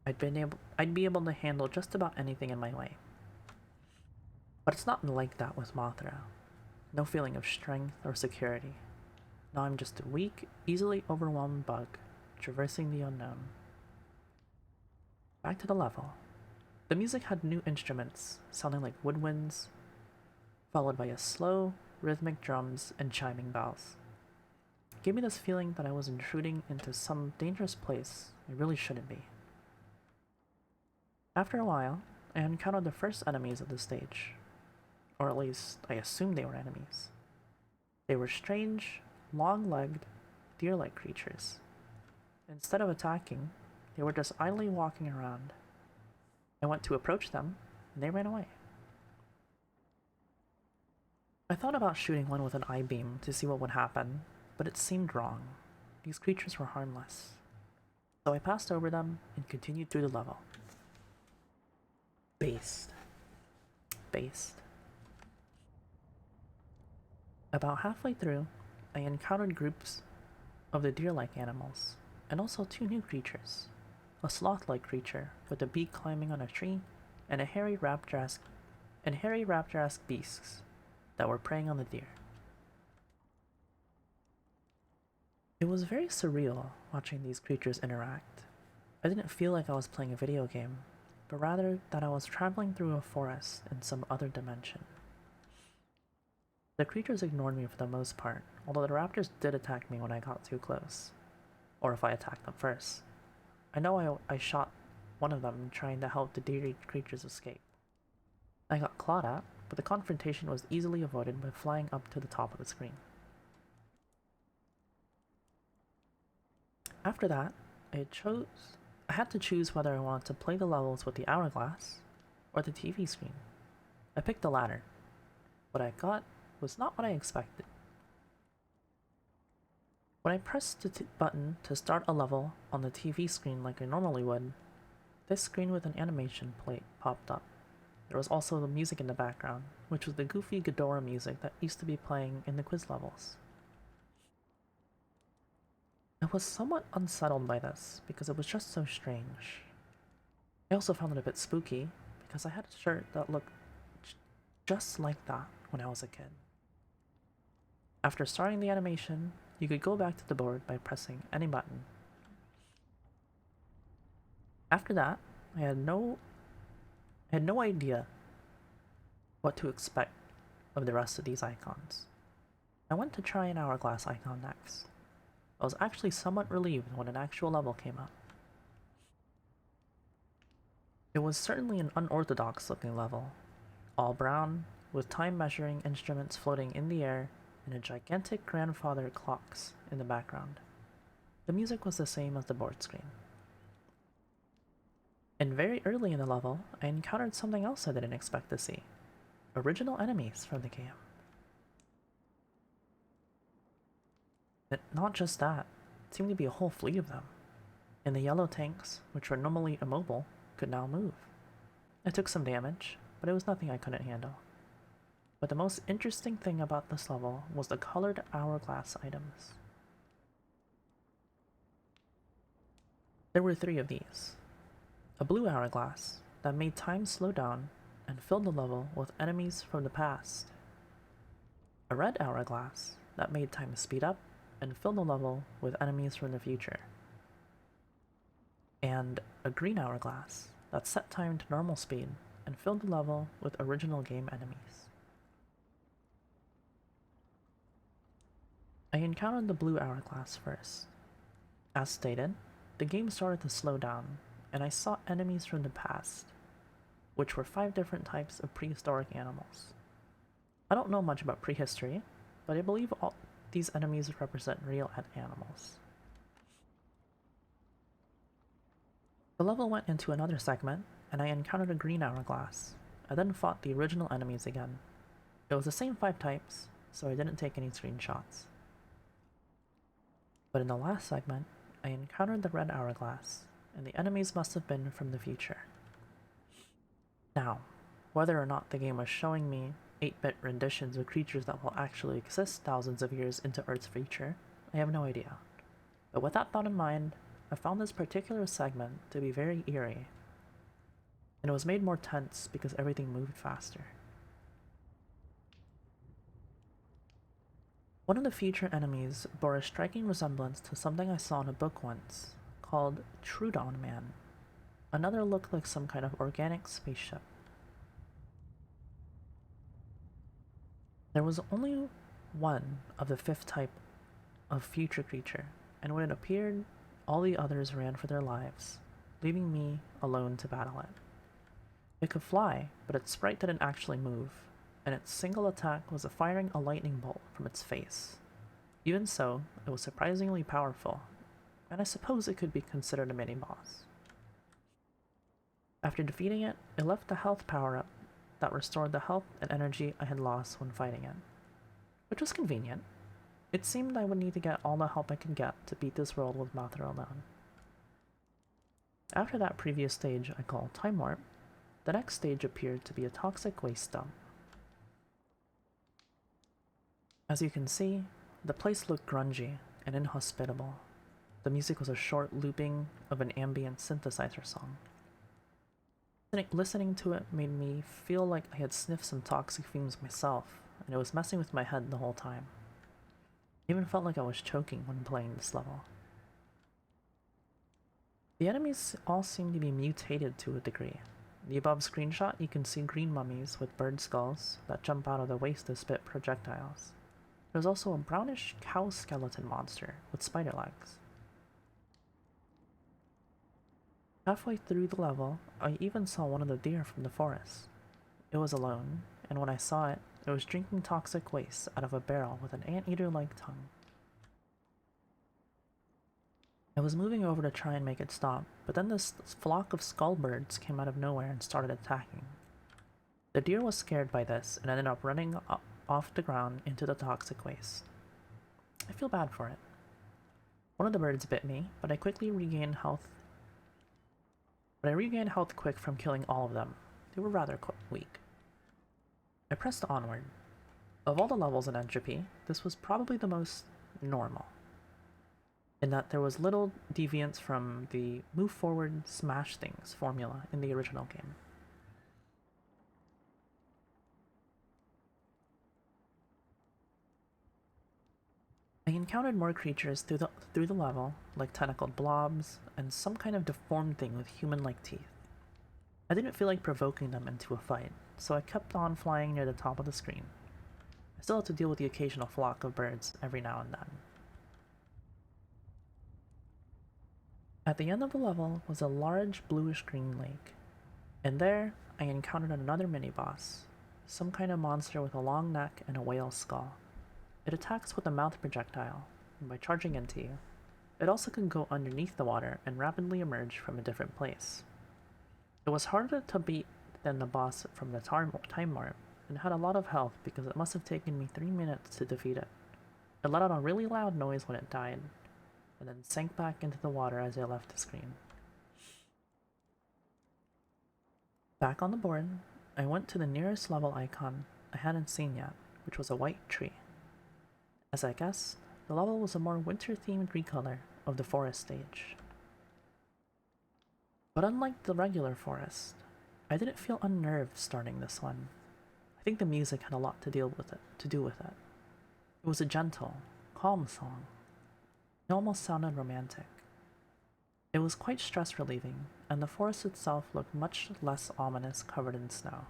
I'd be able to handle just about anything in my way. But it's not like that with Mothra. No feeling of strength or security. Now I'm just a weak, easily overwhelmed bug, traversing the unknown. Back to the level. The music had new instruments, sounding like woodwinds, followed by a slow, rhythmic drums and chiming bells. It gave me this feeling that I was intruding into some dangerous place I really shouldn't be. After a while, I encountered the first enemies of the stage. Or at least, I assumed they were enemies. They were strange, long-legged, deer-like creatures. Instead of attacking, they were just idly walking around. I went to approach them, and they ran away. I thought about shooting one with an I-beam to see what would happen, but it seemed wrong. These creatures were harmless. So I passed over them and continued through the level. Based. About halfway through, I encountered groups of the deer-like animals, and also two new creatures. A sloth-like creature with a beak climbing on a tree, and hairy raptor-esque beasts that were preying on the deer. It was very surreal watching these creatures interact. I didn't feel like I was playing a video game, but rather that I was traveling through a forest in some other dimension. The creatures ignored me for the most part, although the raptors did attack me when I got too close. Or if I attacked them first. I know I shot one of them trying to help the deer creatures escape. I got clawed at, but the confrontation was easily avoided by flying up to the top of the screen. After that, I had to choose whether I wanted to play the levels with the hourglass or the TV screen. I picked the latter. What I got was not what I expected. When I pressed the button to start a level on the TV screen like I normally would, this screen with an animation plate popped up. There was also the music in the background, which was the goofy Ghidorah music that used to be playing in the quiz levels. I was somewhat unsettled by this, because it was just so strange. I also found it a bit spooky, because I had a shirt that looked just like that when I was a kid. After starting the animation, you could go back to the board by pressing any button. After that, I had no idea what to expect of the rest of these icons. I went to try an hourglass icon next. I was actually somewhat relieved when an actual level came up. It was certainly an unorthodox looking level, all brown, with time measuring instruments floating in the air and a gigantic grandfather clocks in the background. The music was the same as the board screen. And very early in the level, I encountered something else I didn't expect to see. Original enemies from the game. But not just that, it seemed to be a whole fleet of them. And the yellow tanks, which were normally immobile, could now move. I took some damage, but it was nothing I couldn't handle. But the most interesting thing about this level was the colored hourglass items. There were 3 of these. A blue hourglass that made time slow down and filled the level with enemies from the past. A red hourglass that made time speed up and filled the level with enemies from the future. And a green hourglass that set time to normal speed and filled the level with original game enemies. I encountered the blue hourglass first. As stated, the game started to slow down, and I saw enemies from the past, which were 5 different types of prehistoric animals. I don't know much about prehistory, but I believe all these enemies represent real animals. The level went into another segment, and I encountered a green hourglass. I then fought the original enemies again. It was the same 5 types, so I didn't take any screenshots. But in the last segment, I encountered the red hourglass, and the enemies must have been from the future. Now, whether or not the game was showing me 8-bit renditions of creatures that will actually exist thousands of years into Earth's future, I have no idea. But with that thought in mind, I found this particular segment to be very eerie, and it was made more tense because everything moved faster. One of the future enemies bore a striking resemblance to something I saw in a book once, called Trudon Man. Another looked like some kind of organic spaceship. There was only one of the fifth type of future creature, and when it appeared, all the others ran for their lives, leaving me alone to battle it. It could fly, but its sprite didn't actually move, and its single attack was firing a lightning bolt from its face. Even so, it was surprisingly powerful, and I suppose it could be considered a mini-boss. After defeating it, it left a health power-up that restored the health and energy I had lost when fighting it, which was convenient. It seemed I would need to get all the help I could get to beat this world with Mothra alone. After that previous stage I call Time Warp, the next stage appeared to be a toxic waste dump. As you can see, the place looked grungy and inhospitable. The music was a short looping of an ambient synthesizer song. Listening to it made me feel like I had sniffed some toxic fumes myself, and it was messing with my head the whole time. I even felt like I was choking when playing this level. The enemies all seem to be mutated to a degree. In the above screenshot, you can see green mummies with bird skulls that jump out of the waste to spit projectiles. There's also a brownish cow skeleton monster with spider legs. Halfway through the level, I even saw one of the deer from the forest. It was alone, and when I saw it, it was drinking toxic waste out of a barrel with an anteater-like tongue. I was moving over to try and make it stop, but then this flock of skullbirds came out of nowhere and started attacking. The deer was scared by this and ended up running off the ground into the toxic waste. I feel bad for it. One of the birds bit me, but I regained health quick from killing all of them. They were rather weak. I pressed onward. Of all the levels in Entropy, this was probably the most normal, in that there was little deviance from the move forward, smash things formula in the original game. I encountered more creatures through the level, like tentacled blobs, and some kind of deformed thing with human-like teeth. I didn't feel like provoking them into a fight, so I kept on flying near the top of the screen. I still had to deal with the occasional flock of birds every now and then. At the end of the level was a large bluish-green lake, and there I encountered another mini-boss, some kind of monster with a long neck and a whale skull. It attacks with a mouth projectile, and by charging into you, it also can go underneath the water and rapidly emerge from a different place. It was harder to beat than the boss from the Time Warp, and had a lot of health because it must have taken me 3 minutes to defeat it. It let out a really loud noise when it died, and then sank back into the water as I left the screen. Back on the board, I went to the nearest level icon I hadn't seen yet, which was a white tree. As I guessed, the level was a more winter-themed recolor of the forest stage. But unlike the regular forest, I didn't feel unnerved starting this one. I think the music had a lot to do with it. It was a gentle, calm song. It almost sounded romantic. It was quite stress-relieving, and the forest itself looked much less ominous covered in snow.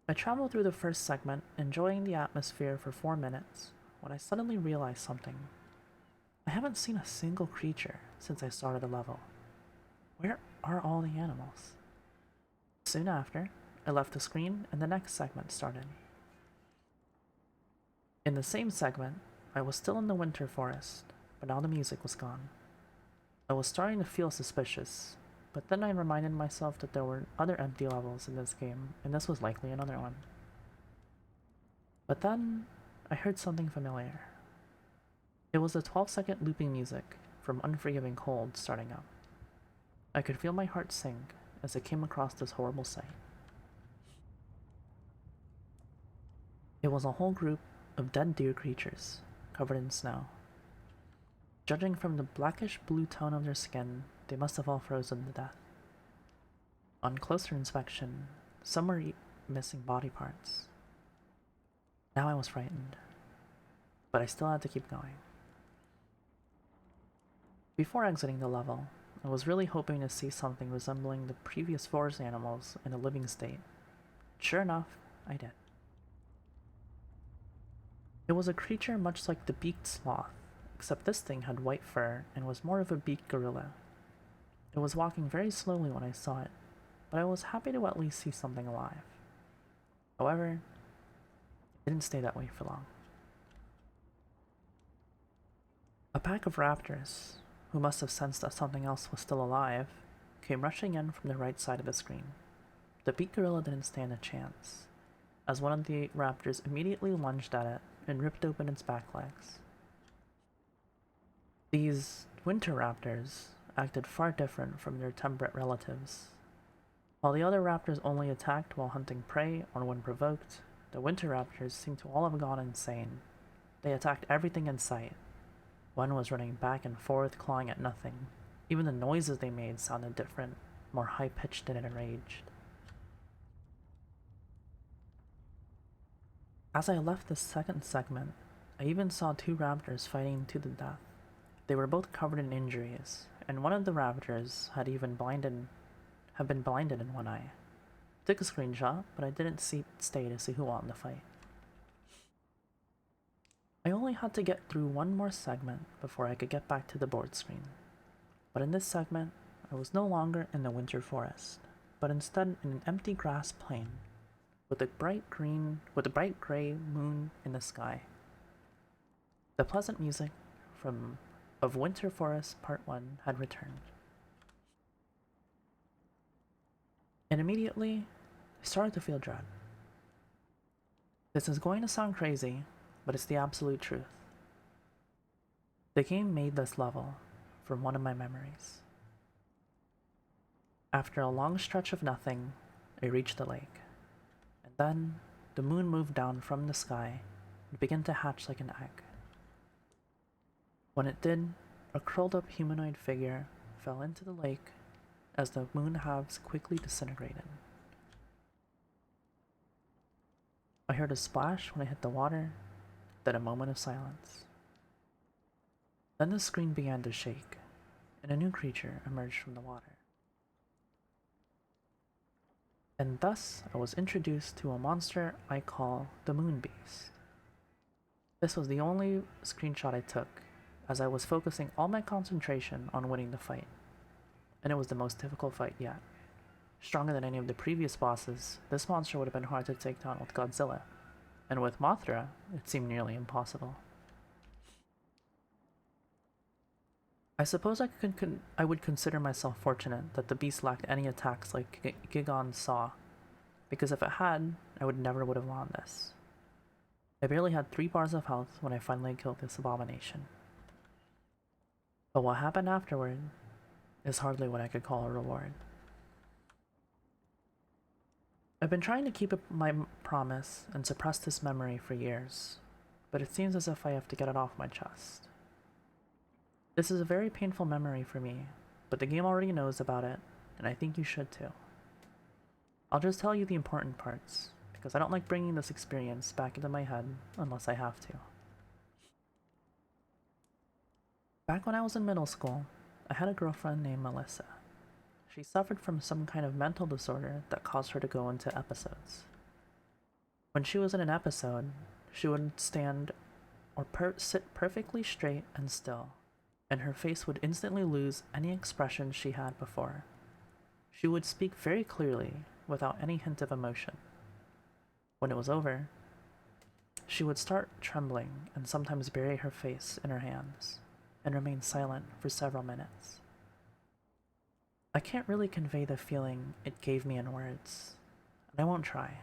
I traveled through the first segment, enjoying the atmosphere for 4 minutes, when I suddenly realized something. I haven't seen a single creature since I started the level. Where are all the animals? Soon after, I left the screen and the next segment started. In the same segment, I was still in the winter forest, but now the music was gone. I was starting to feel suspicious, but then I reminded myself that there were other empty levels in this game, and this was likely another one. But then, I heard something familiar. It was the 12-second looping music from Unforgiving Cold starting up. I could feel my heart sink as I came across this horrible sight. It was a whole group of dead deer creatures, covered in snow. Judging from the blackish blue tone of their skin, they must have all frozen to death. On closer inspection, some were missing body parts. Now I was frightened, but I still had to keep going. Before exiting the level, I was really hoping to see something resembling the previous forest animals in a living state. Sure enough, I did. It was a creature much like the beaked sloth, except this thing had white fur and was more of a beaked gorilla. It was walking very slowly when I saw it, but I was happy to at least see something alive. However, it didn't stay that way for long. A pack of raptors, who must have sensed that something else was still alive, came rushing in from the right side of the screen. The beaked gorilla didn't stand a chance, as one of the raptors immediately lunged at it and ripped open its back legs. These winter raptors acted far different from their temperate relatives. While the other raptors only attacked while hunting prey or when provoked, the winter raptors seemed to all have gone insane. They attacked everything in sight. One was running back and forth, clawing at nothing. Even the noises they made sounded different, more high-pitched and enraged. As I left the second segment, I even saw two raptors fighting to the death. They were both covered in injuries, and one of the raptors had been blinded in one eye. I took a screenshot, but I didn't stay to see who won the fight. I only had to get through one more segment before I could get back to the board screen. But in this segment, I was no longer in the winter forest, but instead in an empty grass plain, with a bright gray moon in the sky. The pleasant music of Winter Forest Part 1 had returned. And immediately, I started to feel dread. This is going to sound crazy, but it's the absolute truth. The game made this level from one of my memories. After a long stretch of nothing, I reached the lake. And then, the moon moved down from the sky and began to hatch like an egg. When it did, a curled up humanoid figure fell into the lake as the moon halves quickly disintegrated. I heard a splash when I hit the water, then a moment of silence. Then the screen began to shake, and a new creature emerged from the water. And thus I was introduced to a monster I call the Moon Beast. This was the only screenshot I took, as I was focusing all my concentration on winning the fight. And it was the most difficult fight yet. Stronger than any of the previous bosses, this monster would have been hard to take down with Godzilla, and with Mothra, it seemed nearly impossible. I suppose I would consider myself fortunate that the beast lacked any attacks like Gigon's Saw, because if it had, I would have won this. I barely had 3 bars of health when I finally killed this abomination. But what happened afterward is hardly what I could call a reward. I've been trying to keep my promise and suppress this memory for years, but it seems as if I have to get it off my chest. This is a very painful memory for me, but the game already knows about it, and I think you should too. I'll just tell you the important parts, because I don't like bringing this experience back into my head unless I have to. Back when I was in middle school, I had a girlfriend named Melissa. She suffered from some kind of mental disorder that caused her to go into episodes. When she was in an episode, she would stand or sit perfectly straight and still, and her face would instantly lose any expression she had before. She would speak very clearly, without any hint of emotion. When it was over, she would start trembling and sometimes bury her face in her hands, and remain silent for several minutes. I can't really convey the feeling it gave me in words, and I won't try.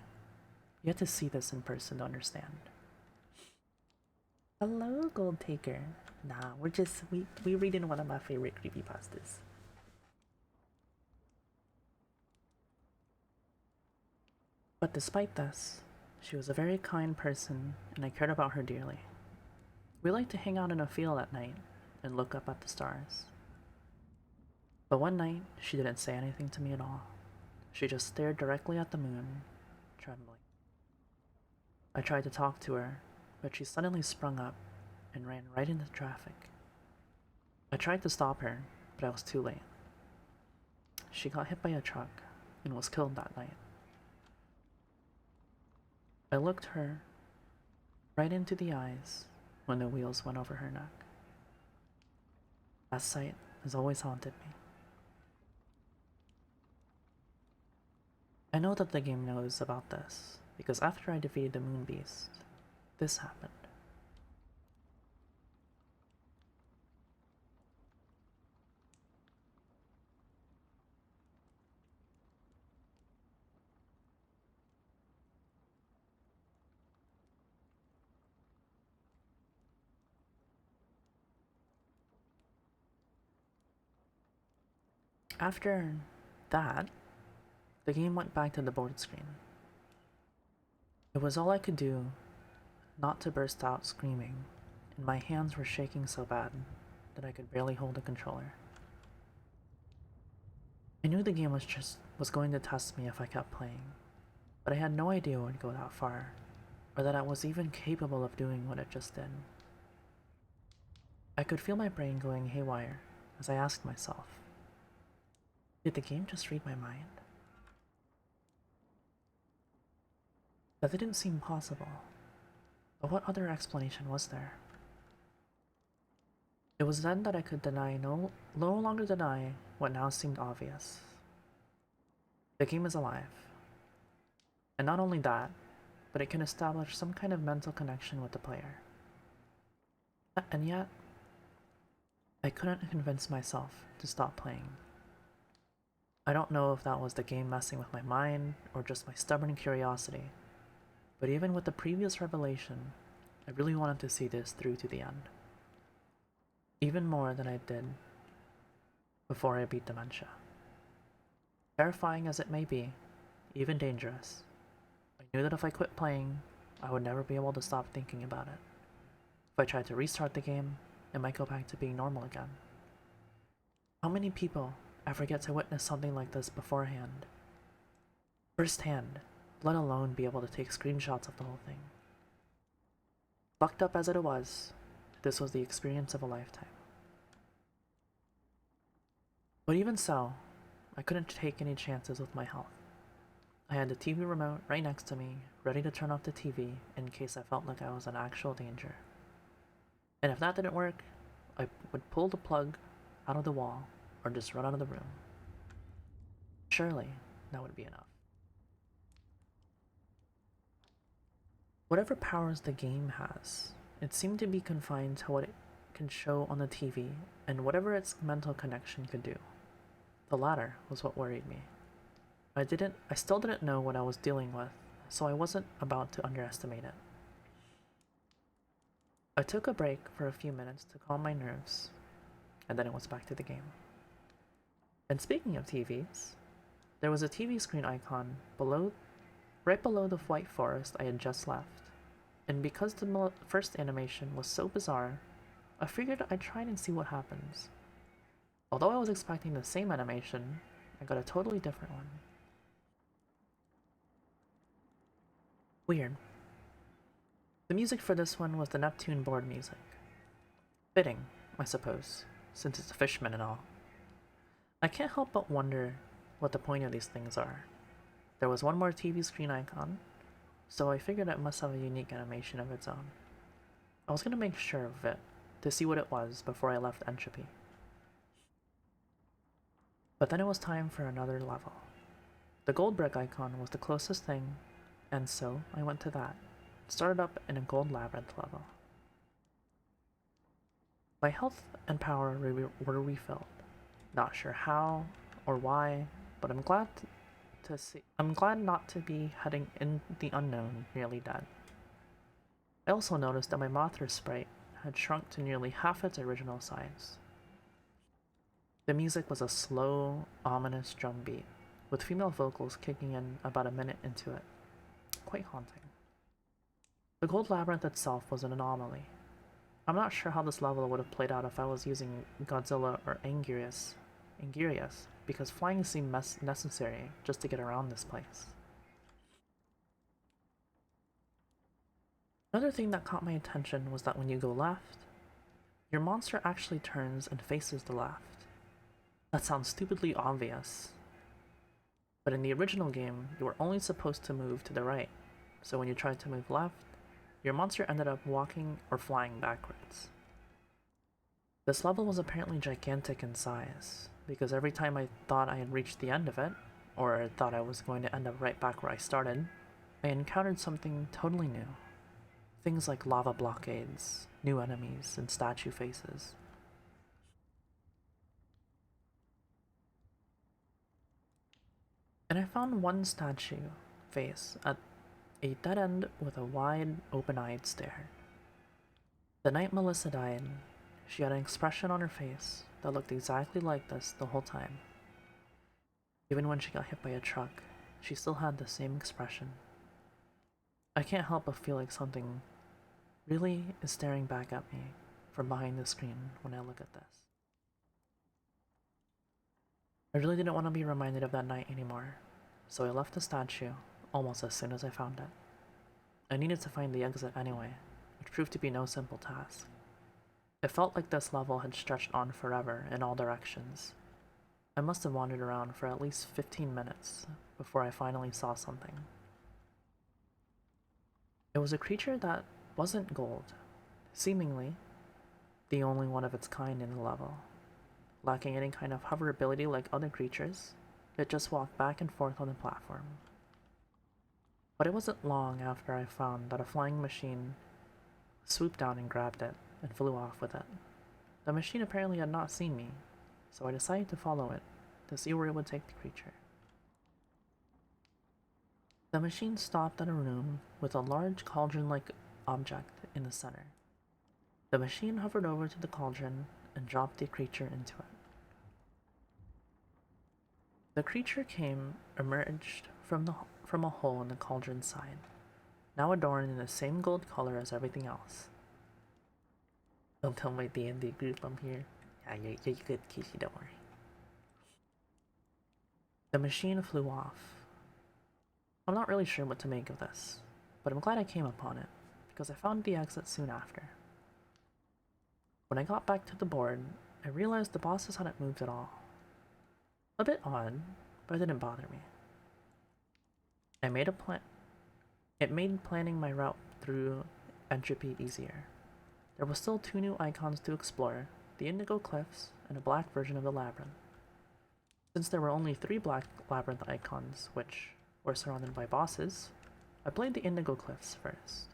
You have to see this in person to understand. Hello, Gold Taker. Nah, we reading one of my favorite creepypastas. But despite this, she was a very kind person, and I cared about her dearly. We liked to hang out in a field at night, and look up at the stars. But one night, she didn't say anything to me at all. She just stared directly at the moon, trembling. I tried to talk to her, but she suddenly sprung up and ran right into traffic. I tried to stop her, but I was too late. She got hit by a truck and was killed that night. I looked her right into the eyes when the wheels went over her neck. That sight has always haunted me. I know that the game knows about this, because after I defeated the Moon Beast, this happened. After that, the game went back to the board screen. It was all I could do not to burst out screaming, and my hands were shaking so bad that I could barely hold a controller. I knew the game was going to test me if I kept playing, but I had no idea it would go that far, or that I was even capable of doing what it just did. I could feel my brain going haywire as I asked myself, did the game just read my mind? That didn't seem possible, but what other explanation was there? It was then that I could no longer deny what now seemed obvious. The game is alive. And not only that, but it can establish some kind of mental connection with the player. And yet, I couldn't convince myself to stop playing. I don't know if that was the game messing with my mind or just my stubborn curiosity, but even with the previous revelation, I really wanted to see this through to the end. Even more than I did before I beat Dementia. Terrifying as it may be, even dangerous, I knew that if I quit playing, I would never be able to stop thinking about it. If I tried to restart the game, it might go back to being normal again. How many people ever get to witness something like this beforehand? Firsthand, let alone be able to take screenshots of the whole thing. Fucked up as it was, this was the experience of a lifetime. But even so, I couldn't take any chances with my health. I had the TV remote right next to me, ready to turn off the TV in case I felt like I was in actual danger. And if that didn't work, I would pull the plug out of the wall or just run out of the room. Surely, that would be enough. Whatever powers the game has, it seemed to be confined to what it can show on the TV and whatever its mental connection could do. The latter was what worried me. I still didn't know what I was dealing with, so I wasn't about to underestimate it. I took a break for a few minutes to calm my nerves, and then it was back to the game. And speaking of TVs, there was a TV screen icon right below the white forest I had just left, and because the first animation was so bizarre, I figured I'd try and see what happens. Although I was expecting the same animation, I got a totally different one. Weird. The music for this one was the Neptune board music. Fitting, I suppose, since it's a fishman and all. I can't help but wonder what the point of these things are. There was one more TV screen icon, so I figured it must have a unique animation of its own. I was going to make sure of it, to see what it was before I left Entropy. But then it was time for another level. The gold brick icon was the closest thing, and so I went to that. Started up in a gold labyrinth level. My health and power were refilled. Not sure how or why, but I'm glad not to be heading in the unknown nearly dead. I also noticed that my Mothra sprite had shrunk to nearly half its original size. The music was a slow, ominous drum beat, with female vocals kicking in about a minute into it. Quite haunting. The gold labyrinth itself was an anomaly. I'm not sure how this level would have played out if I was using Godzilla or Angirius, because flying seemed necessary just to get around this place. Another thing that caught my attention was that when you go left, your monster actually turns and faces the left. That sounds stupidly obvious, but in the original game, you were only supposed to move to the right, so when you tried to move left, your monster ended up walking or flying backwards. This level was apparently gigantic in size, because every time I thought I had reached the end of it, or thought I was going to end up right back where I started, I encountered something totally new. Things like lava blockades, new enemies, and statue faces. And I found one statue face at a dead end with a wide, open-eyed stare. The night Melissa died, she had an expression on her face that looked exactly like this the whole time. Even when she got hit by a truck, she still had the same expression. I can't help but feel like something really is staring back at me from behind the screen when I look at this. I really didn't want to be reminded of that night anymore, so I left the statue almost as soon as I found it. I needed to find the exit anyway, which proved to be no simple task. It felt like this level had stretched on forever in all directions. I must have wandered around for at least 15 minutes before I finally saw something. It was a creature that wasn't gold, seemingly the only one of its kind in the level. Lacking any kind of hoverability like other creatures, it just walked back and forth on the platform. But it wasn't long after I found that a flying machine swooped down and grabbed it and flew off with it. The machine apparently had not seen me, so I decided to follow it to see where it would take the creature. The machine stopped at a room with a large cauldron-like object in the center. The machine hovered over to the cauldron and dropped the creature into it. The creature emerged from a hole in the cauldron side, now adorned in the same gold color as everything else. Don't tell my D&D group I'm here. Yeah, you're good, Casey, don't worry. The machine flew off. I'm not really sure what to make of this, but I'm glad I came upon it, because I found the exit soon after. When I got back to the board, I realized the bosses hadn't moved at all. A bit odd, but it didn't bother me. I made a plan. It made planning my route through Entropy easier. There were still 2 new icons to explore, the Indigo Cliffs and a black version of the labyrinth. Since there were only 3 black labyrinth icons, which were surrounded by bosses, I played the Indigo Cliffs first.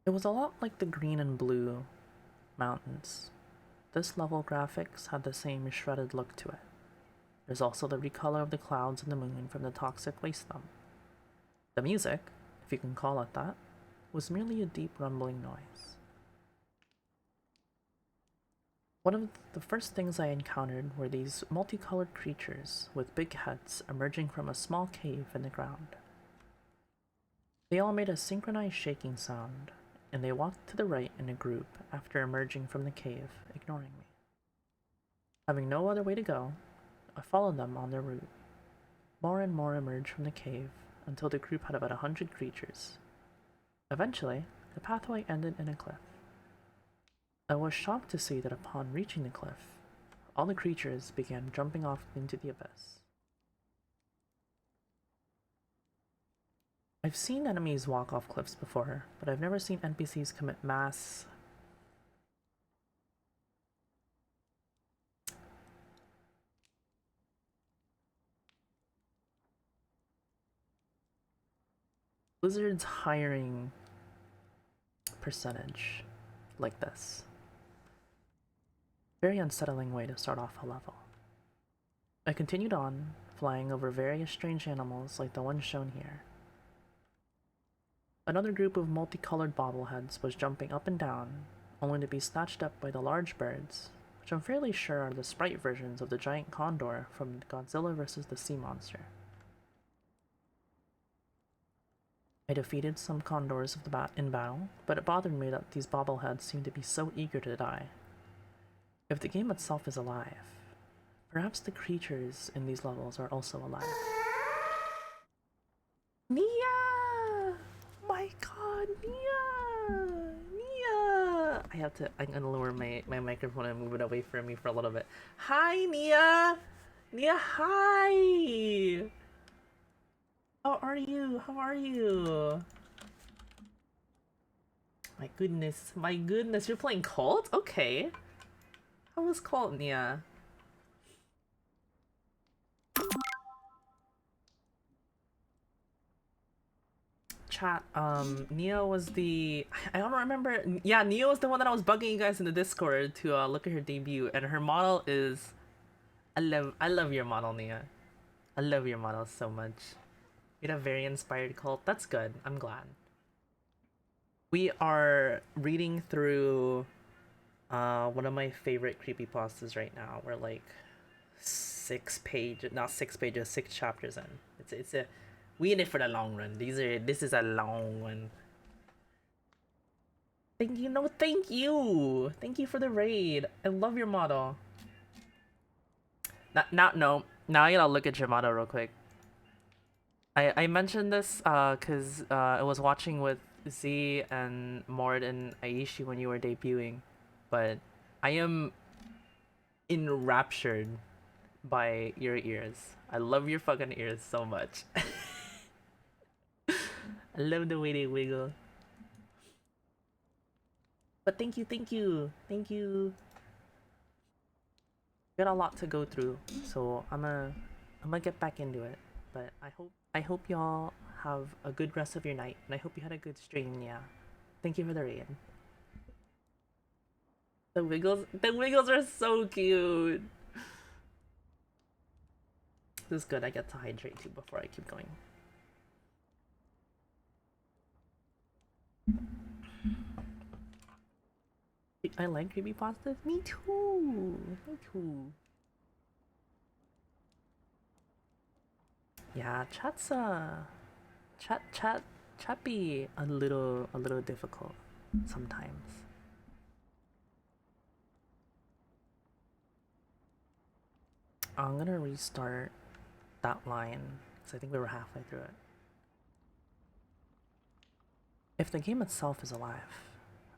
It was a lot like the green and blue mountains. This level graphics had the same shredded look to it. There's also the recolor of the clouds and the moon from the toxic waste dump. The music, if you can call it that, was merely a deep rumbling noise. One of the first things I encountered were these multicolored creatures with big heads emerging from a small cave in the ground. They all made a synchronized shaking sound, and they walked to the right in a group after emerging from the cave, ignoring me. Having no other way to go, I followed them on their route. More and more emerged from the cave until the group had about 100 creatures. Eventually, the pathway ended in a cliff. I was shocked to see that upon reaching the cliff, all the creatures began jumping off into the abyss. I've seen enemies walk off cliffs before, but I've never seen NPCs commit mass Blizzard's hiring percentage like this. Very unsettling way to start off a level. I continued on, flying over various strange animals like the one shown here. Another group of multicolored bobbleheads was jumping up and down, only to be snatched up by the large birds, which I'm fairly sure are the sprite versions of the giant condor from Godzilla vs. the Sea Monster. I defeated some condors in battle, but it bothered me that these bobbleheads seem to be so eager to die. If the game itself is alive, perhaps the creatures in these levels are also alive. Nia! My god, Nia! Nia! I'm gonna lower my microphone and move it away from me for a little bit. Hi, Nia! Nia, hi! How are you? How are you? My goodness, you're playing Cult? Okay. How was Cult, Nia? Chat, Nia was the... I don't remember... Yeah, Nia was the one that I was bugging you guys in the Discord to look at her debut, and her model is... I love your model, Nia. I love your model so much. You had a very inspired cult. That's good. I'm glad. We are reading through one of my favorite creepypastas right now. We're like 6 chapters in. We in it for the long run. This is a long one. Thank you. Thank you for the raid. I love your model. Now I gotta look at your model real quick. I mentioned this because I was watching with Z and Mord and Aishi when you were debuting, but I am enraptured by your ears. I love your fucking ears so much. I love the way they wiggle. But thank you. Got a lot to go through, so I'm gonna get back into it. But I hope y'all have a good rest of your night, and I hope you had a good stream. Yeah, thank you for the raid. The wiggles are so cute. This is good. I get to hydrate too before I keep going. I like creepypastas. Me too. Yeah, chat be a little difficult sometimes. I'm gonna restart that line because I think we were halfway through it. If the game itself is alive,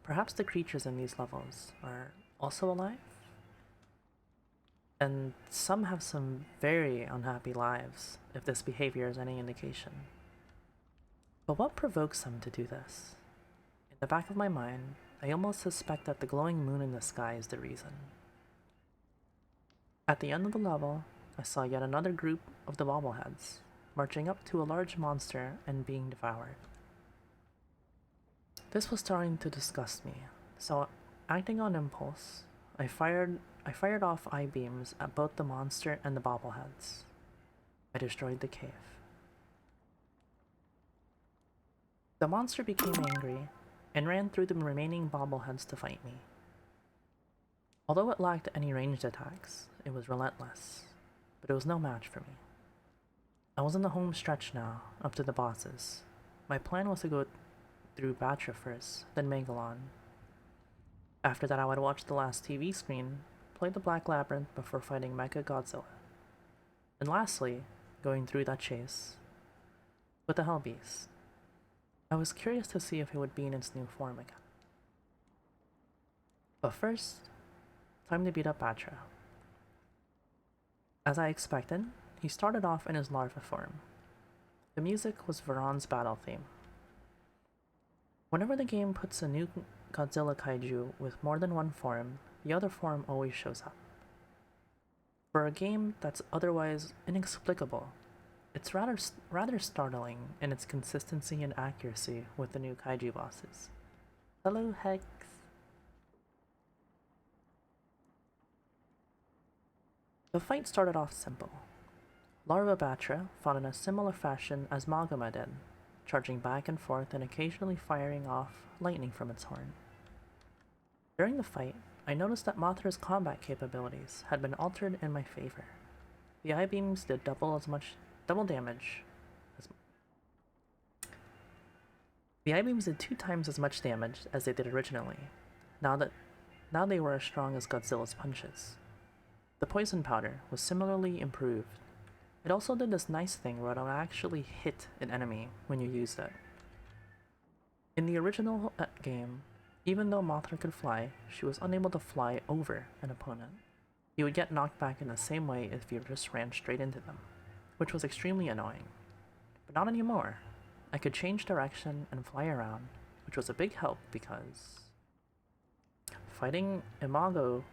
perhaps the creatures in these levels are also alive? And some have some very unhappy lives, if this behavior is any indication. But what provokes them to do this? In the back of my mind, I almost suspect that the glowing moon in the sky is the reason. At the end of the level, I saw yet another group of the bobbleheads, marching up to a large monster and being devoured. This was starting to disgust me, so acting on impulse, I fired off eye beams at both the monster and the bobbleheads. I destroyed the cave. The monster became angry and ran through the remaining bobbleheads to fight me. Although it lacked any ranged attacks, it was relentless, but it was no match for me. I was in the home stretch now, up to the bosses. My plan was to go through Batra first, then Megalon. After that I would watch the last TV screen, play the Black Labyrinth before fighting Mecha Godzilla. And lastly, going through that chase with the Hell Beast. I was curious to see if it would be in its new form again. But first, time to beat up Batra. As I expected, he started off in his larva form. The music was Veron's battle theme. Whenever the game puts a new Godzilla kaiju with more than one form, the other form always shows up. For a game that's otherwise inexplicable, it's rather startling in its consistency and accuracy with the new kaiju bosses. Hello, Hex! The fight started off simple. Larva Batra fought in a similar fashion as Magama did, charging back and forth and occasionally firing off lightning from its horn. During the fight, I noticed that Mothra's combat capabilities had been altered in my favor. The eye beams did double damage The I-beams did 2 times as much damage as they did originally, now they were as strong as Godzilla's punches. The poison powder was similarly improved. It also did this nice thing where it would actually hit an enemy when you used it. In the original game, even though Mothra could fly, she was unable to fly over an opponent. You would get knocked back in the same way if you just ran straight into them, which was extremely annoying. But not anymore. I could change direction and fly around, which was a big help because fighting Imago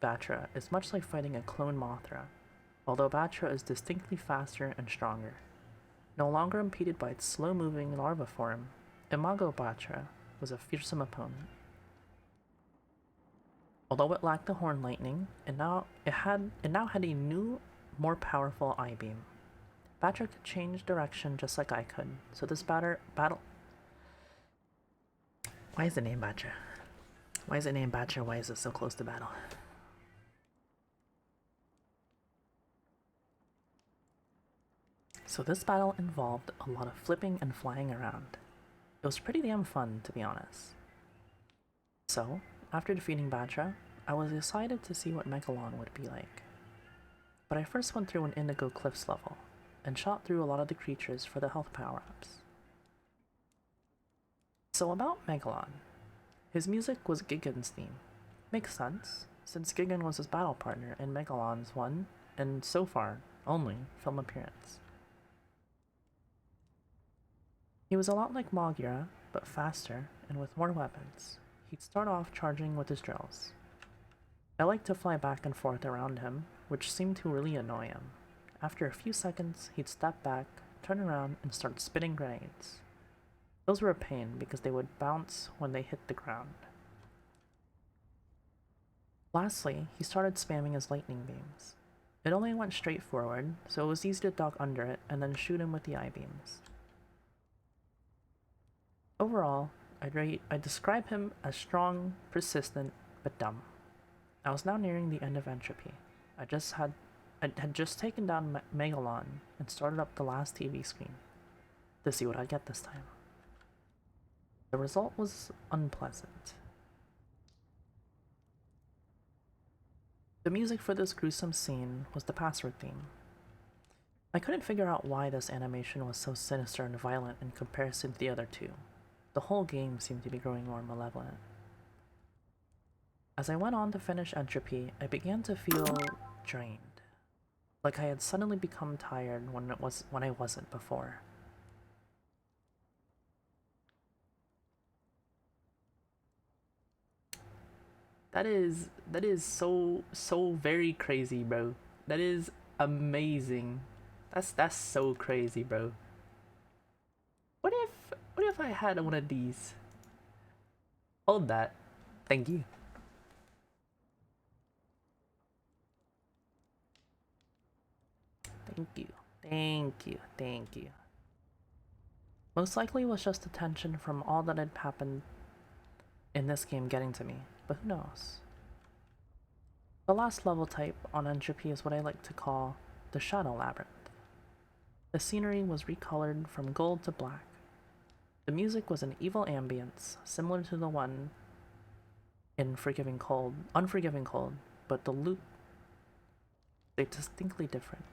Batra is much like fighting a clone Mothra, although Batra is distinctly faster and stronger. No longer impeded by its slow-moving larva form, Imago Batra was a fearsome opponent. Although it lacked the Horn Lightning, it now had a new, more powerful I-beam. Batra could change direction just like I could, so this battle... Why is it named Batra? Why is it named Batra? Why is it so close to battle? So this battle involved a lot of flipping and flying around. It was pretty damn fun, to be honest. So, after defeating Batra, I was excited to see what Megalon would be like. But I first went through an Indigo Cliffs level, and shot through a lot of the creatures for the health power-ups. So about Megalon. His music was Gigan's theme. Makes sense, since Gigan was his battle partner in Megalon's one, and so far, only, film appearance. He was a lot like Mogira, but faster and with more weapons. He'd start off charging with his drills. I liked to fly back and forth around him, which seemed to really annoy him. After a few seconds, he'd step back, turn around, and start spitting grenades. Those were a pain because they would bounce when they hit the ground. Lastly, he started spamming his lightning beams. It only went straight forward, so it was easy to duck under it and then shoot him with the I-beams. Overall, I'd describe him as strong, persistent, but dumb. I was now nearing the end of Entropy. I had just taken down Megalon and started up the last TV screen to see what I'd get this time. The result was unpleasant. The music for this gruesome scene was the password theme. I couldn't figure out why this animation was so sinister and violent in comparison to the other two. The whole game seemed to be growing more malevolent. As I went on to finish Entropy, I began to feel drained. Like I had suddenly become tired when I wasn't before. That is so very crazy, bro. That is amazing. That's so crazy, bro. What if I had one of these? Hold that. Thank you. Thank you. Most likely it was just the tension from all that had happened in this game getting to me, but who knows? The last level type on Entropy is what I like to call the Shadow Labyrinth. The scenery was recolored from gold to black. The music was an evil ambience, similar to the one in Unforgiving Cold, but the loop is distinctly different.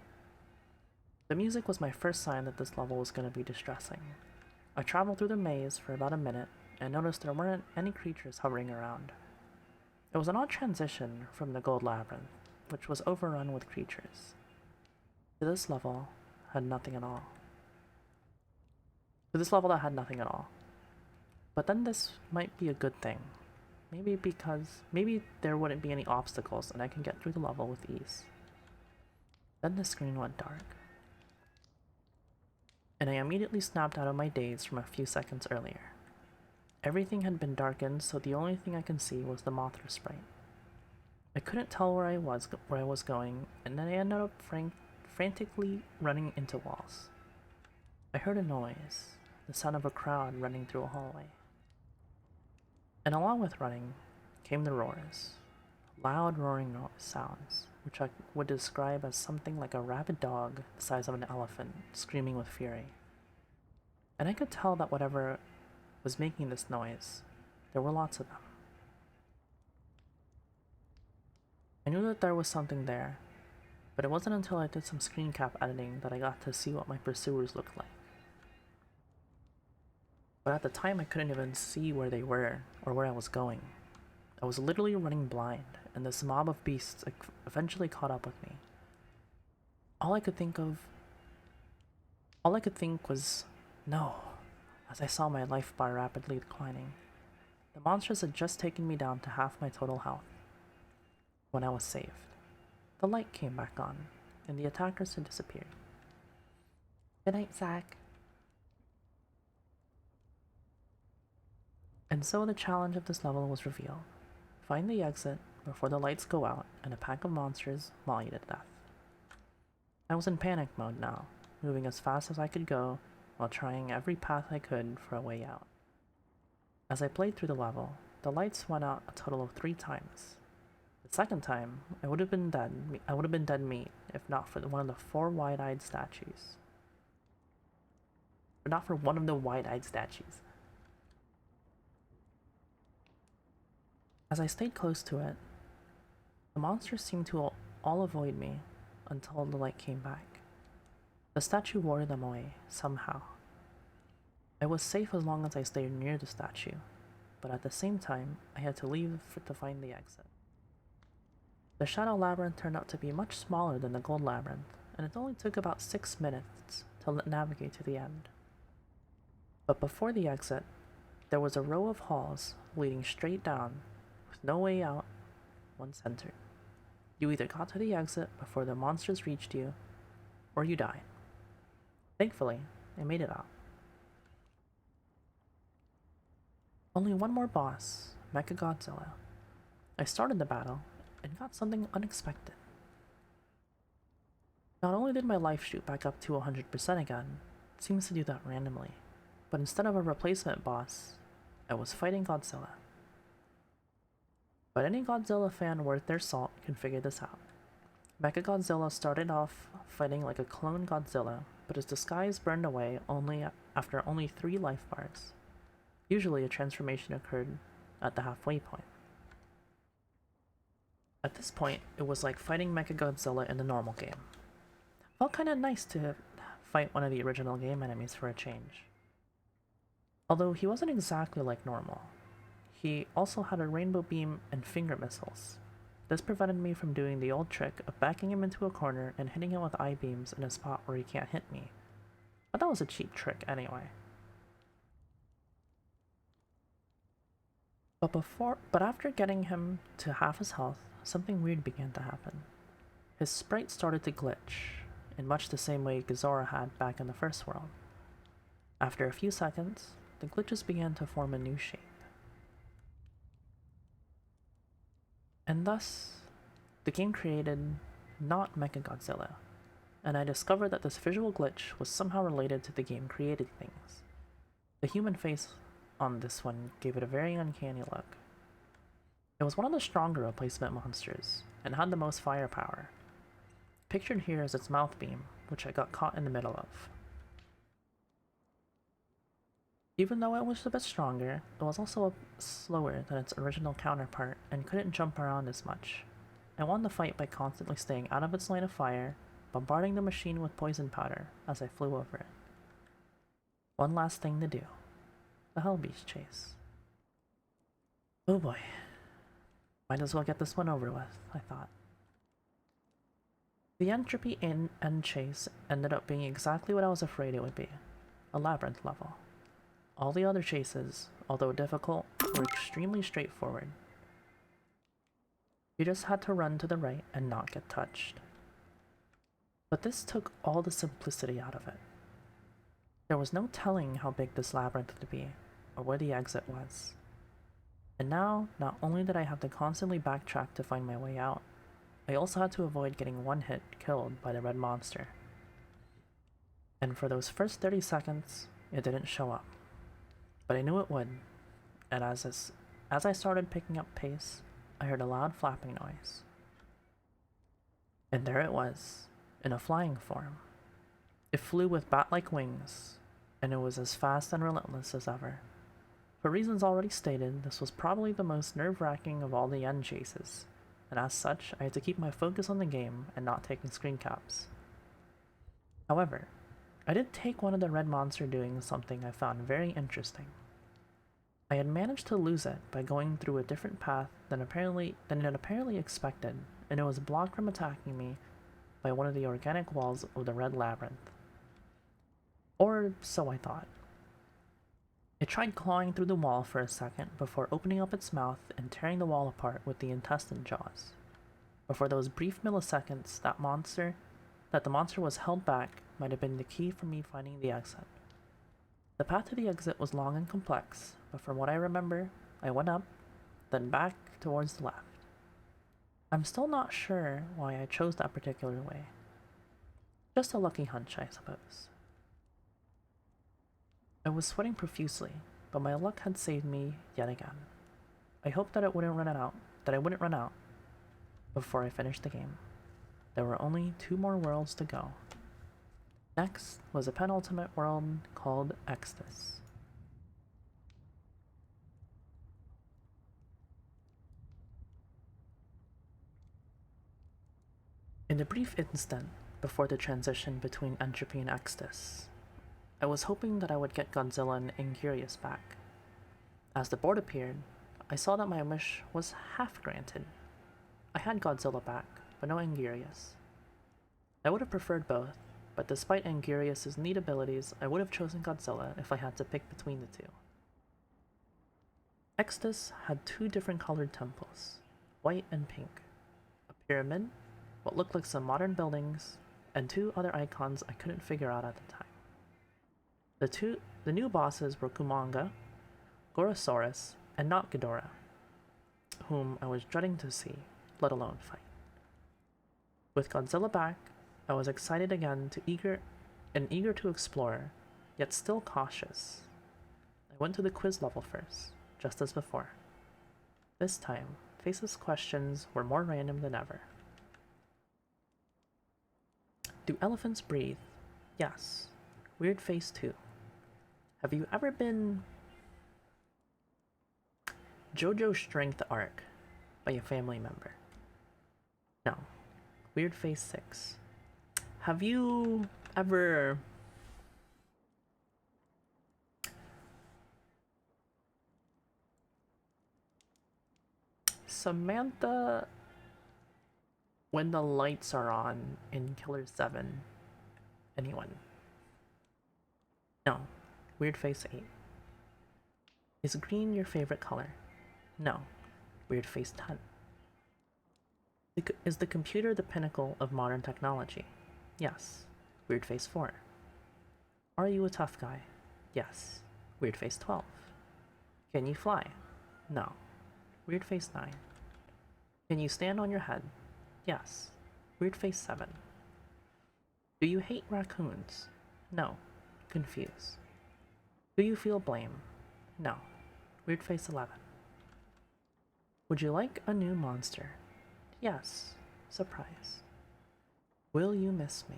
The music was my first sign that this level was going to be distressing. I traveled through the maze for about a minute and noticed there weren't any creatures hovering around. It was an odd transition from the Gold Labyrinth, which was overrun with creatures, to this level had nothing at all. This level that had nothing at all. But then this might be a good thing. Maybe there wouldn't be any obstacles and I can get through the level with ease. Then the screen went dark. And I immediately snapped out of my daze from a few seconds earlier. Everything had been darkened, so the only thing I could see was the Mothra sprite. I couldn't tell where I was going, and then I ended up frantically running into walls. I heard a noise, the sound of a crowd running through a hallway. And along with running came the roars, loud roaring sounds, which I would describe as something like a rabid dog the size of an elephant screaming with fury. And I could tell that whatever was making this noise. There were lots of them. I knew that there was something there, but it wasn't until I did some screen cap editing that I got to see what my pursuers looked like. But at the time I couldn't even see where they were or where I was going. I was literally running blind, and this mob of beasts eventually caught up with me. All I could think was, no, as I saw my life bar rapidly declining. The monsters had just taken me down to half my total health. When I was saved, the light came back on, and the attackers had disappeared. Good night, Zach. And so the challenge of this level was revealed. Find the exit before the lights go out and a pack of monsters maul you to death. I was in panic mode now, moving as fast as I could go while trying every path I could for a way out. As I played through the level, the lights went out a total of 3 times. The second time, I would have been dead meat if not for one of the 4 wide-eyed statues. Or not for one of the wide-eyed statues. As I stayed close to it, the monsters seemed to all avoid me until the light came back. The statue wore them away, somehow. I was safe as long as I stayed near the statue, but at the same time, I had to leave to find the exit. The Shadow Labyrinth turned out to be much smaller than the Gold Labyrinth, and it only took about 6 minutes to navigate to the end. But before the exit, there was a row of halls leading straight down, with no way out once entered. You either got to the exit before the monsters reached you, or you died. Thankfully, I made it out. Only one more boss, Mecha Godzilla. I started the battle and got something unexpected. Not only did my life shoot back up to 100% again, it seems to do that randomly, but instead of a replacement boss, I was fighting Godzilla. But any Godzilla fan worth their salt can figure this out. Mecha Godzilla started off fighting like a clone Godzilla, but his disguise burned away after only 3 life bars. Usually a transformation occurred at the halfway point. At this point, it was like fighting Mecha Godzilla in the normal game. Felt kinda nice to fight one of the original game enemies for a change. Although he wasn't exactly like normal. He also had a rainbow beam and finger missiles. This prevented me from doing the old trick of backing him into a corner and hitting him with I-beams in a spot where he can't hit me. But that was a cheap trick anyway. But after getting him to half his health, something weird began to happen. His sprite started to glitch, in much the same way Ghidorah had back in the first world. After a few seconds, the glitches began to form a new shape. And thus, the game created not Mechagodzilla, and I discovered that this visual glitch was somehow related to the game created things. The human face on this one gave it a very uncanny look. It was one of the stronger replacement monsters, and had the most firepower. Pictured here is its mouth beam, which I got caught in the middle of. Even though it was a bit stronger, it was also slower than its original counterpart and couldn't jump around as much. I won the fight by constantly staying out of its line of fire, bombarding the machine with poison powder as I flew over it. One last thing to do. The Hellbeast chase. Oh boy. Might as well get this one over with, I thought. The entropy end chase ended up being exactly what I was afraid it would be. A labyrinth level. All the other chases, although difficult, were extremely straightforward. You just had to run to the right and not get touched. But this took all the simplicity out of it. There was no telling how big this labyrinth would be, or where the exit was. And now, not only did I have to constantly backtrack to find my way out, I also had to avoid getting one hit killed by the red monster. And for those first 30 seconds, it didn't show up. But I knew it would, and as I started picking up pace, I heard a loud flapping noise. And there it was, in a flying form. It flew with bat-like wings, and it was as fast and relentless as ever. For reasons already stated, this was probably the most nerve-wracking of all the end chases, and as such, I had to keep my focus on the game and not taking screen caps. However, I did take one of the red monster doing something I found very interesting. I had managed to lose it by going through a different path than it apparently expected, and it was blocked from attacking me by one of the organic walls of the red labyrinth. Or so I thought. It tried clawing through the wall for a second before opening up its mouth and tearing the wall apart with the intestine jaws. But for those brief milliseconds, that the monster was held back might have been the key for me finding the exit. The path to the exit was long and complex, but from what I remember, I went up, then back towards the left. I'm still not sure why I chose that particular way. Just a lucky hunch, I suppose. I was sweating profusely, but my luck had saved me yet again. I hoped that I wouldn't run out before I finished the game. There were only 2 more worlds to go. Next was a penultimate world called Exodus. In the brief instant before the transition between Entropy and Exodus, I was hoping that I would get Godzilla and Ingurius back. As the board appeared, I saw that my wish was half granted. I had Godzilla back, but no Ingurius. I would have preferred both, but despite Ingurius' neat abilities, I would have chosen Godzilla if I had to pick between the two. Exodus had 2 different colored temples, white and pink, a pyramid, what looked like some modern buildings, and 2 other icons I couldn't figure out at the time. The new bosses were Kumanga, Gorosaurus, and not Ghidorah, whom I was dreading to see, let alone fight. With Godzilla back, I was excited again eager to explore, yet still cautious. I went to the quiz level first, just as before. This time, Face's questions were more random than ever. Do elephants breathe? Yes. Weird Face 2. Have you ever been JoJo Strength Arc by a family member? No. Weird Face 6. Have you ever Samantha when the lights are on in Killer 7? Anyone? No. Weird Face 8. Is green your favorite color? No. Weird Face 10. Is the computer the pinnacle of modern technology? Yes. Weird Face 4. Are you a tough guy? Yes. Weird Face 12. Can you fly? No. Weird Face 9. Can you stand on your head? Yes. Weird Face 7. Do you hate raccoons? No. Confused. Do you feel blame? No. Weird Face 11. Would you like a new monster? Yes. Surprise. Will you miss me?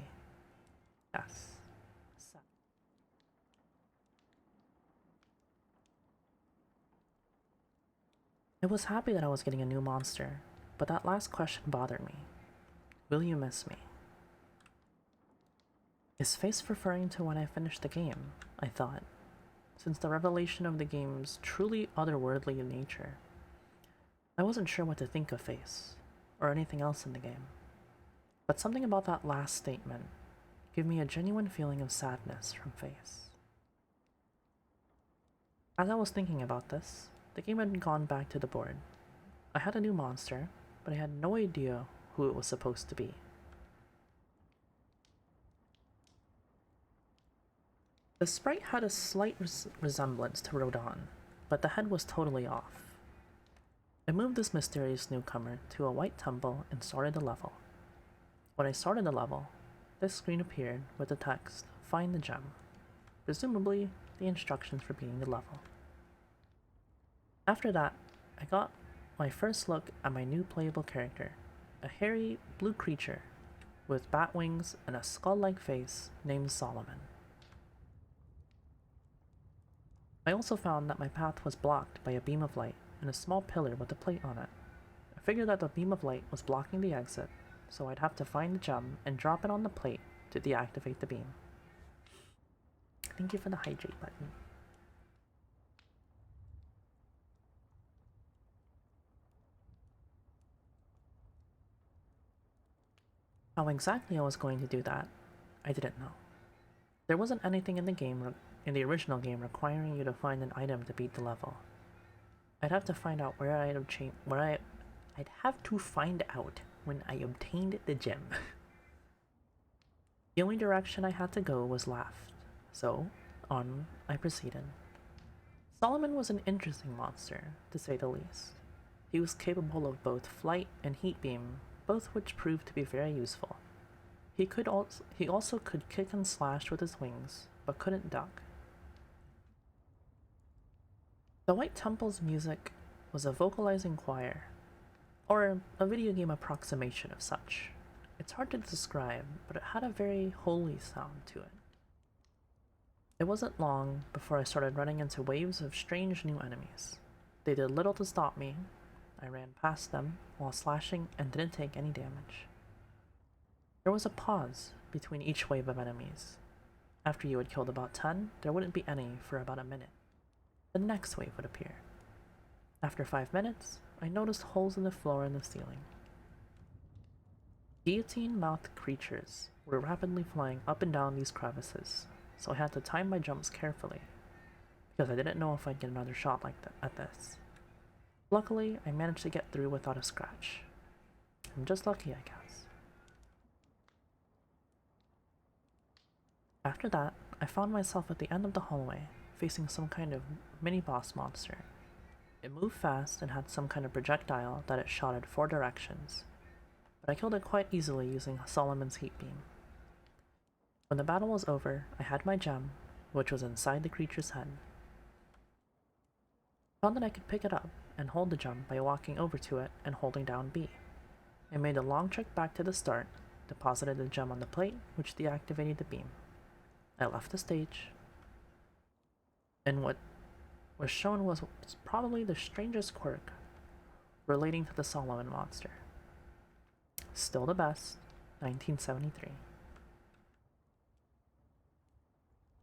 Yes. 7. I was happy that I was getting a new monster, but that last question bothered me. Will you miss me? Is Face referring to when I finished the game? I thought, since the revelation of the game's truly otherworldly in nature. I wasn't sure what to think of Face, or anything else in the game, but something about that last statement gave me a genuine feeling of sadness from Face. As I was thinking about this, the game had gone back to the board. I had a new monster, but I had no idea who it was supposed to be. The sprite had a slight resemblance to Rodon, but the head was totally off. I moved this mysterious newcomer to a white temple and started the level. When I started the level, this screen appeared with the text, "Find the gem," presumably the instructions for beating the level. After that, I got my first look at my new playable character, a hairy blue creature with bat wings and a skull-like face named Solomon. I also found that my path was blocked by a beam of light and a small pillar with a plate on it. I figured that the beam of light was blocking the exit, so I'd have to find the gem and drop it on the plate to deactivate the beam. Thank you for the hydrate button. How exactly I was going to do that, I didn't know. There wasn't anything in the original game requiring you to find an item to beat the level. I'd have to find out I'd have to find out when I obtained the gem. The only direction I had to go was left, so on I proceeded. Solomon was an interesting monster, to say the least. He was capable of both flight and heat beam, both which proved to be very useful. He also could kick and slash with his wings, but couldn't duck. The White Temple's music was a vocalizing choir, or a video game approximation of such. It's hard to describe, but it had a very holy sound to it. It wasn't long before I started running into waves of strange new enemies. They did little to stop me. I ran past them while slashing and didn't take any damage. There was a pause between each wave of enemies. After you had killed about 10, there wouldn't be any for about a minute. The next wave would appear. After 5 minutes, I noticed holes in the floor and the ceiling. Guillotine-mouthed creatures were rapidly flying up and down these crevices, so I had to time my jumps carefully, because I didn't know if I'd get another shot like that at this. Luckily, I managed to get through without a scratch. I'm just lucky, I guess. After that, I found myself at the end of the hallway, facing some kind of mini-boss monster. It moved fast and had some kind of projectile that it shot in 4 directions, but I killed it quite easily using Solomon's heat beam. When the battle was over, I had my gem, which was inside the creature's head. I found that I could pick it up and hold the gem by walking over to it and holding down B. I made a long trek back to the start, deposited the gem on the plate, which deactivated the beam. I left the stage, and what was shown was probably the strangest quirk relating to the Solomon monster. Still the best, 1973.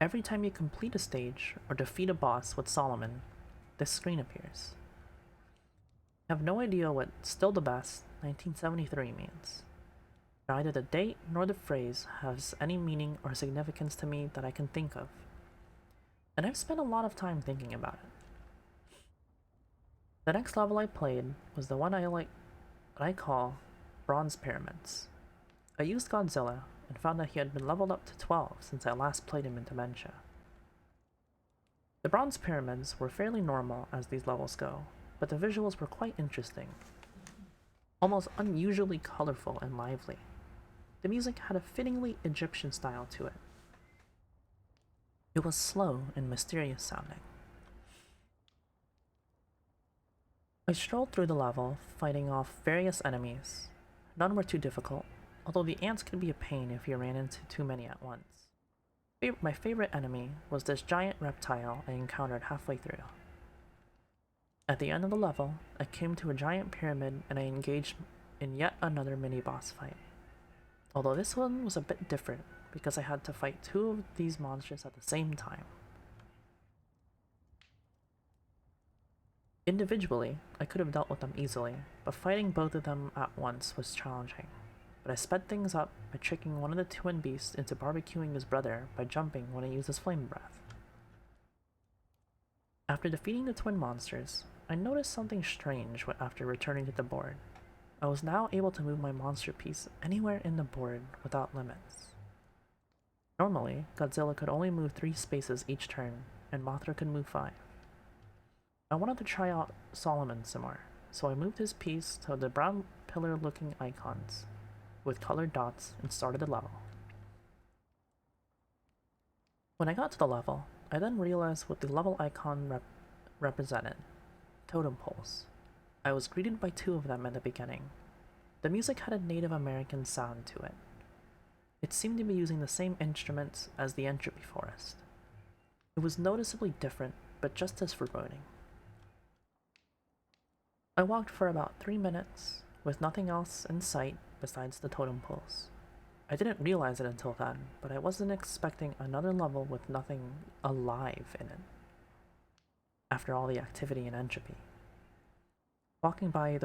Every time you complete a stage or defeat a boss with Solomon, this screen appears. I have no idea what still the best, 1973 means. Neither the date nor the phrase has any meaning or significance to me that I can think of, and I've spent a lot of time thinking about it. The next level I played was the one I call Bronze Pyramids. I used Godzilla and found that he had been leveled up to 12 since I last played him in Dementia. The Bronze Pyramids were fairly normal as these levels go, but the visuals were quite interesting, almost unusually colorful and lively. The music had a fittingly Egyptian style to it. It was slow and mysterious sounding. I strolled through the level, fighting off various enemies. None were too difficult, although the ants could be a pain if you ran into too many at once. My favorite enemy was this giant reptile I encountered halfway through. At the end of the level, I came to a giant pyramid and I engaged in yet another mini-boss fight. Although this one was a bit different, because I had to fight 2 of these monsters at the same time. Individually, I could have dealt with them easily, but fighting both of them at once was challenging. But I sped things up by tricking one of the twin beasts into barbecuing his brother by jumping when he uses flame breath. After defeating the twin monsters, I noticed something strange after returning to the board. I was now able to move my monster piece anywhere in the board without limits. Normally, Godzilla could only move 3 spaces each turn, and Mothra could move 5. I wanted to try out Solomon some more, so I moved his piece to the brown pillar-looking icons with colored dots and started the level. When I got to the level, I then realized what the level icon represented: totem poles. I was greeted by 2 of them at the beginning. The music had a Native American sound to it. It seemed to be using the same instruments as the Entropy Forest. It was noticeably different but just as foreboding. I walked for about 3 minutes, with nothing else in sight besides the totem poles. I didn't realize it until then, but I wasn't expecting another level with nothing alive in it, after all the activity and entropy. Walking by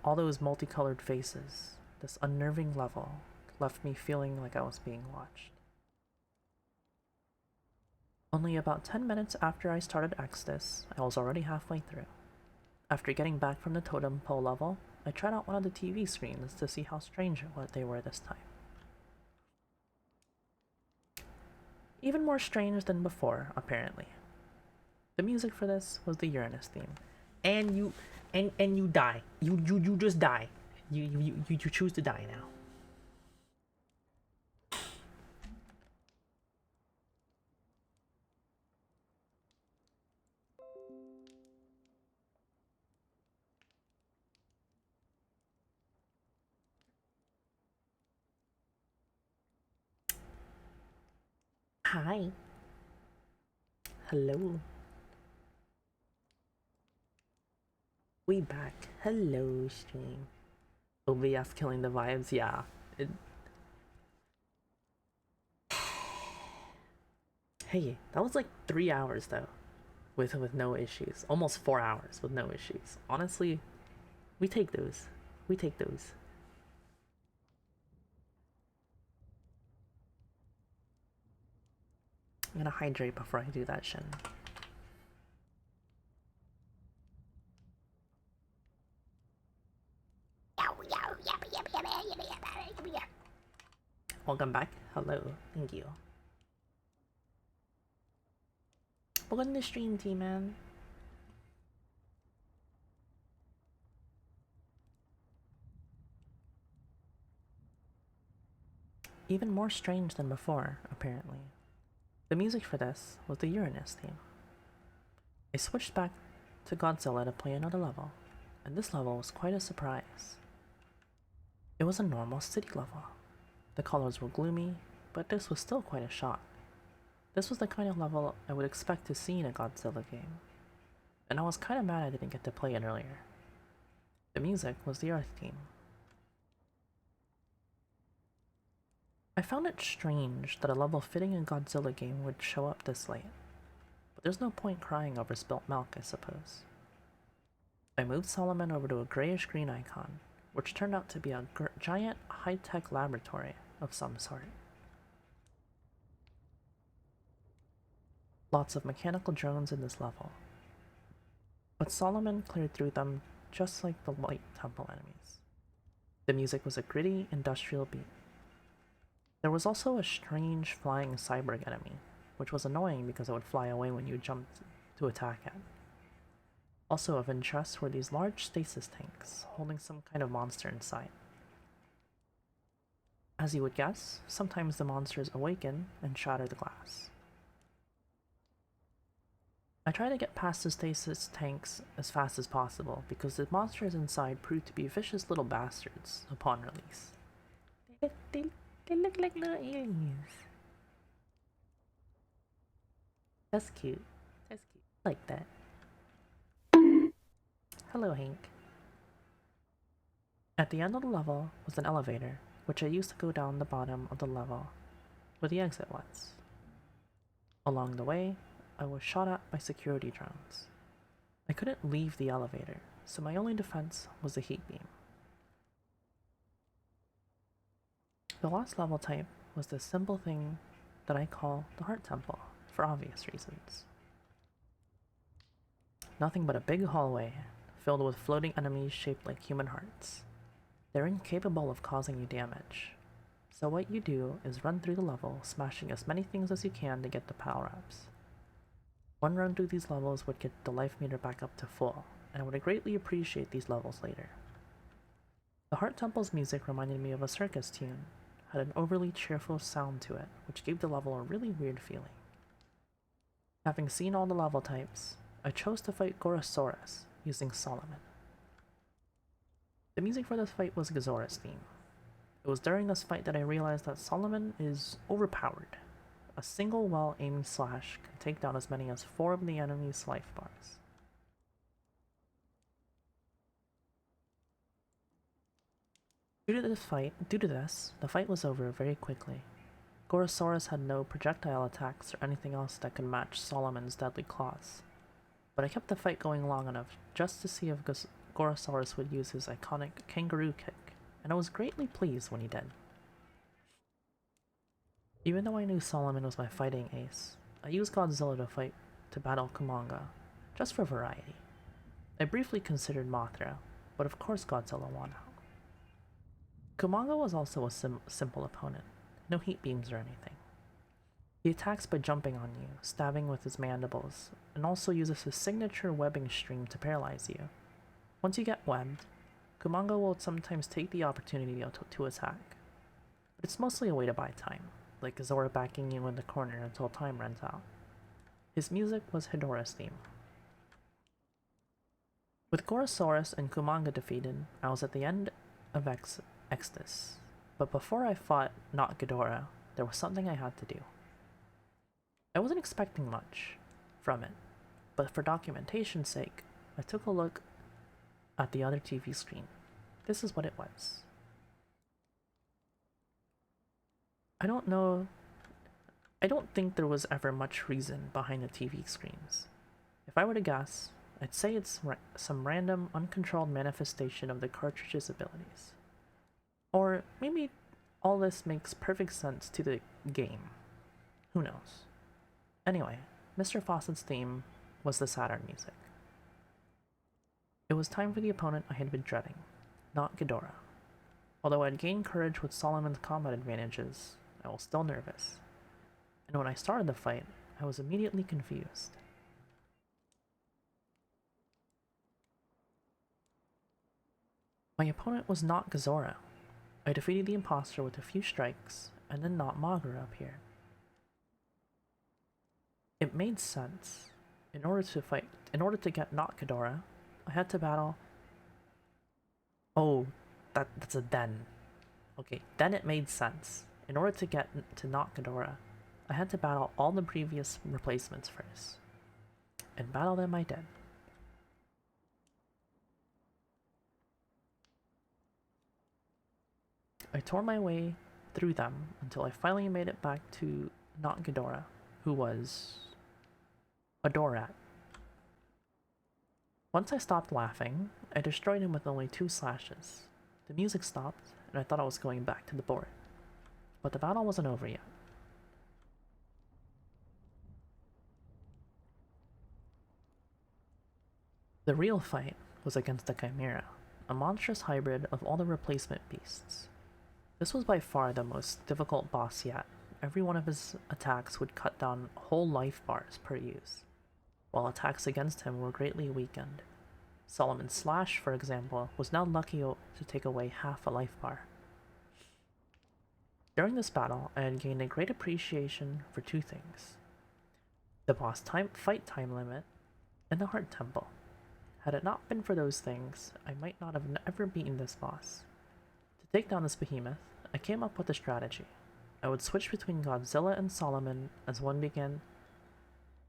all those multicolored faces, this unnerving level left me feeling like I was being watched. Only about 10 minutes after I started Exodus, I was already halfway through. After getting back from the totem pole level, I tried out one of the TV screens to see how strange they were this time. Even more strange than before, apparently. The music for this was the Uranus theme. And you die. You just die. You choose to die now. Hi. Hello. We back. Hello, stream. OBS killing the vibes, yeah. Hey, that was like 3 hours though, with no issues. Almost 4 hours with no issues. Honestly, we take those. We take those. I'm gonna hydrate before I do that shit. Welcome back. Hello. Thank you. Welcome to the stream, T-Man. Even more strange than before, apparently. The music for this was the Uranus theme. I switched back to Godzilla to play another level, and this level was quite a surprise. It was a normal city level. The colors were gloomy, but this was still quite a shock. This was the kind of level I would expect to see in a Godzilla game, and I was kinda mad I didn't get to play it earlier. The music was the Earth theme. I found it strange that a level fitting a Godzilla game would show up this late, but there's no point crying over spilt milk, I suppose. I moved Solomon over to a grayish-green icon, which turned out to be a giant high-tech laboratory of some sort. Lots of mechanical drones in this level, but Solomon cleared through them just like the White Temple enemies. The music was a gritty, industrial beat. There was also a strange flying cyborg enemy, which was annoying because it would fly away when you jumped to attack it. Also of interest were these large stasis tanks, holding some kind of monster inside. As you would guess, sometimes the monsters awaken and shatter the glass. I try to get past the stasis tanks as fast as possible because the monsters inside proved to be vicious little bastards upon release. They look like little aliens. That's cute. That's cute. I like that. Hello, Hank. At the end of the level was an elevator, which I used to go down the bottom of the level, where the exit was. Along the way, I was shot at by security drones. I couldn't leave the elevator, so my only defense was the heat beam. The last level type was this simple thing that I call the Heart Temple, for obvious reasons. Nothing but a big hallway, filled with floating enemies shaped like human hearts. They're incapable of causing you damage, so what you do is run through the level, smashing as many things as you can to get the power-ups. One run through these levels would get the life meter back up to full, and I would greatly appreciate these levels later. The Heart Temple's music reminded me of a circus tune, had an overly cheerful sound to it, which gave the level a really weird feeling. Having seen all the level types, I chose to fight Gorosaurus using Solomon. The music for this fight was Gazora's theme. It was during this fight that I realized that Solomon is overpowered, A single well-aimed slash can take down as many as 4 of the enemy's life bars. Due to this, the fight was over very quickly. Gorosaurus had no projectile attacks or anything else that could match Solomon's deadly claws. But I kept the fight going long enough just to see if Gorosaurus would use his iconic kangaroo kick, and I was greatly pleased when he did. Even though I knew Solomon was my fighting ace, I used Godzilla to battle Kumanga, just for variety. I briefly considered Mothra, but of course Godzilla won out. Kumanga was also a simple opponent, no heat beams or anything. He attacks by jumping on you, stabbing with his mandibles, and also uses his signature webbing stream to paralyze you. Once you get webbed, Kumanga will sometimes take the opportunity to attack, but it's mostly a way to buy time, like Zora backing you in the corner until time runs out. His music was Hidora's theme. With Gorosaurus and Kumanga defeated, I was at the end of Exodus, but before I fought not Ghidorah, there was something I had to do. I wasn't expecting much from it, but for documentation's sake, I took a look at the other TV screen. This is what it was. I don't think there was ever much reason behind the TV screens. If I were to guess, I'd say it's some random, uncontrolled manifestation of the cartridge's abilities. Or maybe all this makes perfect sense to the game. Who knows? Anyway, Mr. Fawcett's theme was the Saturn music. It was time for the opponent I had been dreading, not Ghidorah. Although I'd gained courage with Solomon's combat advantages, I was still nervous. And when I started the fight, I was immediately confused. My opponent was not Ghidorah. I defeated the imposter with a few strikes, and then not Mogra appeared. It made sense. In order to get not Ghidorah, I had to battle... Oh, that's a then. Okay, then it made sense. In order to get to not Ghidorah, I had to battle all the previous replacements first. And battle them I did. I tore my way through them until I finally made it back to not Ghidorah, who was Adorat. Once I stopped laughing, I destroyed him with only 2 slashes. The music stopped, and I thought I was going back to the board. But the battle wasn't over yet. The real fight was against the Chimera, a monstrous hybrid of all the replacement beasts. This was by far the most difficult boss yet. Every one of his attacks would cut down whole life bars per use, while attacks against him were greatly weakened. Solomon's Slash, for example, was now lucky to take away half a life bar. During this battle, I had gained a great appreciation for 2 things: the boss fight time limit, and the Heart Temple. Had it not been for those things, I might not have ever beaten this boss. To take down this behemoth, I came up with a strategy. I would switch between Godzilla and Solomon as one began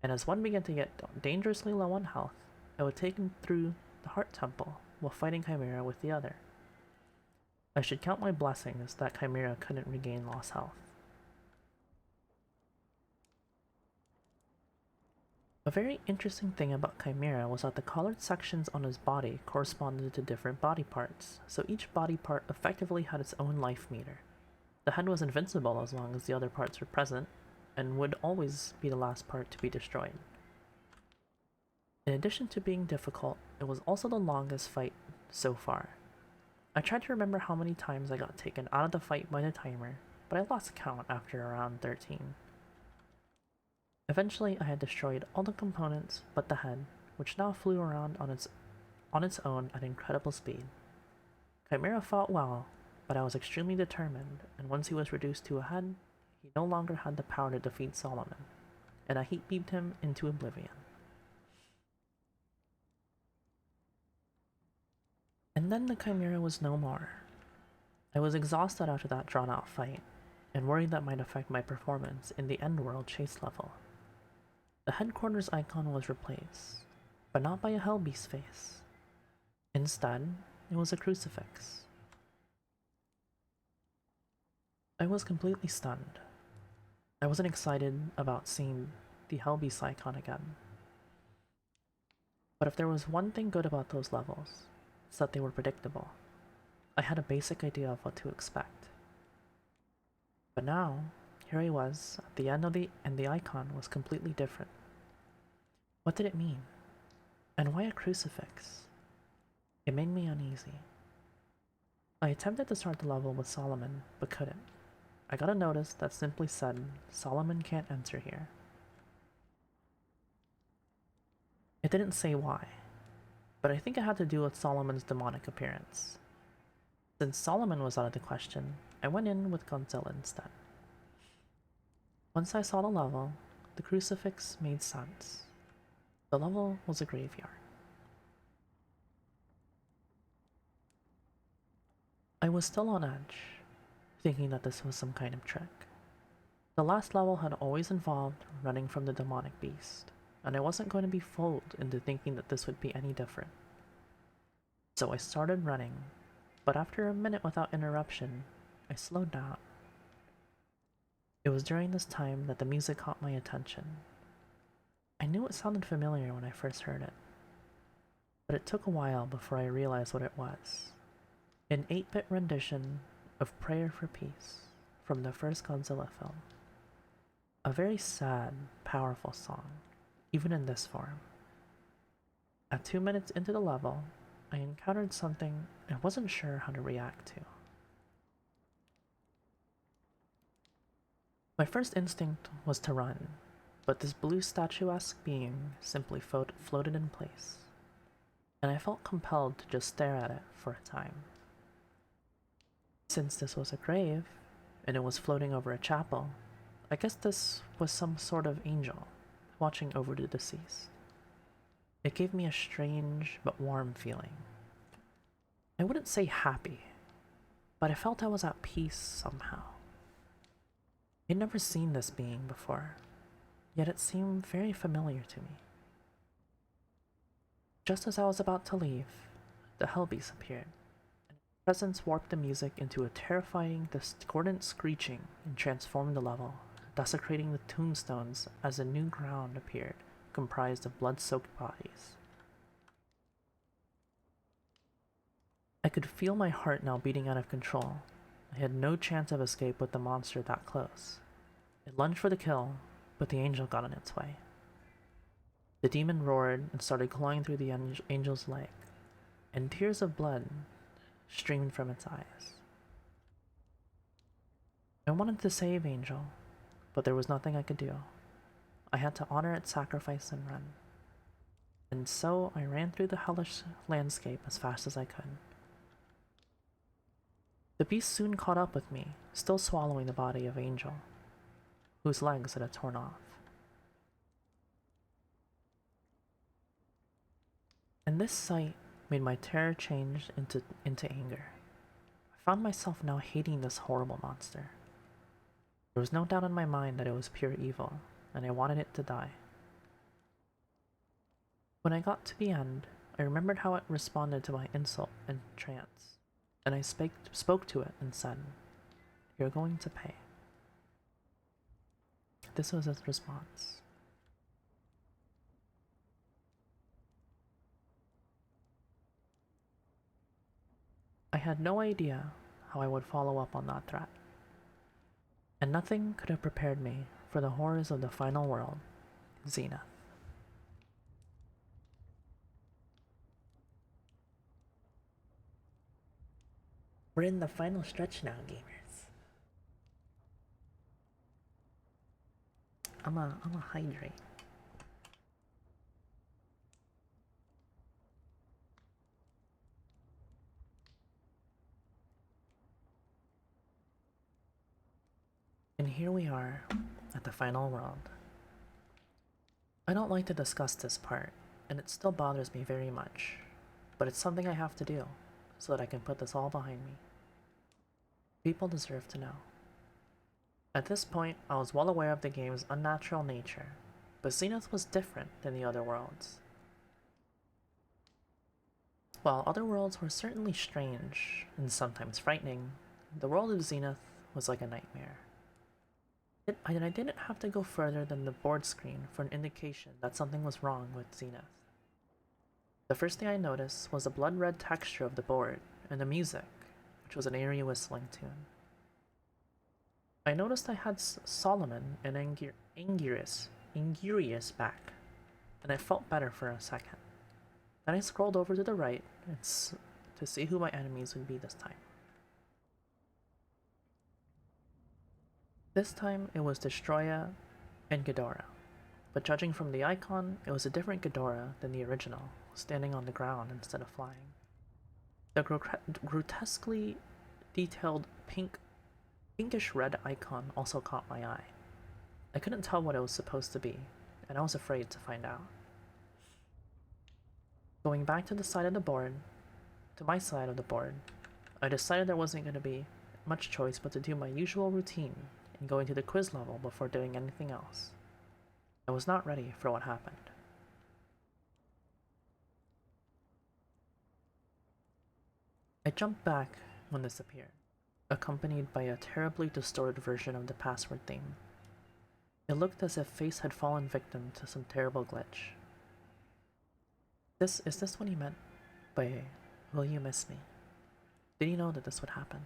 to get dangerously low on health. I would take him through the Heart Temple while fighting Chimera with the other. I should count my blessings that Chimera couldn't regain lost health. A very interesting thing about Chimera was that the colored sections on his body corresponded to different body parts, so each body part effectively had its own life meter. The head was invincible as long as the other parts were present, and would always be the last part to be destroyed. In addition to being difficult, it was also the longest fight so far. I tried to remember how many times I got taken out of the fight by the timer, but I lost count after around 13. Eventually, I had destroyed all the components but the head, which now flew around on its own at incredible speed. Chimera fought well, but I was extremely determined, and once he was reduced to a head, he no longer had the power to defeat Solomon, and I heat beamed him into oblivion. And then the Chimera was no more. I was exhausted after that drawn-out fight, and worried that might affect my performance in the End World chase level. The headquarters icon was replaced, but not by a Hellbeast face. Instead, it was a crucifix. I was completely stunned. I wasn't excited about seeing the Hellbeast icon again. But if there was one thing good about those levels, it's that they were predictable. I had a basic idea of what to expect. But now, here I was, at the end of and the icon was completely different. What did it mean? And why a crucifix? It made me uneasy. I attempted to start the level with Solomon, but couldn't. I got a notice that simply said, "Solomon can't enter here." It didn't say why, but I think it had to do with Solomon's demonic appearance. Since Solomon was out of the question, I went in with Godzilla instead. Once I saw the level, the crucifix made sense. The level was a graveyard. I was still on edge, thinking that this was some kind of trick. The last level had always involved running from the demonic beast, and I wasn't going to be fooled into thinking that this would be any different. So I started running, but after a minute without interruption, I slowed down. It was during this time that the music caught my attention. I knew it sounded familiar when I first heard it, but it took a while before I realized what it was. An 8-bit rendition of Prayer for Peace from the first Godzilla film. A very sad, powerful song, even in this form. At 2 minutes into the level, I encountered something I wasn't sure how to react to. My first instinct was to run, but this blue statuesque being simply floated in place, and I felt compelled to just stare at it for a time. Since this was a grave, and it was floating over a chapel, I guess this was some sort of angel watching over the deceased. It gave me a strange but warm feeling. I wouldn't say happy, but I felt I was at peace somehow. I'd never seen this being before, yet it seemed very familiar to me. Just as I was about to leave, the Hellbeast appeared. Presence warped the music into a terrifying, discordant screeching and transformed the level, desecrating the tombstones as a new ground appeared, comprised of blood-soaked bodies. I could feel my heart now beating out of control. I had no chance of escape with the monster that close. It lunged for the kill, but the angel got in its way. The demon roared and started clawing through the angel's leg, and tears of blood streamed from its eyes. I wanted to save Angel, but there was nothing I could do. I had to honor its sacrifice and run. And so I ran through the hellish landscape as fast as I could. The beast soon caught up with me, still swallowing the body of Angel, whose legs it had torn off. And this sight made my terror change into anger. I found myself now hating this horrible monster. There was no doubt in my mind that it was pure evil, and I wanted it to die. When I got to the end, I remembered how it responded to my insult and trance, and I spoke to it and said, "You're going to pay." This was its response. I had no idea how I would follow up on that threat, and nothing could have prepared me for the horrors of the final world, Zenith. We're in the final stretch now, gamers. I'm a hydrate. And here we are at the final world. I don't like to discuss this part, and it still bothers me very much, but it's something I have to do so that I can put this all behind me. People deserve to know. At this point, I was well aware of the game's unnatural nature, but Zenith was different than the other worlds. While other worlds were certainly strange and sometimes frightening, the world of Zenith was like a nightmare. I didn't have to go further than the board screen for an indication that something was wrong with Zenith. The first thing I noticed was the blood-red texture of the board and the music, which was an eerie whistling tune. I noticed I had Solomon and Angurius back, and I felt better for a second. Then I scrolled over to the right to see who my enemies would be this time. This time it was Destroya and Ghidorah, but judging from the icon, it was a different Ghidorah than the original, standing on the ground instead of flying. The grotesquely detailed pinkish red icon also caught my eye. I couldn't tell what it was supposed to be, and I was afraid to find out. Going back to my side of the board, I decided there wasn't going to be much choice but to do my usual routine and go into the quiz level before doing anything else. I was not ready for what happened. I jumped back when this appeared, accompanied by a terribly distorted version of the password theme. It looked as if Face had fallen victim to some terrible glitch. Is this what he meant by "Will you miss me"? Did he know that this would happen?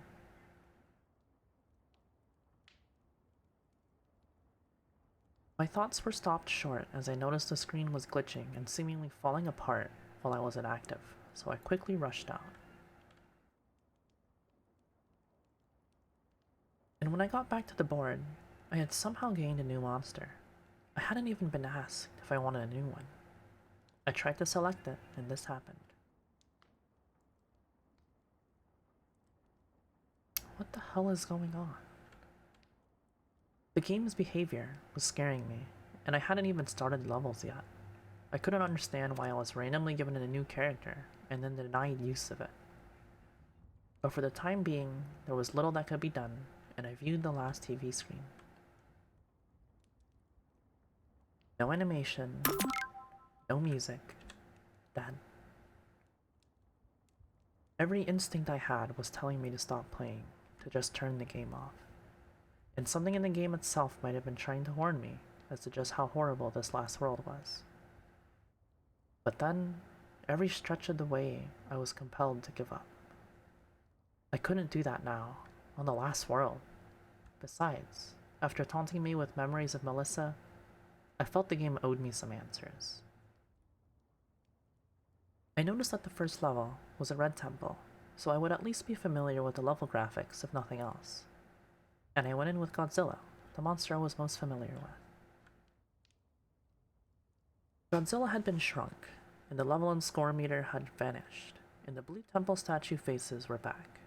My thoughts were stopped short as I noticed the screen was glitching and seemingly falling apart while I was inactive, so I quickly rushed out. And when I got back to the board, I had somehow gained a new monster. I hadn't even been asked if I wanted a new one. I tried to select it, and this happened. What the hell is going on? The game's behavior was scaring me, and I hadn't even started the levels yet. I couldn't understand why I was randomly given a new character, and then denied use of it. But for the time being, there was little that could be done, and I viewed the last TV screen. No animation, no music, dead. Every instinct I had was telling me to stop playing, to just turn the game off. And something in the game itself might have been trying to warn me as to just how horrible this last world was. But then, every stretch of the way, I was compelled to give up. I couldn't do that now, on the last world. Besides, after taunting me with memories of Melissa, I felt the game owed me some answers. I noticed that the first level was a red temple, so I would at least be familiar with the level graphics if nothing else. And I went in with Godzilla, the monster I was most familiar with. Godzilla had been shrunk, and the level and score meter had vanished, and the blue temple statue faces were back.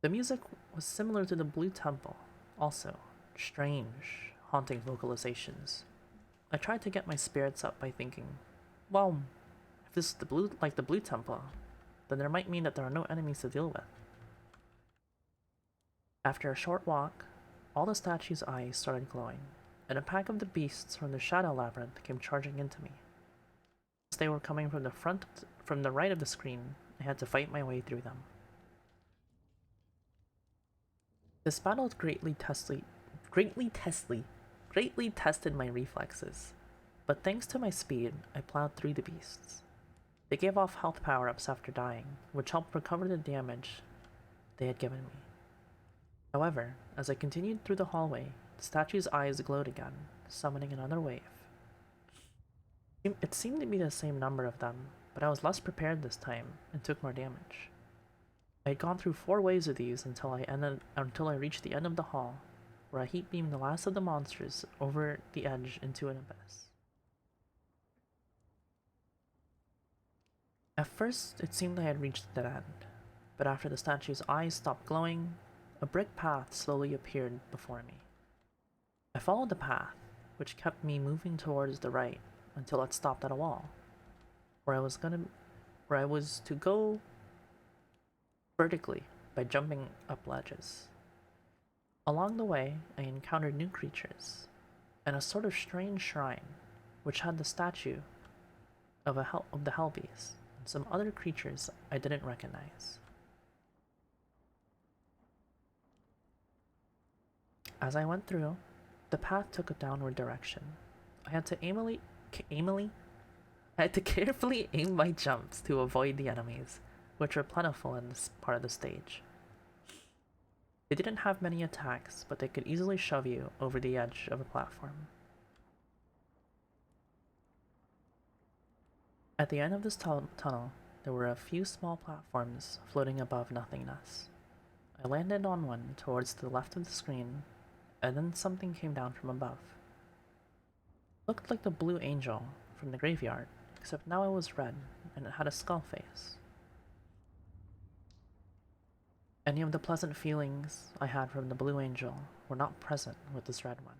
The music was similar to the blue temple, also strange, haunting vocalizations. I tried to get my spirits up by thinking, well, if this is the blue temple, then there might mean that there are no enemies to deal with. After a short walk, all the statue's eyes started glowing, and a pack of the beasts from the Shadow Labyrinth came charging into me. As they were coming from the right of the screen, I had to fight my way through them. This battle greatly tested my reflexes, but thanks to my speed, I plowed through the beasts. They gave off health power-ups after dying, which helped recover the damage they had given me. However, as I continued through the hallway, the statue's eyes glowed again, summoning another wave. It seemed to be the same number of them, but I was less prepared this time and took more damage. I had gone through 4 waves of these until I reached the end of the hall, where I heat beamed the last of the monsters over the edge into an abyss. At first, it seemed I had reached the end, but after the statue's eyes stopped glowing, a brick path slowly appeared before me. I followed the path, which kept me moving towards the right until it stopped at a wall, where I was to go vertically by jumping up ledges. Along the way, I encountered new creatures, and a sort of strange shrine, which had the statue of the Hell Beast, and some other creatures I didn't recognize. As I went through, the path took a downward direction. I had to I had to carefully aim my jumps to avoid the enemies, which were plentiful in this part of the stage. They didn't have many attacks, but they could easily shove you over the edge of a platform. At the end of this tunnel, there were a few small platforms floating above nothingness. I landed on one towards the left of the screen, and then something came down from above. It looked like the blue angel from the graveyard, except now it was red, and it had a skull face. Any of the pleasant feelings I had from the blue angel were not present with this red one,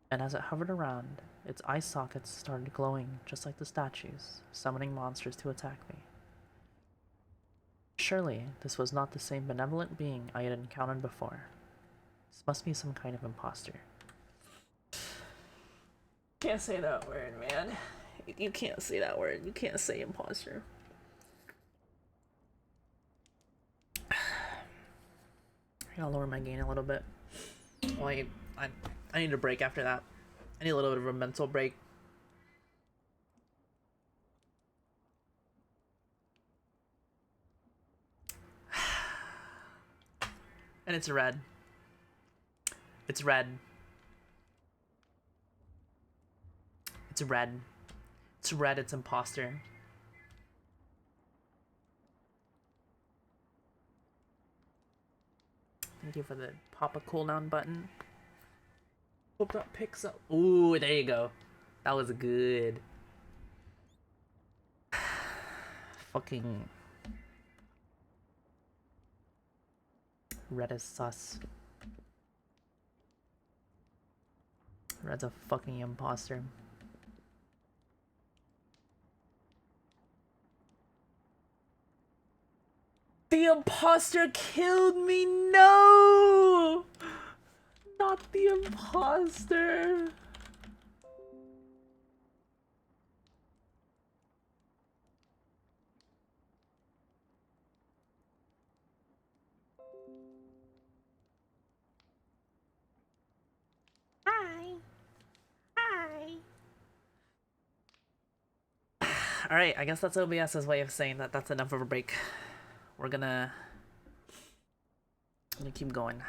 and as it hovered around, its eye sockets started glowing just like the statues, summoning monsters to attack me. Surely, this was not the same benevolent being I had encountered before. This must be some kind of imposter. Can't say that word, man. You can't say that word. You can't say imposter. I'll lower my gain a little bit. Wait, I need a break after that. I need a little bit of a mental break. And it's red. It's red. It's red. It's red, it's imposter. Thank you for the pop a cooldown button. Hope that picks up. Ooh, there you go. That was good. Fucking red is sus. Red's a fucking imposter. The imposter killed me! No! Not the imposter! Hi! Hi! Alright, I guess that's OBS's way of saying that that's enough of a break. We're gonna keep going.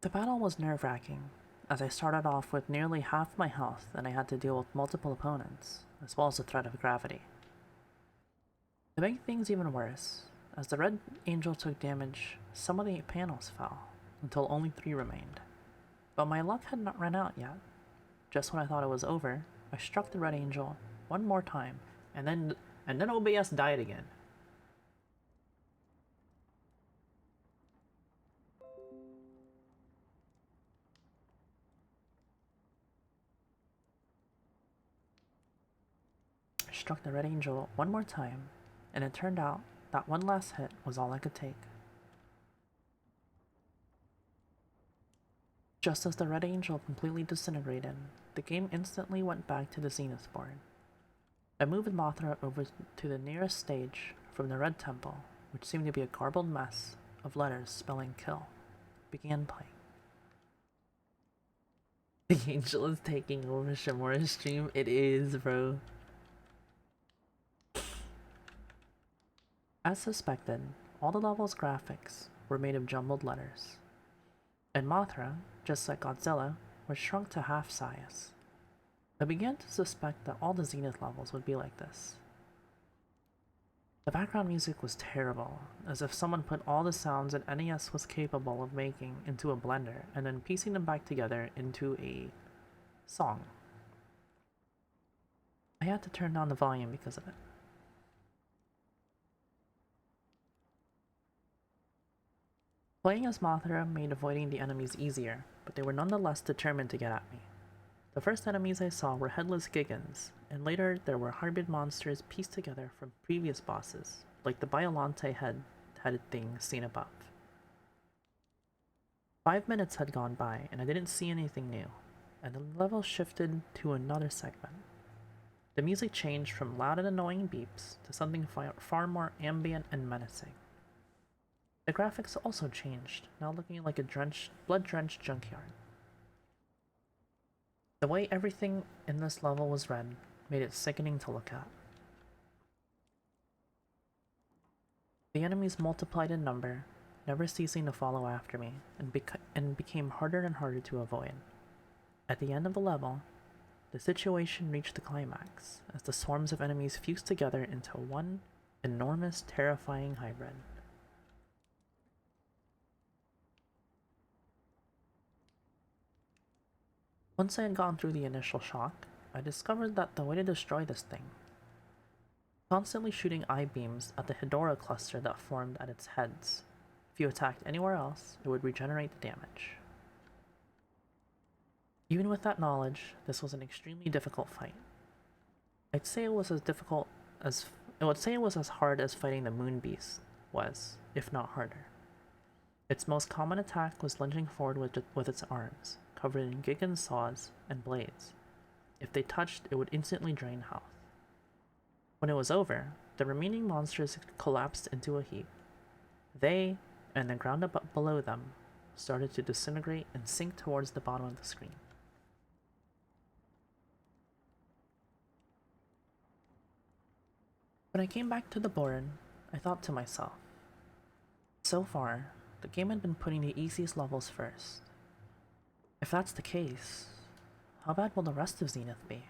The battle was nerve-wracking, as I started off with nearly half my health and I had to deal with multiple opponents, as well as the threat of gravity. To make things even worse, as the red angel took damage, some of the panels fell, until only 3 remained. But my luck had not run out yet. Just when I thought it was over, I struck the red angel one more time, and then OBS died again. I struck the red angel one more time, and it turned out that one last hit was all I could take. Just as the red angel completely disintegrated, the game instantly went back to the Zenith board. I moved Mothra over to the nearest stage from the red temple, which seemed to be a garbled mess of letters spelling kill. Began playing. The angel is taking over Shimura's stream. It is, bro. As suspected, all the level's graphics were made of jumbled letters. And Mothra, just like Godzilla, was shrunk to half size. I began to suspect that all the Zenith levels would be like this. The background music was terrible, as if someone put all the sounds that NES was capable of making into a blender and then piecing them back together into a song. I had to turn down the volume because of it. Playing as Mothra made avoiding the enemies easier, but they were nonetheless determined to get at me. The first enemies I saw were headless gigans, and later there were hybrid monsters pieced together from previous bosses, like the Biolante headed thing seen above. 5 minutes had gone by, and I didn't see anything new, and the level shifted to another segment. The music changed from loud and annoying beeps to something far more ambient and menacing. The graphics also changed, now looking like a blood-drenched junkyard. The way everything in this level was red made it sickening to look at. The enemies multiplied in number, never ceasing to follow after me, and became harder and harder to avoid. At the end of the level, the situation reached the climax, as the swarms of enemies fused together into one enormous, terrifying hybrid. Once I had gone through the initial shock, I discovered that the way to destroy this thing, constantly shooting I-beams at the Hedora cluster that formed at its heads. If you attacked anywhere else, it would regenerate the damage. Even with that knowledge, this was an extremely difficult fight. I would say it was as hard as fighting the Moon Beast was, if not harder. Its most common attack was lunging forward with its arms, covered in gigan saws and blades. If they touched, it would instantly drain health. When it was over, the remaining monsters collapsed into a heap. They, and the ground up below them, started to disintegrate and sink towards the bottom of the screen. When I came back to the board, I thought to myself, so far, the game had been putting the easiest levels first. If that's the case, how bad will the rest of Zenith be?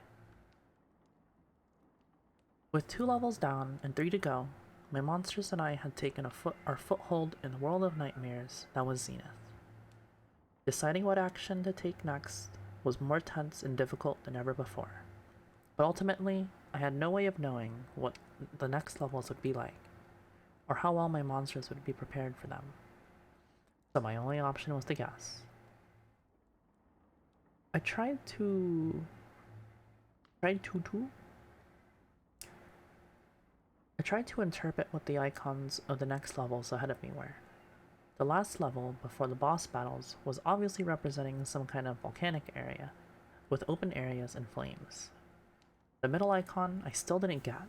With 2 levels down and 3 to go, my monsters and I had taken our foothold in the world of nightmares that was Zenith. Deciding what action to take next was more tense and difficult than ever before, but ultimately, I had no way of knowing what the next levels would be like, or how well my monsters would be prepared for them. So my only option was to guess. I tried to interpret what the icons of the next levels ahead of me were. The last level, before the boss battles, was obviously representing some kind of volcanic area, with open areas and flames. The middle icon I still didn't get,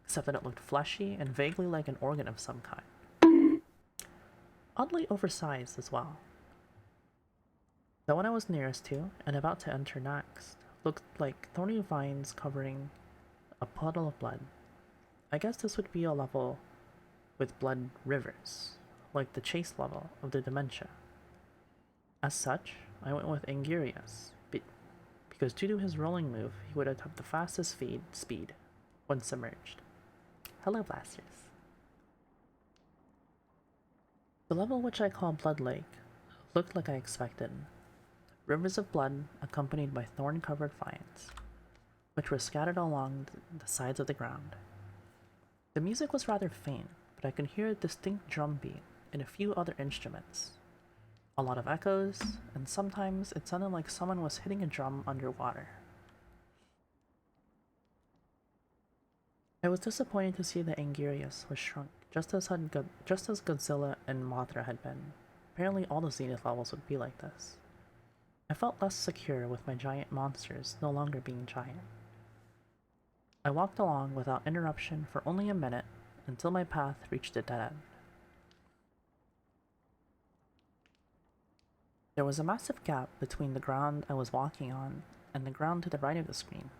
except that it looked fleshy and vaguely like an organ of some kind. Oddly oversized as well. The one I was nearest to, and about to enter next, looked like thorny vines covering a puddle of blood. I guess this would be a level with blood rivers, like the chase level of the Dementia. As such, I went with Angurius, because due to his rolling move, he would have the fastest speed when submerged. Hello, blasters. The level, which I call Blood Lake, looked like I expected. Rivers of blood accompanied by thorn-covered vines, which were scattered along the sides of the ground. The music was rather faint, but I could hear a distinct drum beat and a few other instruments. A lot of echoes, and sometimes it sounded like someone was hitting a drum underwater. I was disappointed to see that Angurius was shrunk, just as Godzilla and Mothra had been. Apparently all the Zenith levels would be like this. I felt less secure with my giant monsters no longer being giant. I walked along without interruption for only a minute until my path reached a dead end. There was a massive gap between the ground I was walking on and the ground to the right of the screen.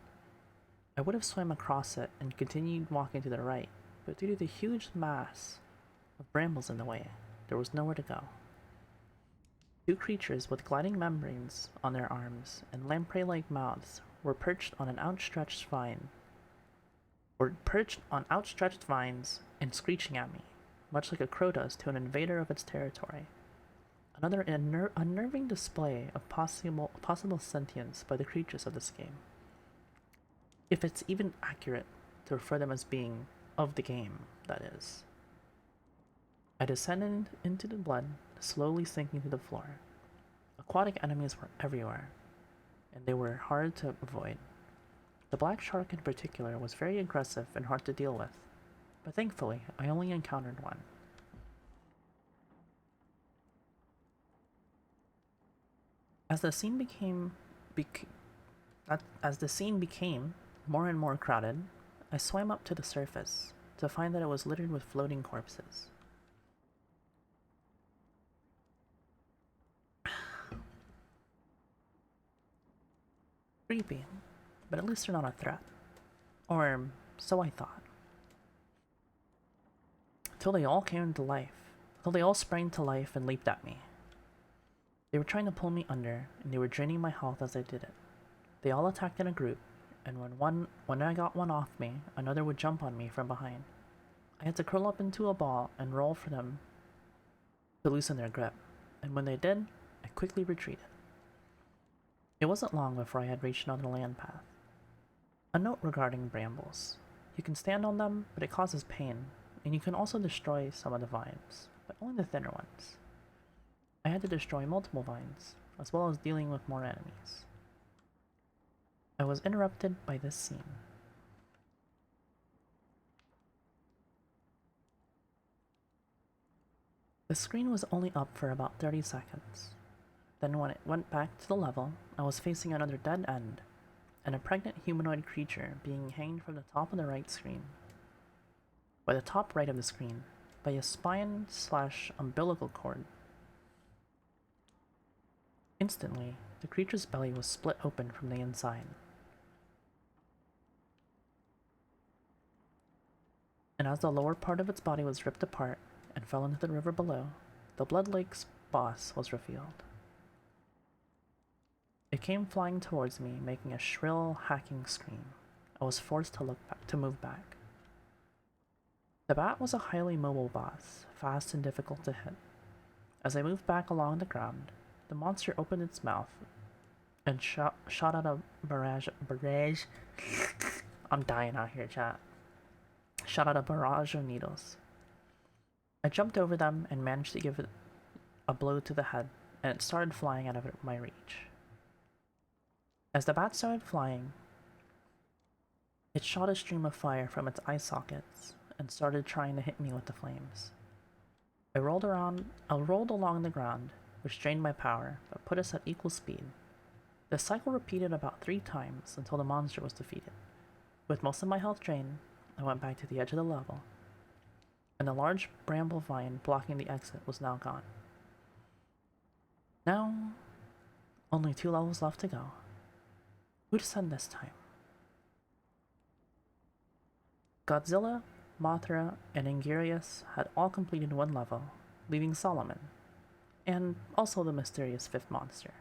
I would have swam across it and continued walking to the right, but due to the huge mass of brambles in the way, there was nowhere to go. 2 creatures with gliding membranes on their arms and lamprey-like mouths were perched on outstretched vines and screeching at me, much like a crow does to an invader of its territory. Another unnerving display of possible sentience by the creatures of this game. If it's even accurate to refer them as being of the game, that is. I descended into the blood, slowly sinking to the floor. Aquatic enemies were everywhere, and they were hard to avoid. The black shark in particular was very aggressive and hard to deal with, but thankfully I only encountered one. As the scene became more and more crowded, I swam up to the surface to find that it was littered with floating corpses. Creepy, but at least they're not a threat. Or so I thought. Till they all came to life. Till they all sprang to life and leaped at me. They were trying to pull me under, and they were draining my health as I did it. They all attacked in a group, and when I got one off me, another would jump on me from behind. I had to curl up into a ball and roll for them to loosen their grip, and when they did, I quickly retreated. It wasn't long before I had reached another land path. A note regarding brambles. You can stand on them, but it causes pain, and you can also destroy some of the vines, but only the thinner ones. I had to destroy multiple vines, as well as dealing with more enemies. I was interrupted by this scene. The screen was only up for about 30 seconds. Then when it went back to the level, I was facing another dead end, and a pregnant humanoid creature being hanged from the top of the right screen. By the top right of the screen, by a spine/umbilical cord. Instantly, the creature's belly was split open from the inside. And as the lower part of its body was ripped apart and fell into the river below, the Blood Lake's boss was revealed. It came flying towards me, making a shrill, hacking scream. I was forced to move back. The bat was a highly mobile boss, fast and difficult to hit. As I moved back along the ground, the monster opened its mouth and shot out a barrage. I'm dying out here, chat. Shot out a barrage of needles. I jumped over them and managed to give it a blow to the head, and it started flying out of my reach. As the bat started flying, it shot a stream of fire from its eye sockets and started trying to hit me with the flames. I rolled along the ground, which drained my power, but put us at equal speed. The cycle repeated about 3 times until the monster was defeated. With most of my health drained, I went back to the edge of the level, and the large bramble vine blocking the exit was now gone. Now, only 2 levels left to go. Who to send this time? Godzilla, Mothra, and Ingirius had all completed 1 level, leaving Solomon, and also the mysterious 5th monster.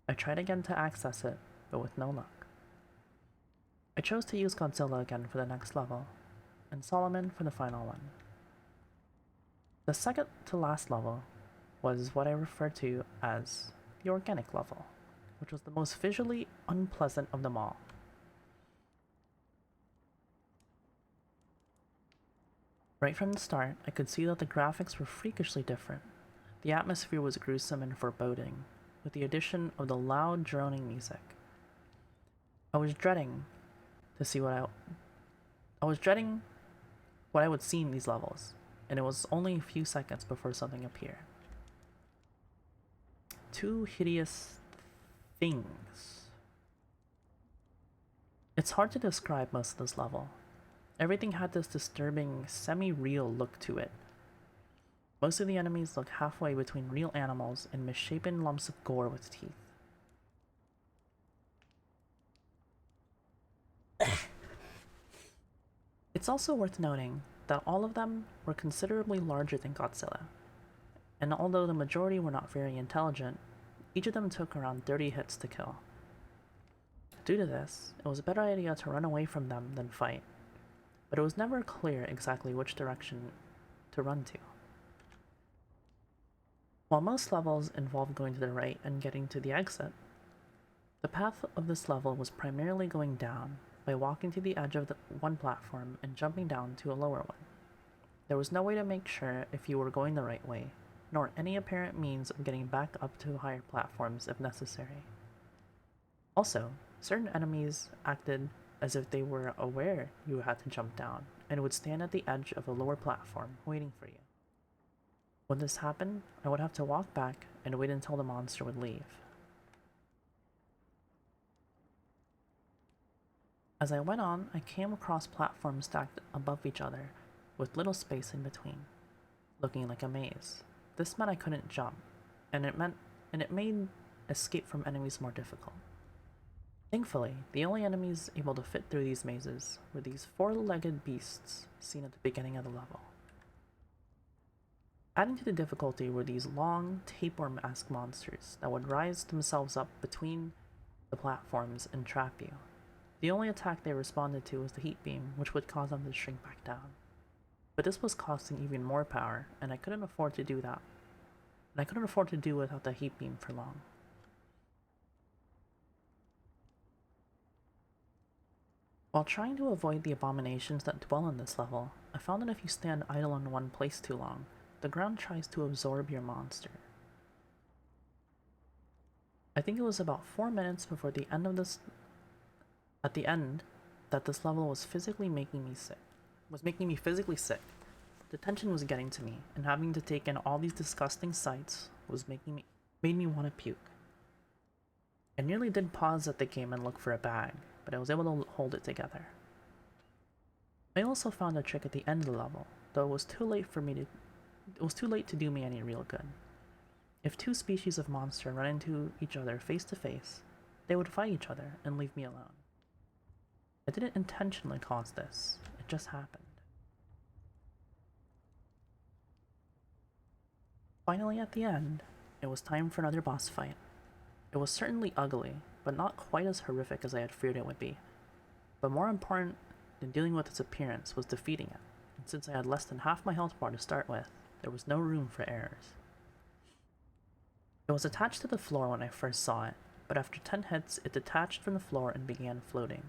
I tried again to access it, but with no luck. I chose to use Godzilla again for the next level, and Solomon for the final one. The second to last level was what I refer to as the organic level, which was the most visually unpleasant of them all. Right from the start, I could see that the graphics were freakishly different. The atmosphere was gruesome and foreboding, with the addition of the loud droning music. I was dreading what I would see in these levels, and it was only a few seconds before something appeared. 2 hideous things. It's hard to describe most of this level. Everything had this disturbing, semi-real look to it. Most of the enemies look halfway between real animals and misshapen lumps of gore with teeth. It's also worth noting that all of them were considerably larger than Godzilla, and although the majority were not very intelligent, each of them took around 30 hits to kill. Due to this, it was a better idea to run away from them than fight, but it was never clear exactly which direction to run to. While most levels involved going to the right and getting to the exit, the path of this level was primarily going down by walking to the edge of one platform and jumping down to a lower one. There was no way to make sure if you were going the right way, nor any apparent means of getting back up to higher platforms if necessary. Also, certain enemies acted as if they were aware you had to jump down and would stand at the edge of a lower platform waiting for you. When this happened, I would have to walk back and wait until the monster would leave. As I went on, I came across platforms stacked above each other, with little space in between, looking like a maze. This meant I couldn't jump, and it made escape from enemies more difficult. Thankfully, the only enemies able to fit through these mazes were these four-legged beasts seen at the beginning of the level. Adding to the difficulty were these long, tapeworm-esque monsters that would rise themselves up between the platforms and trap you. The only attack they responded to was the heat beam, which would cause them to shrink back down. But this was costing even more power, and I couldn't afford to do that. And I couldn't afford to do without the heat beam for long. While trying to avoid the abominations that dwell in this level, I found that if you stand idle in one place too long, the ground tries to absorb your monster. I think it was about 4 minutes before the end of this at the end that this level was making me physically sick. The tension was getting to me, and having to take in all these disgusting sights made me want to puke. I nearly did pause at the game and look for a bag, but I was able to hold it together. I also found a trick at the end of the level, though it was too late to do me any real good. If two species of monster run into each other face to face, they would fight each other and leave me alone. I didn't intentionally cause this, it just happened. Finally, at the end, it was time for another boss fight. It was certainly ugly, but not quite as horrific as I had feared it would be. But more important than dealing with its appearance was defeating it, and since I had less than half my health bar to start with, there was no room for errors. It was attached to the floor when I first saw it, but after 10 hits, it detached from the floor and began floating.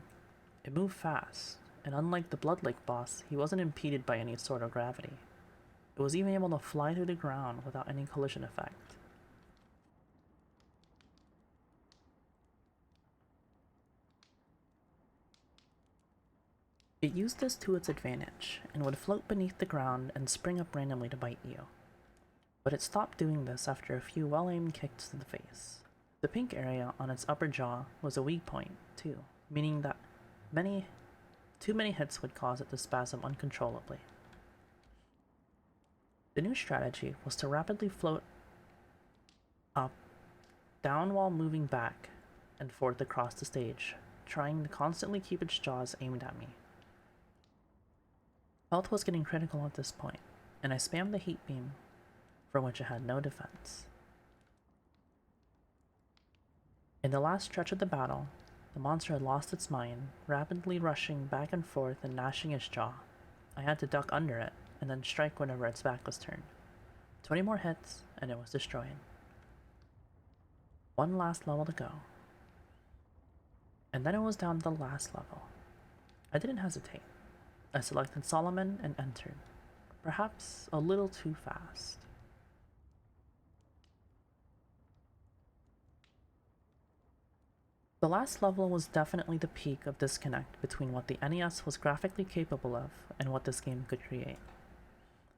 It moved fast, and unlike the Blood Lake boss, he wasn't impeded by any sort of gravity. It was even able to fly through the ground without any collision effect. It used this to its advantage, and would float beneath the ground and spring up randomly to bite you. But it stopped doing this after a few well-aimed kicks to the face. The pink area on its upper jaw was a weak point, too, meaning that too many hits would cause it to spasm uncontrollably. The new strategy was to rapidly float up, down while moving back and forth across the stage, trying to constantly keep its jaws aimed at me. Health was getting critical at this point, and I spammed the heat beam, for which it had no defense. In the last stretch of the battle, the monster had lost its mind, rapidly rushing back and forth and gnashing its jaw. I had to duck under it, and then strike whenever its back was turned. 20 more hits, and it was destroyed. One last level to go. And then it was down to the last level. I didn't hesitate. I selected Solomon and entered, perhaps a little too fast. The last level was definitely the peak of disconnect between what the NES was graphically capable of and what this game could create.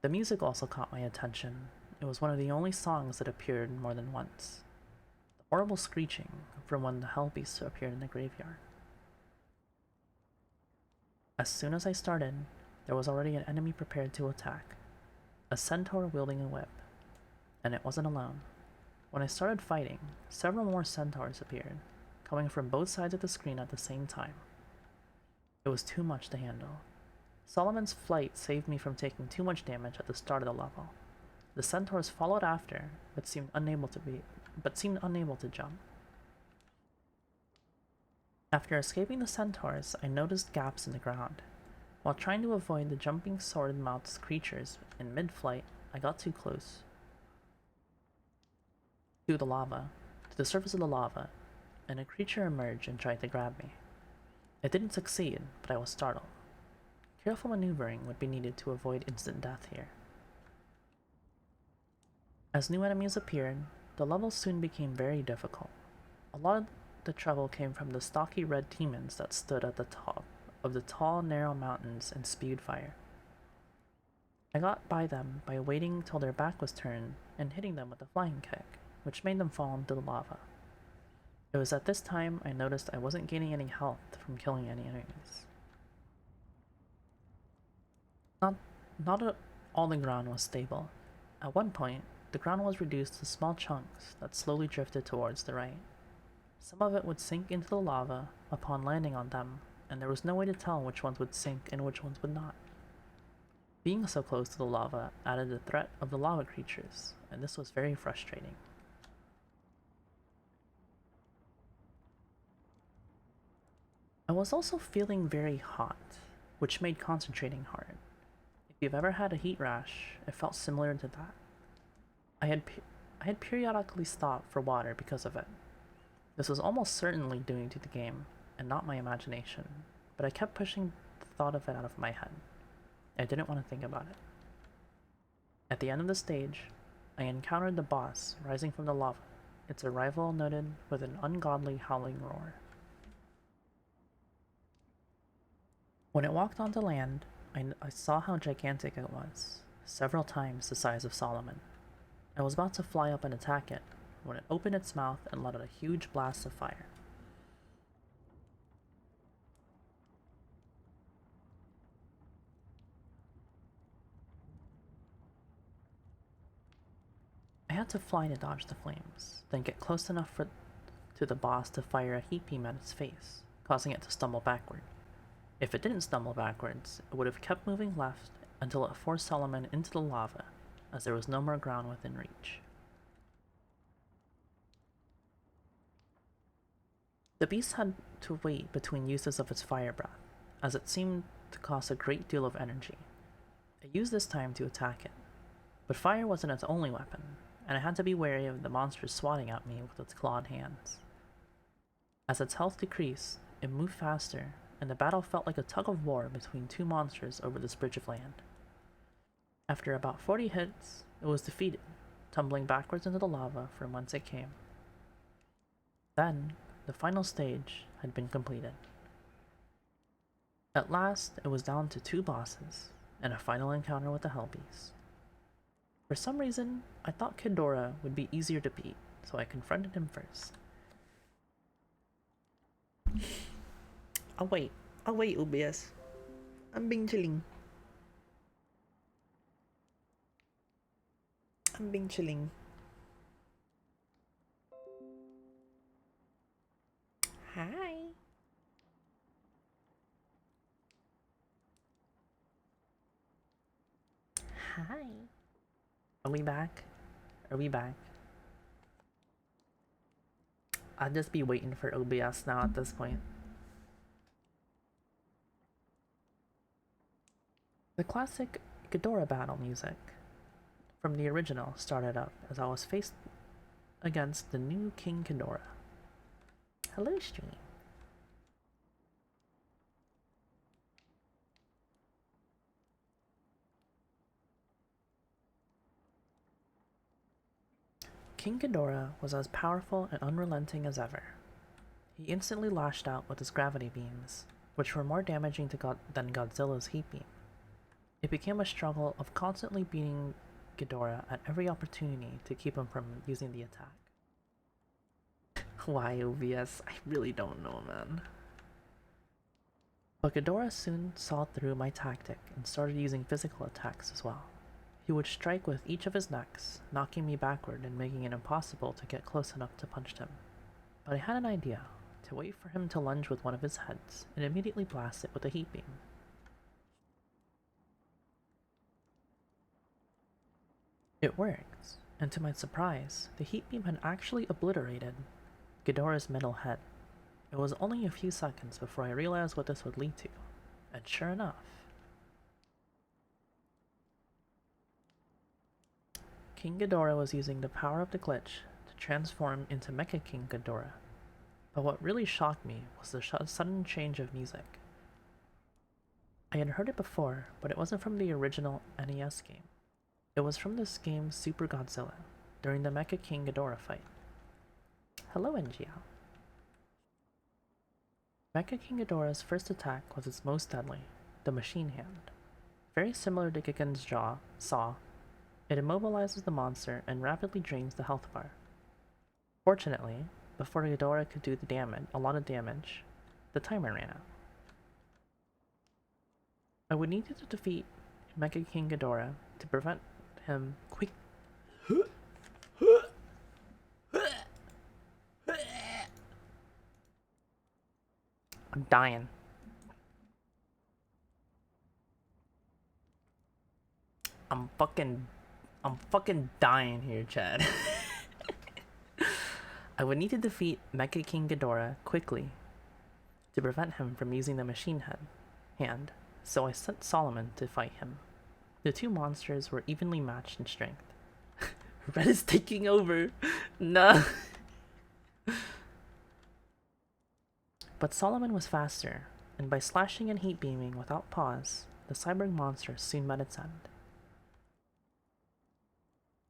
The music also caught my attention. It was one of the only songs that appeared more than once. The horrible screeching from when the Hell Beasts appeared in the graveyard. As soon as I started, there was already an enemy prepared to attack. A centaur wielding a whip. And it wasn't alone. When I started fighting, several more centaurs appeared, coming from both sides of the screen at the same time. It was too much to handle. Solomon's flight saved me from taking too much damage at the start of the level. The centaurs followed after, but seemed unable to jump. After escaping the centaurs, I noticed gaps in the ground. While trying to avoid the jumping sword-mouthed creatures in mid-flight, I got too close to the surface of the lava, and a creature emerged and tried to grab me. It didn't succeed, but I was startled. Careful maneuvering would be needed to avoid instant death here. As new enemies appeared, the level soon became very difficult. A lot the trouble came from the stocky red demons that stood at the top of the tall, narrow mountains and spewed fire. I got by them by waiting till their back was turned and hitting them with a flying kick, which made them fall into the lava. It was at this time I noticed I wasn't gaining any health from killing any enemies. Not all the ground was stable. At one point, the ground was reduced to small chunks that slowly drifted towards the right. Some of it would sink into the lava upon landing on them, and there was no way to tell which ones would sink and which ones would not. Being so close to the lava added the threat of the lava creatures, and this was very frustrating. I was also feeling very hot, which made concentrating hard. If you've ever had a heat rash, it felt similar to that. I had periodically stopped for water because of it. This was almost certainly due to the game, and not my imagination, but I kept pushing the thought of it out of my head. I didn't want to think about it. At the end of the stage, I encountered the boss rising from the lava, its arrival noted with an ungodly howling roar. When it walked onto land, I saw how gigantic it was, several times the size of Solomon. I was about to fly up and attack it, when it opened its mouth and let out a huge blast of fire. I had to fly to dodge the flames, then get close enough to the boss to fire a heat beam at its face, causing it to stumble backward. If it didn't stumble backwards, it would have kept moving left until it forced Solomon into the lava, as there was no more ground within reach. The beast had to wait between uses of its fire breath, as it seemed to cost a great deal of energy. I used this time to attack it, but fire wasn't its only weapon, and I had to be wary of the monster swatting at me with its clawed hands. As its health decreased, it moved faster, and the battle felt like a tug-of war between two monsters over this bridge of land. After about 40 hits, it was defeated, tumbling backwards into the lava from whence it came. Then, the final stage had been completed. At last, it was down to 2 bosses, and a final encounter with the Hellbeast. For some reason, I thought Ghidorah would be easier to beat, so I confronted him first. I'll wait, OBS. I'm being chilling. Hi. Hi. Are we back? I'll just be waiting for OBS now at this point. The classic Ghidorah battle music from the original started up as I was faced against the new King Ghidorah. Hello, stream. King Ghidorah was as powerful and unrelenting as ever. He instantly lashed out with his gravity beams, which were more damaging than Godzilla's heat beam. It became a struggle of constantly beating Ghidorah at every opportunity to keep him from using the attack. Why, OBS? I really don't know, man. But Ghidorah soon saw through my tactic and started using physical attacks as well. He would strike with each of his necks, knocking me backward and making it impossible to get close enough to punch him. But I had an idea, to wait for him to lunge with one of his heads and immediately blast it with a heat beam. It worked, and to my surprise, the heat beam had actually obliterated Ghidorah's middle head. It was only a few seconds before I realized what this would lead to, and sure enough, King Ghidorah was using the power of the glitch to transform into Mecha King Ghidorah. But what really shocked me was the sudden change of music. I had heard it before, but it wasn't from the original NES game. It was from this game's Super Godzilla, during the Mecha King Ghidorah fight. Hello, NGL. Mecha King Ghidorah's first attack was its most deadly, the Machine Hand. Very similar to Gigan's Saw, it immobilizes the monster and rapidly drains the health bar. Fortunately, before Ghidorah could do a lot of damage, the timer ran out. I would need to defeat Mecha King Ghidorah to prevent him I'm dying. I'm fucking dying here, Chad. I would need to defeat Mecha King Ghidorah quickly to prevent him from using the machine hand, so I sent Solomon to fight him. The two monsters were evenly matched in strength. Red is taking over! Nah! But Solomon was faster, and by slashing and heat beaming without pause, the cyborg monster soon met its end.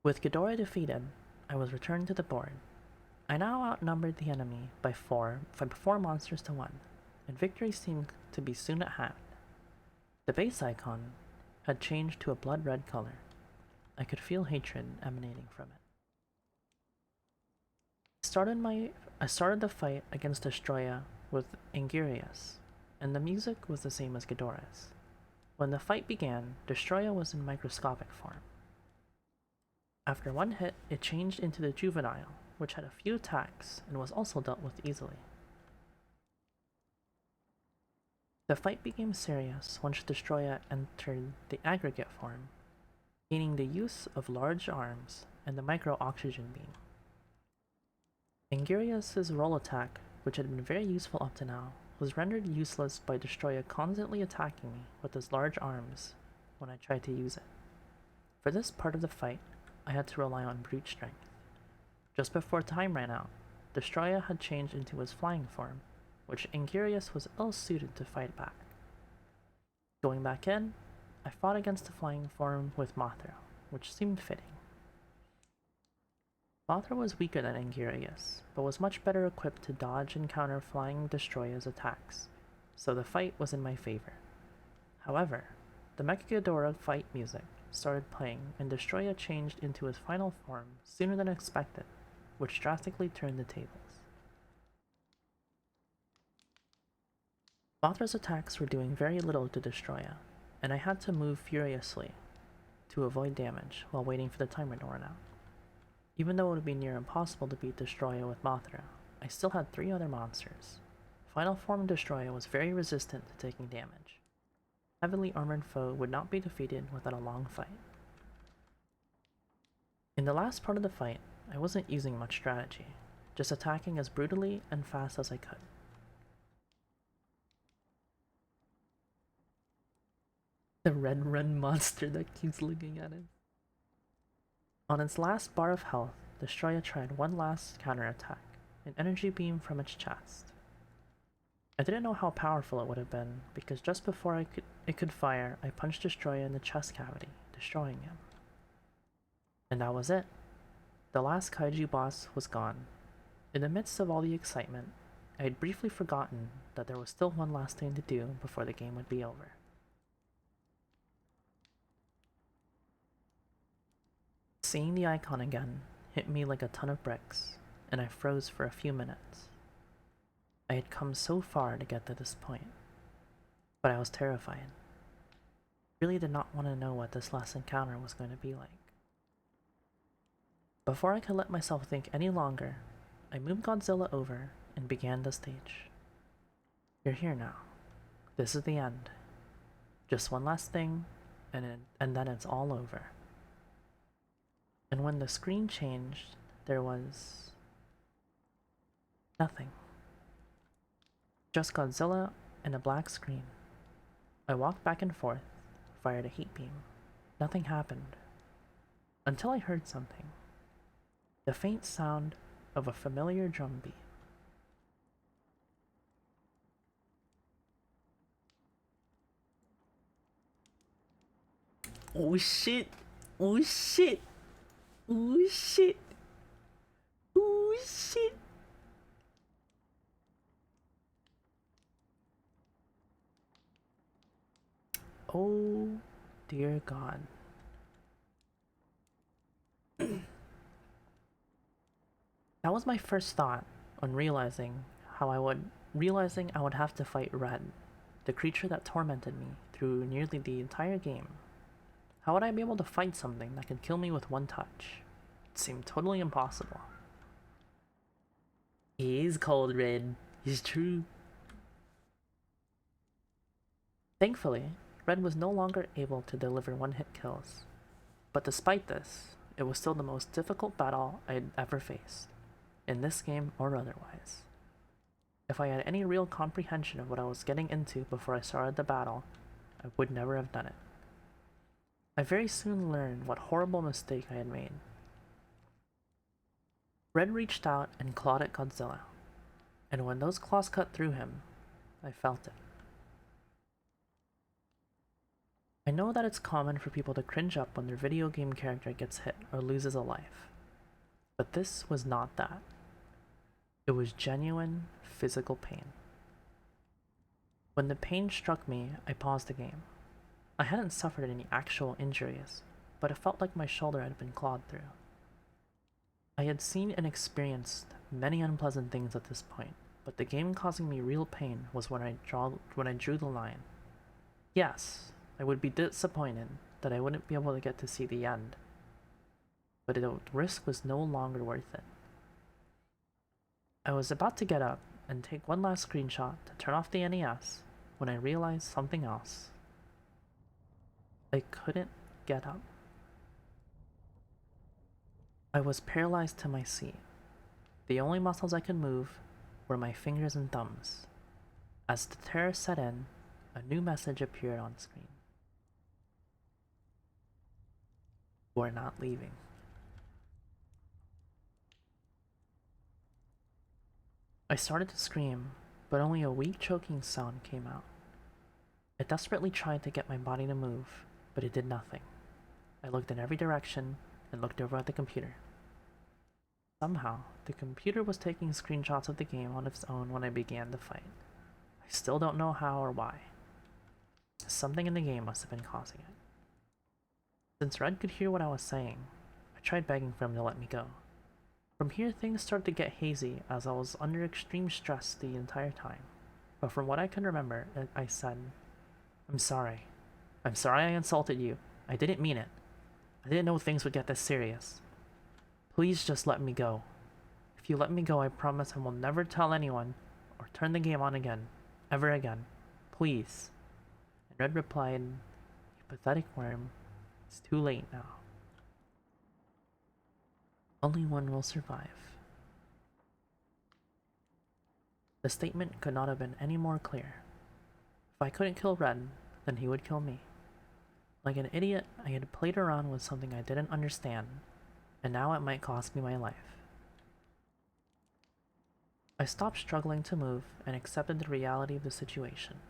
With Ghidorah defeated, I was returned to the board. I now outnumbered the enemy by four monsters to 1, and victory seemed to be soon at hand. The base icon had changed to a blood red color. I could feel hatred emanating from it. I started the fight against Destroya with Angirius, and the music was the same as Ghidorah's. When the fight began, Destroya was in microscopic form. After one hit, it changed into the Juvenile, which had a few attacks and was also dealt with easily. The fight became serious once Destroya entered the aggregate form, gaining the use of large arms and the micro-oxygen beam. Angirius' roll attack, which had been very useful up to now, was rendered useless by Destroya constantly attacking me with his large arms when I tried to use it. For this part of the fight, I had to rely on brute strength. Just before time ran out, Destroya had changed into his flying form, which Angirius was ill-suited to fight back. Going back in, I fought against the flying form with Mothra, which seemed fitting. Mothra was weaker than Angirius, but was much better equipped to dodge and counter flying Destroya's attacks, so the fight was in my favor. However, the Mechaghidorah fight music started playing and Destroya changed into his final form sooner than expected, which drastically turned the tables. Mothra's attacks were doing very little to Destroya, and I had to move furiously to avoid damage while waiting for the timer to run out. Even though it would be near impossible to beat Destroya with Mothra, I still had 3 other monsters. Final form Destroya was very resistant to taking damage. Heavily armored foe would not be defeated without a long fight. In the last part of the fight, I wasn't using much strategy, just attacking as brutally and fast as I could. The red monster that keeps looking at it. On its last bar of health, Destroya tried one last counterattack, an energy beam from its chest. I didn't know how powerful it would have been, because just before it could fire, I punched Destroya in the chest cavity, destroying him. And that was it. The last kaiju boss was gone. In the midst of all the excitement, I had briefly forgotten that there was still one last thing to do before the game would be over. Seeing the icon again hit me like a ton of bricks, and I froze for a few minutes. I had come so far to get to this point, but I was terrified. Really did not want to know what this last encounter was going to be like. Before I could let myself think any longer, I moved Godzilla over and began the stage. You're here now. This is the end. Just one last thing, and then it's all over. And when the screen changed, there was nothing. Just Godzilla and a black screen. I walked back and forth, fired a heat beam. Nothing happened. Until I heard something. The faint sound of a familiar drum beat. Oh shit! Oh shit! Oh shit! Oh shit! Oh dear God. That was my first thought on realizing I would have to fight Red, the creature that tormented me through nearly the entire game. How would I be able to fight something that could kill me with one touch? It seemed totally impossible. He is cold, Red. It's true. Thankfully, Red was no longer able to deliver one-hit kills. But despite this, it was still the most difficult battle I had ever faced, in this game or otherwise. If I had any real comprehension of what I was getting into before I started the battle, I would never have done it. I very soon learned what horrible mistake I had made. Red reached out and clawed at Godzilla, and when those claws cut through him, I felt it. I know that it's common for people to cringe up when their video game character gets hit or loses a life, but this was not that. It was genuine, physical pain. When the pain struck me, I paused the game. I hadn't suffered any actual injuries, but it felt like my shoulder had been clawed through. I had seen and experienced many unpleasant things at this point, but the game causing me real pain was when I drew the line. Yes, I would be disappointed that I wouldn't be able to get to see the end, but the risk was no longer worth it. I was about to get up and take one last screenshot to turn off the NES when I realized something else. I couldn't get up. I was paralyzed to my seat. The only muscles I could move were my fingers and thumbs. As the terror set in, a new message appeared on screen. We're not leaving. I started to scream, but only a weak choking sound came out. I desperately tried to get my body to move, but it did nothing. I looked in every direction and looked over at the computer. Somehow, the computer was taking screenshots of the game on its own when I began the fight. I still don't know how or why. Something in the game must have been causing it. Since Red could hear what I was saying, I tried begging for him to let me go. From here, things started to get hazy as I was under extreme stress the entire time. But from what I can remember, I said, "I'm sorry. I'm sorry I insulted you. I didn't mean it. I didn't know things would get this serious. Please just let me go. If you let me go, I promise I will never tell anyone or turn the game on again. Ever again. Please." And Red replied, "You pathetic worm. It's too late now. Only one will survive." The statement could not have been any more clear. If I couldn't kill Red, then he would kill me. Like an idiot, I had played around with something I didn't understand, and now it might cost me my life. I stopped struggling to move and accepted the reality of the situation.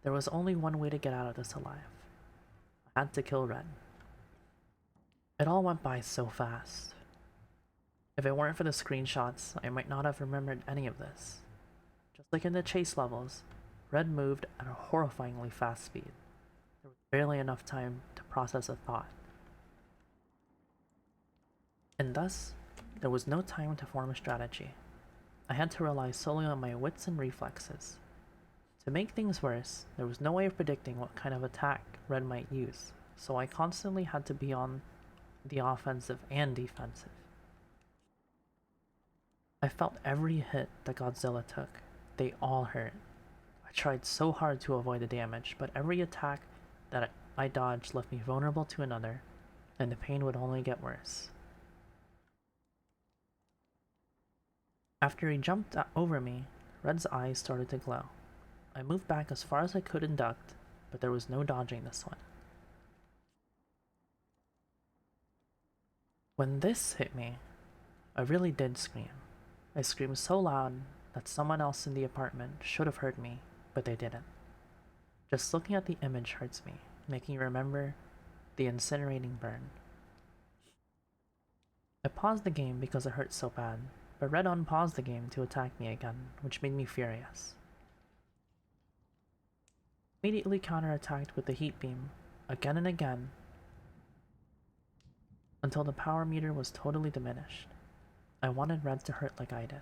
There was only one way to get out of this alive. I had to kill Red. It all went by so fast. If it weren't for the screenshots, I might not have remembered any of this. Just like in the chase levels, Red moved at a horrifyingly fast speed. There was barely enough time to process a thought. And thus, there was no time to form a strategy. I had to rely solely on my wits and reflexes. To make things worse, there was no way of predicting what kind of attack Red might use, so I constantly had to be on the offensive and defensive. I felt every hit that Godzilla took. They all hurt. I tried so hard to avoid the damage, but every attack that I dodged left me vulnerable to another, and the pain would only get worse. After he jumped over me, Red's eyes started to glow. I moved back as far as I could and ducked, but there was no dodging this one. When this hit me, I really did scream. I screamed so loud that someone else in the apartment should have heard me, but they didn't. Just looking at the image hurts me, making me remember the incinerating burn. I paused the game because it hurt so bad, but Red unpaused the game to attack me again, which made me furious. Immediately counterattacked with the heat beam, again and again, until the power meter was totally diminished. I wanted Red to hurt like I did.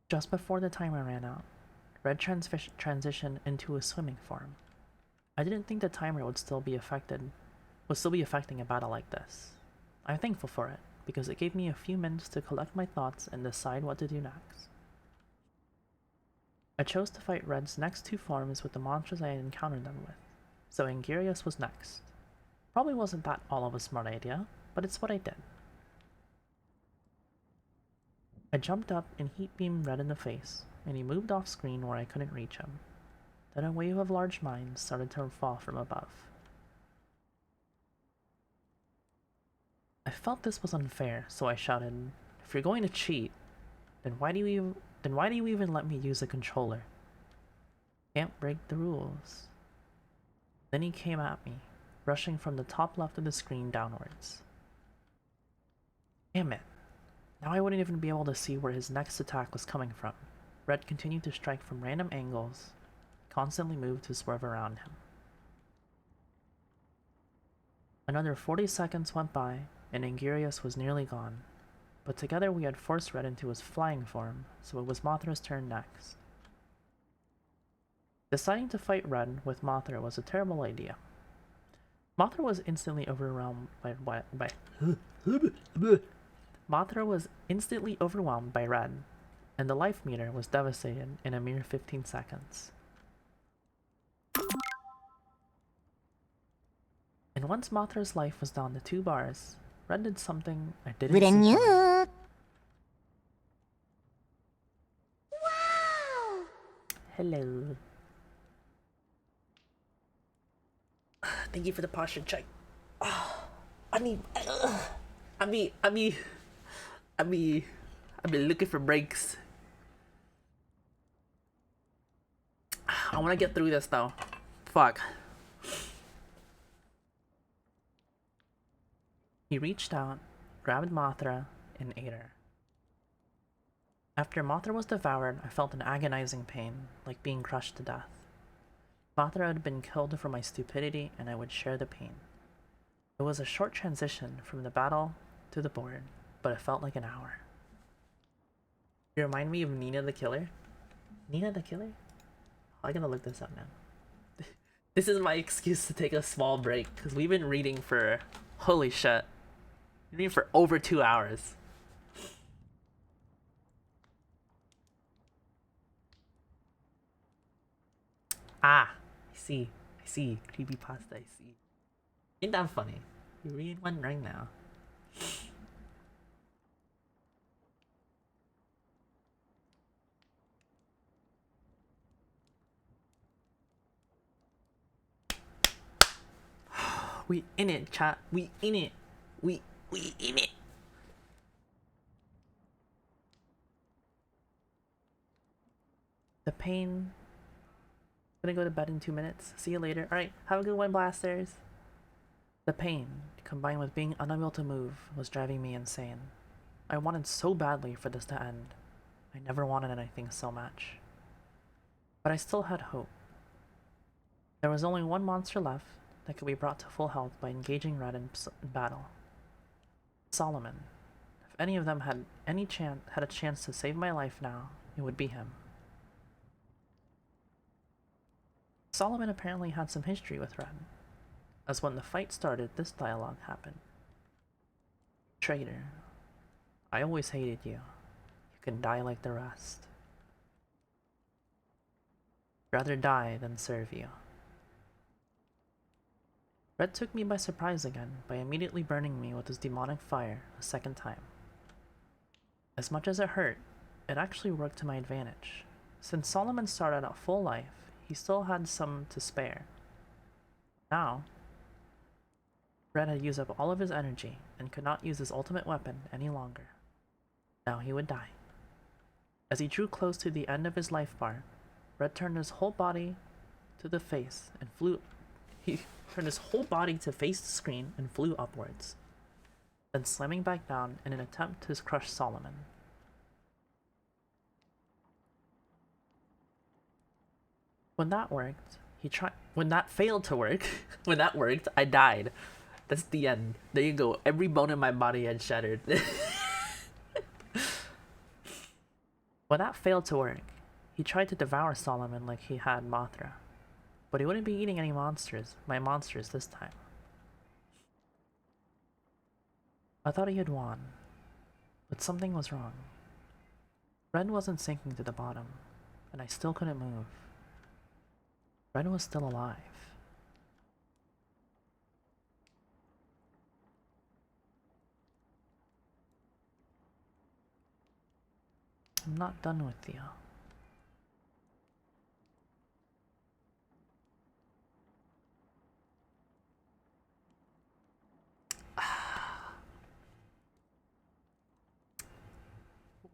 Just before the timer ran out, Red transitioned into a swimming form. I didn't think the timer would still be affecting a battle like this. I'm thankful for it, because it gave me a few minutes to collect my thoughts and decide what to do next. I chose to fight Red's next two forms with the monsters I had encountered them with, so Angirius was next. Probably wasn't that all of a smart idea, but it's what I did. I jumped up and heat beamed Red in the face, and he moved off screen where I couldn't reach him. Then a wave of large mines started to fall from above. I felt this was unfair, so I shouted, "If you're going to cheat, then why do you even let me use a controller? Can't break the rules." Then he came at me, rushing from the top left of the screen downwards. Damn it. Now I wouldn't even be able to see where his next attack was coming from. Red continued to strike from random angles, constantly moved to swerve around him. Another 40 seconds went by, and Angirius was nearly gone, but together we had forced Red into his flying form, so it was Mothra's turn next. Deciding to fight Red with Mothra was a terrible idea. Mothra was instantly overwhelmed by Red, and the life meter was devastated in a mere 15 seconds. And once Mothra's life was down to 2 bars, Red did something I didn't see coming. Wow! Hello. Thank you for the posture check. I've been looking for breaks. I want to get through this though. Fuck. He reached out, grabbed Mothra, and ate her. After Mothra was devoured, I felt an agonizing pain, like being crushed to death. Mothra had been killed for my stupidity, and I would share the pain. It was a short transition from the battle to the board, but it felt like an hour. You remind me of Nina the Killer? Nina the Killer? I gotta look this up now. This is my excuse to take a small break, because we've been reading for... Holy shit. Reading for over 2 hours. Ah, I see. Creepypasta, I see. Ain't that funny? You're reading one right now. We in it, chat. We in it. We in it. The pain. Gonna go to bed in 2 minutes. See you later. Alright, have a good one, Blasters. The pain, combined with being unable to move, was driving me insane. I wanted so badly for this to end. I never wanted anything so much. But I still had hope. There was only one monster left that could be brought to full health by engaging Red in battle. Solomon. If any of them had a chance to save my life now, it would be him. Solomon apparently had some history with Red, as when the fight started, this dialogue happened. Traitor. I always hated you. You can die like the rest. Rather die than serve you. Red took me by surprise again by immediately burning me with his demonic fire a second time. As much as it hurt, it actually worked to my advantage. Since Solomon started at full life, he still had some to spare. Now, Red had used up all of his energy and could not use his ultimate weapon any longer. Now he would die. As he drew close to the end of his life bar, Red turned his whole body to the face and flew. He turned his whole body to face the screen and flew upwards, then slamming back down in an attempt to crush Solomon. When that worked, when that failed to work, when that worked, I died. That's the end. There you go. Every bone in my body had shattered. When that failed to work, he tried to devour Solomon like he had Mothra. But he wouldn't be eating any my monsters this time. I thought he had won, but something was wrong. Red wasn't sinking to the bottom, and I still couldn't move. Red was still alive. I'm not done with you.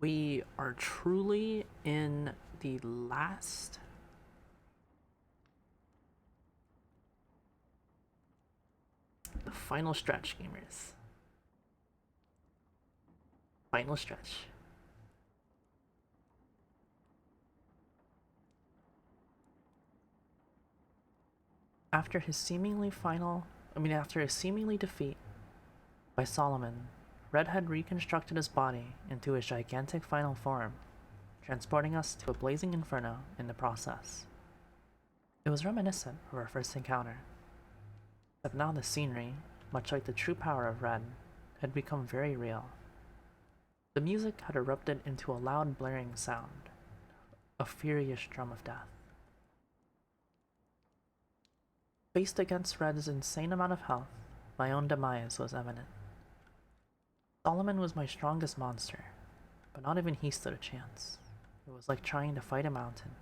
We are truly in the final stretch, gamers. Final stretch. After his seemingly defeat by Solomon, Red had reconstructed his body into his gigantic final form, transporting us to a blazing inferno in the process. It was reminiscent of our first encounter, except now the scenery, much like the true power of Red, had become very real. The music had erupted into a loud blaring sound, a furious drum of death. Faced against Red's insane amount of health, my own demise was imminent. Solomon was my strongest monster, but not even he stood a chance. It was like trying to fight a mountain.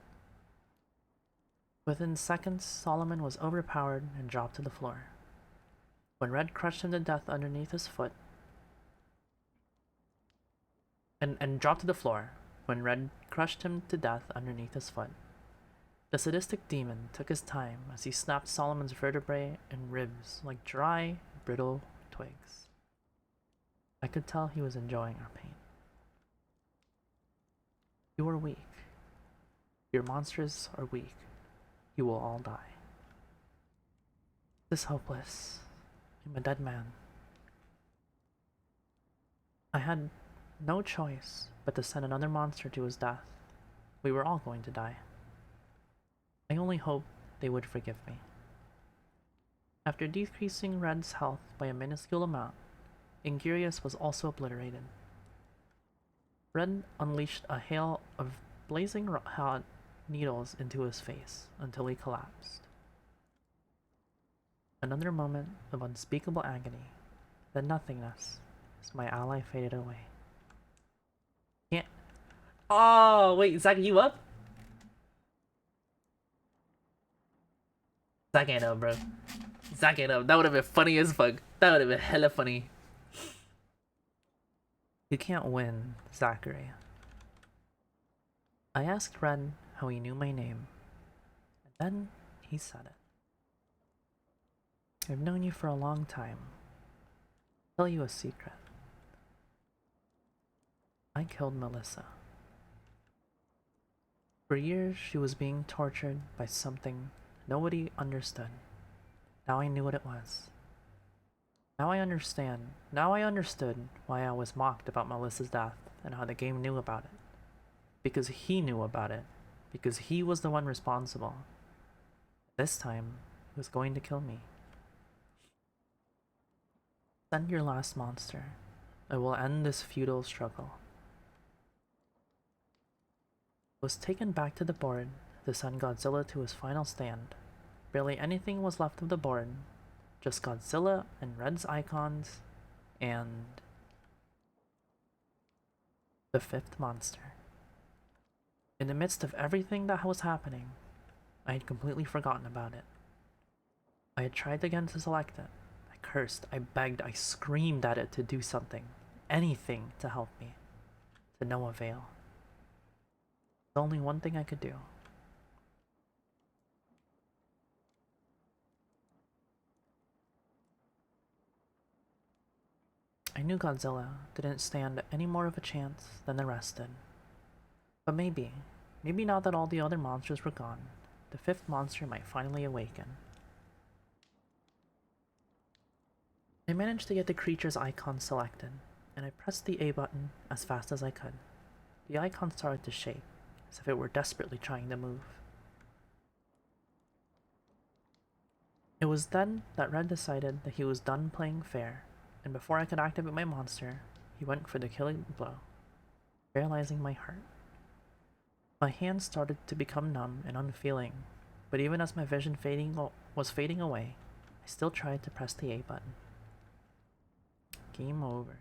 Within seconds, Solomon was overpowered and dropped to the floor. When Red crushed him to death underneath his foot, and dropped to the floor, when Red crushed him to death underneath his foot. The sadistic demon took his time as he snapped Solomon's vertebrae and ribs like dry, brittle twigs. I could tell he was enjoying our pain. You are weak. Your monsters are weak. You will all die. This is hopeless. I'm a dead man. I had no choice but to send another monster to his death. We were all going to die. I only hoped they would forgive me. After decreasing Red's health by a minuscule amount, Ingurius was also obliterated. Red unleashed a hail of blazing hot needles into his face until he collapsed. Another moment of unspeakable agony, then nothingness, as my ally faded away. Can't. Oh, wait, Zach, you up? Zach ain't up, bro. Zach ain't up. That would have been funny as fuck. That would have been hella funny. You can't win, Zachary. I asked Red how he knew my name, and then he said it. I've known you for a long time. I'll tell you a secret. I killed Melissa. For years, she was being tortured by something nobody understood. Now I knew what it was. Now I understand. Now I understood why I was mocked about Melissa's death and how the game knew about it. Because he knew about it. Because he was the one responsible. This time, he was going to kill me. Send your last monster. I will end this futile struggle. I was taken back to the board to send Godzilla to his final stand. Barely anything was left of the board, just Godzilla and Red's icons, and the fifth monster. In the midst of everything that was happening, I had completely forgotten about it. I had tried again to select it. I cursed, I begged, I screamed at it to do something, anything to help me, to no avail. There's only one thing I could do. I knew Godzilla didn't stand any more of a chance than the rest did. But maybe now that all the other monsters were gone, the fifth monster might finally awaken. I managed to get the creature's icon selected, and I pressed the A button as fast as I could. The icon started to shake, as if it were desperately trying to move. It was then that Red decided that he was done playing fair, and before I could activate my monster, he went for the killing blow, paralyzing my heart. My hands started to become numb and unfeeling, but even as my vision was fading away, I still tried to press the A button. Game over.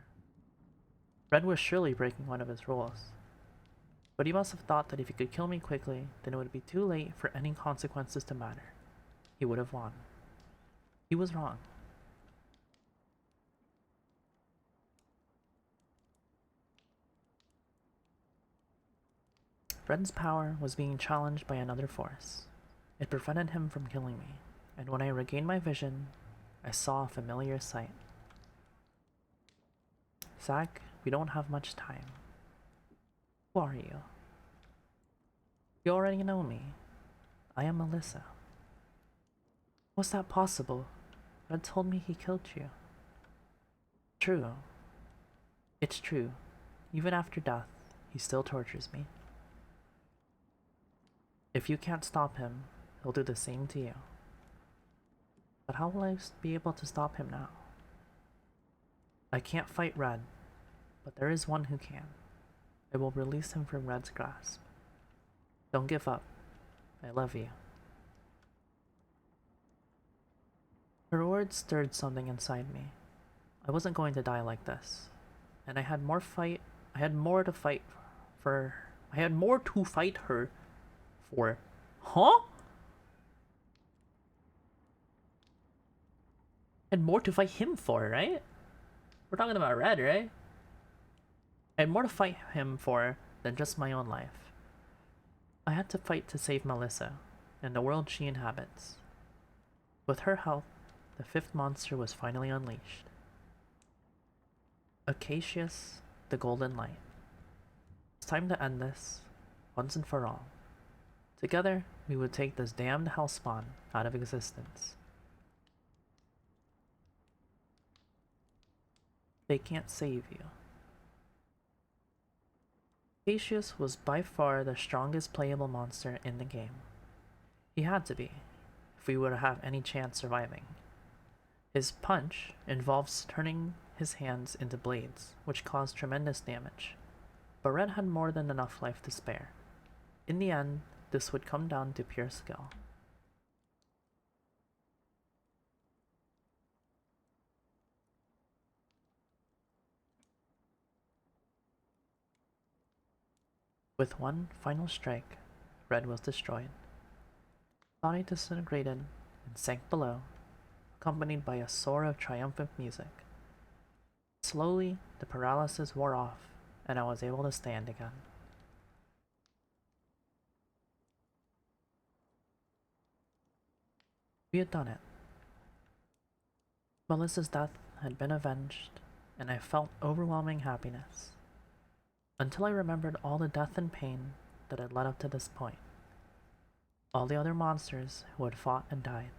Red was surely breaking one of his rules, but he must have thought that if he could kill me quickly, then it would be too late for any consequences to matter. He would have won. He was wrong. Red's power was being challenged by another force. It prevented him from killing me, and when I regained my vision, I saw a familiar sight. Zach, we don't have much time. Who are you? You already know me. I am Melissa. Was that possible? Red told me he killed you. True. It's true. Even after death, he still tortures me. If you can't stop him, he'll do the same to you. But how will I be able to stop him now? I can't fight Red, but there is one who can. I will release him from Red's grasp. Don't give up. I love you. Her words stirred something inside me. I wasn't going to die like this, and I had more to fight her for. Huh? I had more to fight him for, right? We're talking about Red, right? I had more to fight him for than just my own life. I had to fight to save Melissa and the world she inhabits. With her help, the fifth monster was finally unleashed. Acacius, the Golden Light. It's time to end this, once and for all. Together, we would take this damned hellspawn out of existence. They can't save you. Acacius was by far the strongest playable monster in the game. He had to be, if we were to have any chance surviving. His punch involves turning his hands into blades, which caused tremendous damage, but Red had more than enough life to spare. In the end, this would come down to pure skill. With one final strike, Red was destroyed. Body disintegrated and sank below, accompanied by a soar of triumphant music. Slowly, the paralysis wore off, and I was able to stand again. We had done it. Melissa's death had been avenged, and I felt overwhelming happiness. Until I remembered all the death and pain that had led up to this point. All the other monsters who had fought and died.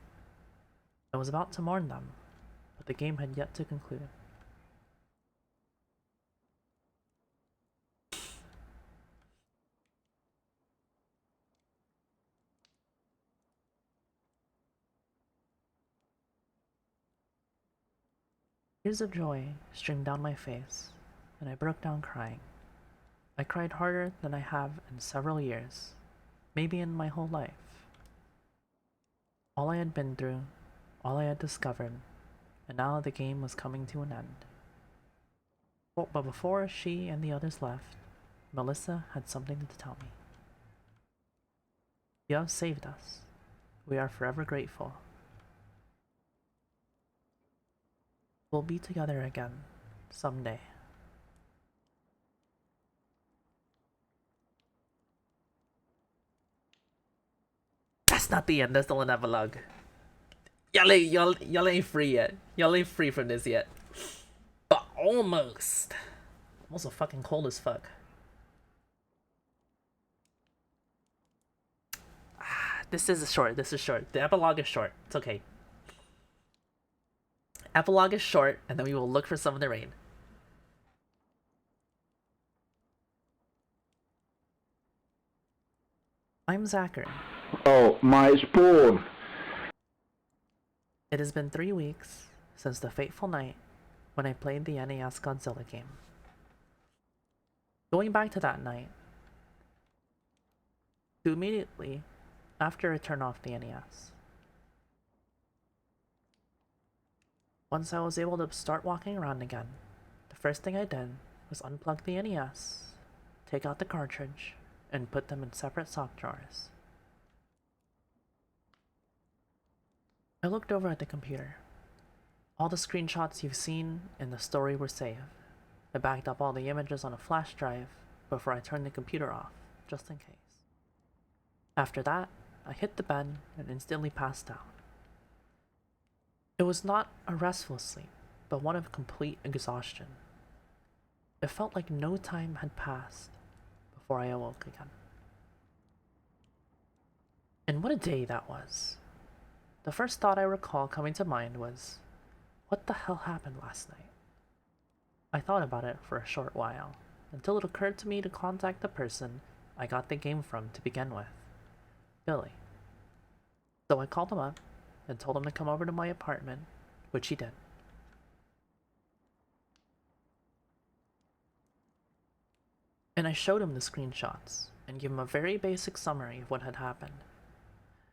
I was about to mourn them, but the game had yet to conclude. Tears of joy streamed down my face, and I broke down crying. I cried harder than I have in several years, maybe in my whole life. All I had been through, all I had discovered, and now the game was coming to an end. But before she and the others left, Melissa had something to tell me. You have saved us. We are forever grateful. We'll be together again, someday. That's not the end, that's still an epilogue. Y'all ain't free yet. Y'all ain't free from this yet. But almost. I'm also fucking cold as fuck. This is short. This is short. The epilogue is short. It's okay. Epilogue is short, and then we will look for some of the rain. I'm Zachary. Oh, my spawn! It has been 3 weeks since the fateful night when I played the NES Godzilla game. Going back to that night, to immediately after I turned off the NES. Once I was able to start walking around again, the first thing I did was unplug the NES, take out the cartridge, and put them in separate sock drawers. I looked over at the computer. All the screenshots you've seen in the story were saved. I backed up all the images on a flash drive before I turned the computer off, just in case. After that, I hit the bed and instantly passed out. It was not a restful sleep, but one of complete exhaustion. It felt like no time had passed before I awoke again. And what a day that was. The first thought I recall coming to mind was, what the hell happened last night? I thought about it for a short while, until it occurred to me to contact the person I got the game from to begin with, Billy. So I called him up and told him to come over to my apartment, which he did. And I showed him the screenshots and gave him a very basic summary of what had happened.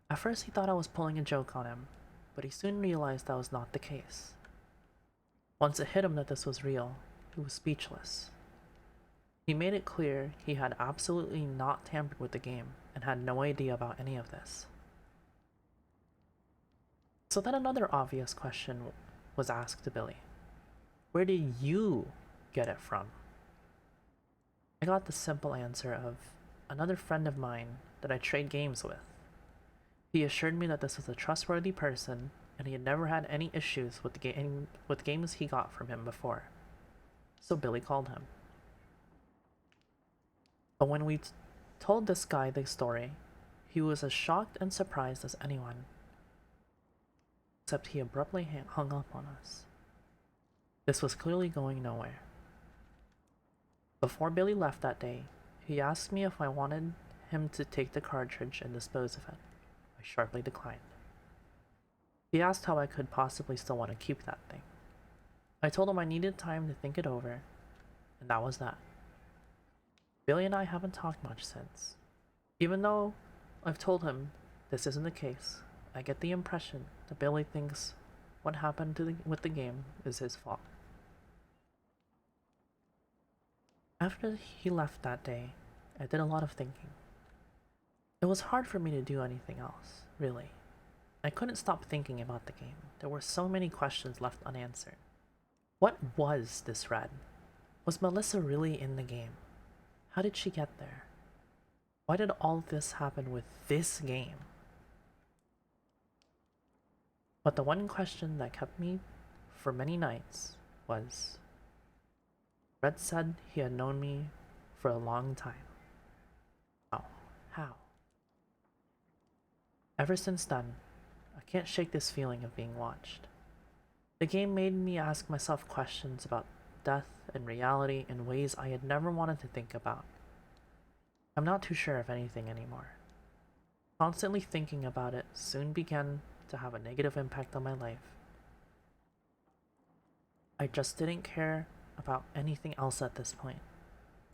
At first he thought I was pulling a joke on him, but he soon realized that was not the case. Once it hit him that this was real, he was speechless. He made it clear he had absolutely not tampered with the game and had no idea about any of this. So then another obvious question was asked to Billy. Where did you get it from? I got the simple answer of another friend of mine that I trade games with. He assured me that this was a trustworthy person and he had never had any issues with games he got from him before. So Billy called him. But when we told this guy the story, he was as shocked and surprised as anyone. Except he abruptly hung up on us. This was clearly going nowhere. Before Billy left that day, he asked me if I wanted him to take the cartridge and dispose of it. I sharply declined. He asked how I could possibly still want to keep that thing. I told him I needed time to think it over, and that was that. Billy and I haven't talked much since. Even though I've told him this isn't the case, I get the impression that Billy thinks what happened with the game is his fault. After he left that day, I did a lot of thinking. It was hard for me to do anything else, really. I couldn't stop thinking about the game. There were so many questions left unanswered. What was this Red? Was Melissa really in the game? How did she get there? Why did all this happen with this game? But the one question that kept me for many nights was, Red said he had known me for a long time. How? Ever since then, I can't shake this feeling of being watched. The game made me ask myself questions about death and reality in ways I had never wanted to think about. I'm not too sure of anything anymore. Constantly thinking about it soon began to have a negative impact on my life. I just didn't care about anything else at this point.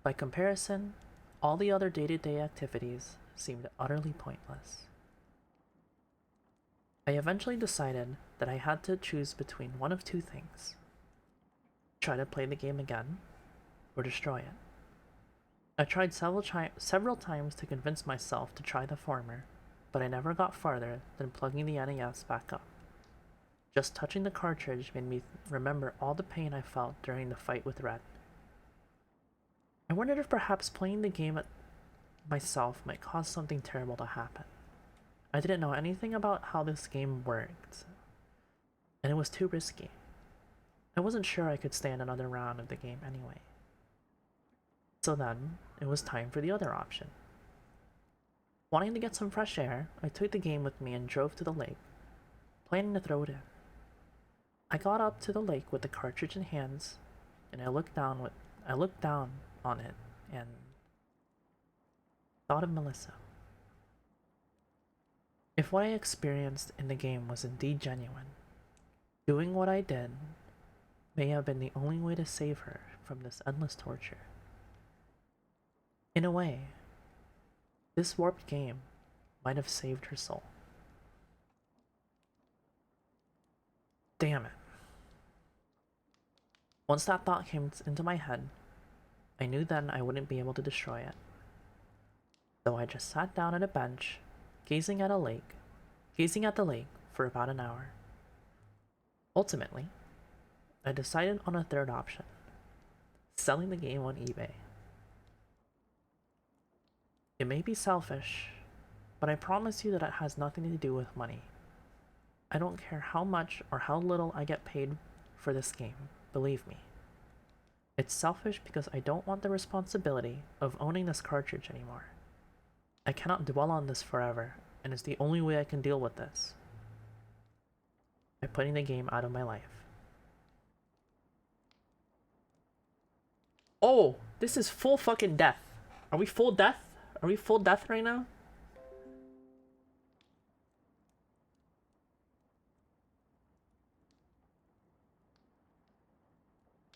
By comparison, all the other day-to-day activities seemed utterly pointless. I eventually decided that I had to choose between one of two things. Try to play the game again, or destroy it. I tried several times to convince myself to try the former, but I never got farther than plugging the NES back up. Just touching the cartridge made me remember all the pain I felt during the fight with Red. I wondered if perhaps playing the game myself might cause something terrible to happen. I didn't know anything about how this game worked, and it was too risky. I wasn't sure I could stand another round of the game anyway. So then, it was time for the other option. Wanting to get some fresh air, I took the game with me and drove to the lake, planning to throw it in. I got up to the lake with the cartridge in hands, and I looked down on it and thought of Melissa. If what I experienced in the game was indeed genuine, doing what I did may have been the only way to save her from this endless torture. In a way, this warped game might have saved her soul. Damn it. Once that thought came into my head, I knew then I wouldn't be able to destroy it. So I just sat down at a bench, gazing at the lake for about an hour. Ultimately, I decided on a third option, selling the game on eBay. It may be selfish, but I promise you that it has nothing to do with money. I don't care how much or how little I get paid for this game, believe me. It's selfish because I don't want the responsibility of owning this cartridge anymore. I cannot dwell on this forever, and it's the only way I can deal with this. By putting the game out of my life. Oh, this is full fucking death. Are we full death? Are we full death right now?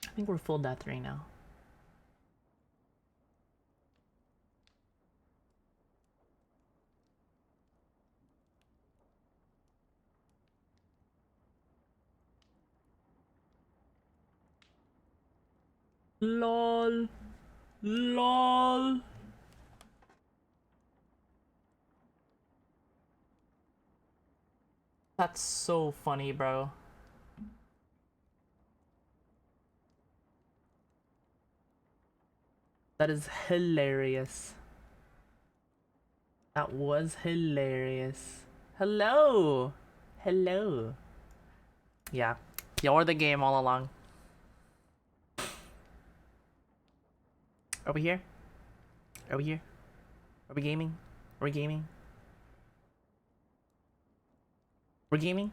I think we're full death right now. LOL. LOL. That's so funny, bro. That is hilarious. That was hilarious. Hello. Hello. Yeah. You're the game all along. Are we here? Are we here? Are we gaming? Are we gaming? We're gaming?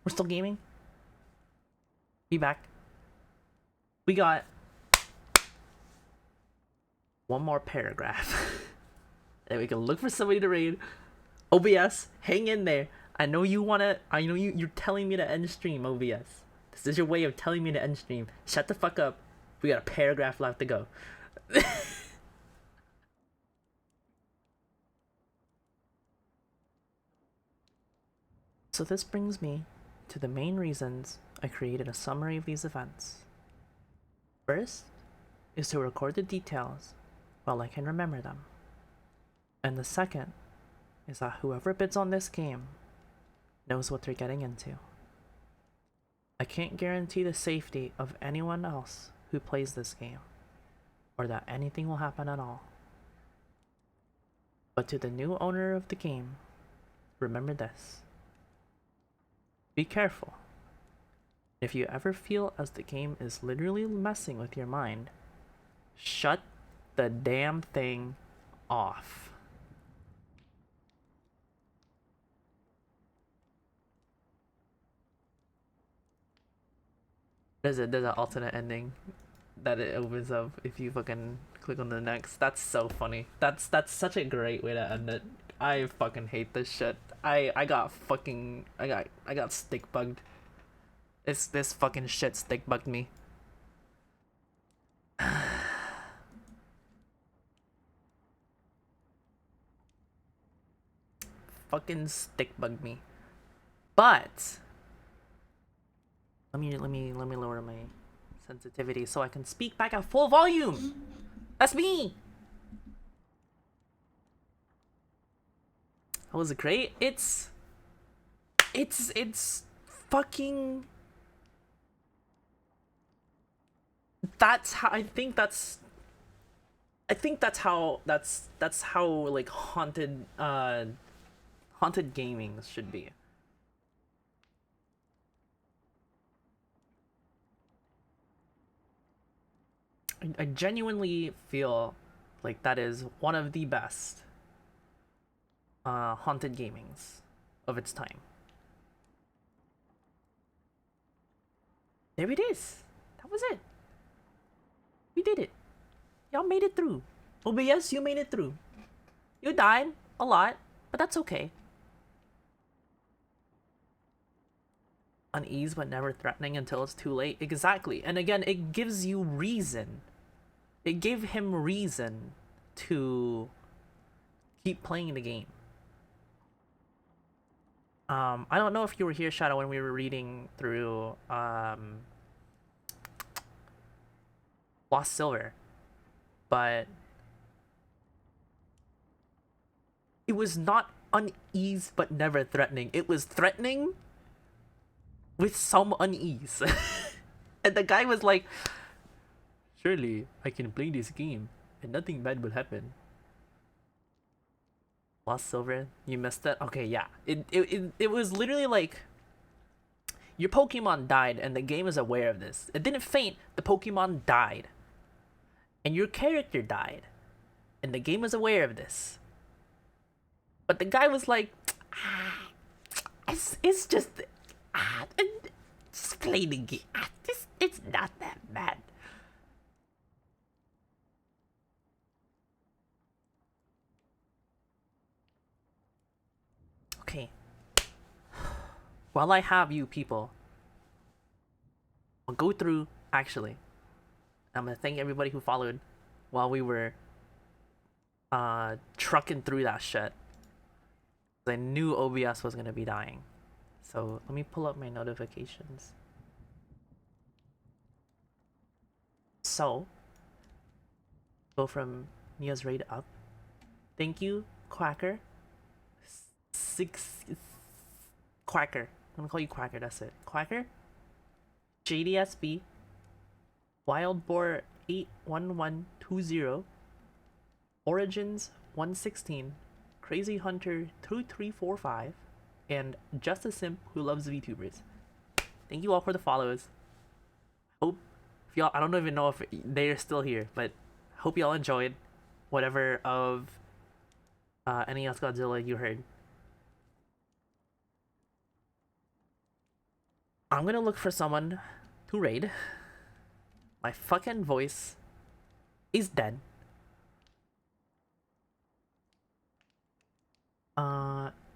We're still gaming? Be back. We got one more paragraph. And we can look for somebody to raid. OBS, hang in there. I know you're telling me to end stream, OBS. This is your way of telling me to end stream. Shut the fuck up. We got a paragraph left to go. So this brings me to the main reasons I created a summary of these events. First is to record the details while I can remember them. And the second is that whoever bids on this game knows what they're getting into. I can't guarantee the safety of anyone else who plays this game, or that anything will happen at all. But to the new owner of the game, remember this. Be careful. If you ever feel as the game is literally messing with your mind, shut the damn thing off. There's an alternate ending that it opens up if you fucking click on the next. That's so funny. That's such a great way to end it. I fucking hate this shit. I got stick bugged. This fucking shit stick bugged me. Fucking stick bugged me. But let me lower my sensitivity so I can speak back at full volume. That's me. That was great. It's fucking. That's how I think that's how like haunted gaming should be. I genuinely feel like that is one of the best haunted gamings of its time. There it is. That was it. We did it. Y'all made it through. OBS, you made it through. You died a lot, but that's okay. Unease but never threatening until it's too late. Exactly. And again, it gives you reason. It gave him reason to keep playing the game. I don't know if you were here, Shadow, when we were reading through Lost Silver, but it was not unease but never threatening. It was threatening with some unease. And the guy was like, surely I can play this game and nothing bad will happen. Lost Silver, you missed it? Okay, yeah. It was literally like your Pokemon died and the game is aware of this. It didn't faint, the Pokemon died. And your character died. And the game is aware of this. But the guy was like, it's just play the game. It's not that bad. Okay. While I have you people, I'll go through, actually. I'm gonna thank everybody who followed while we were trucking through that shit. I knew OBS was gonna be dying. So let me pull up my notifications. So go from Mia's raid up. Thank you, Quacker. Quacker. I'm gonna call you Quacker, that's it. Quacker, JDSB, Wildboar 81120, Origins 116, Crazy Hunter 2345, and Just a Simp who loves VTubers. Thank you all for the follows. Hope if y'all, I don't even know if they're still here, but hope y'all enjoyed whatever of NES Godzilla you heard. I'm gonna look for someone to raid. My fucking voice is dead.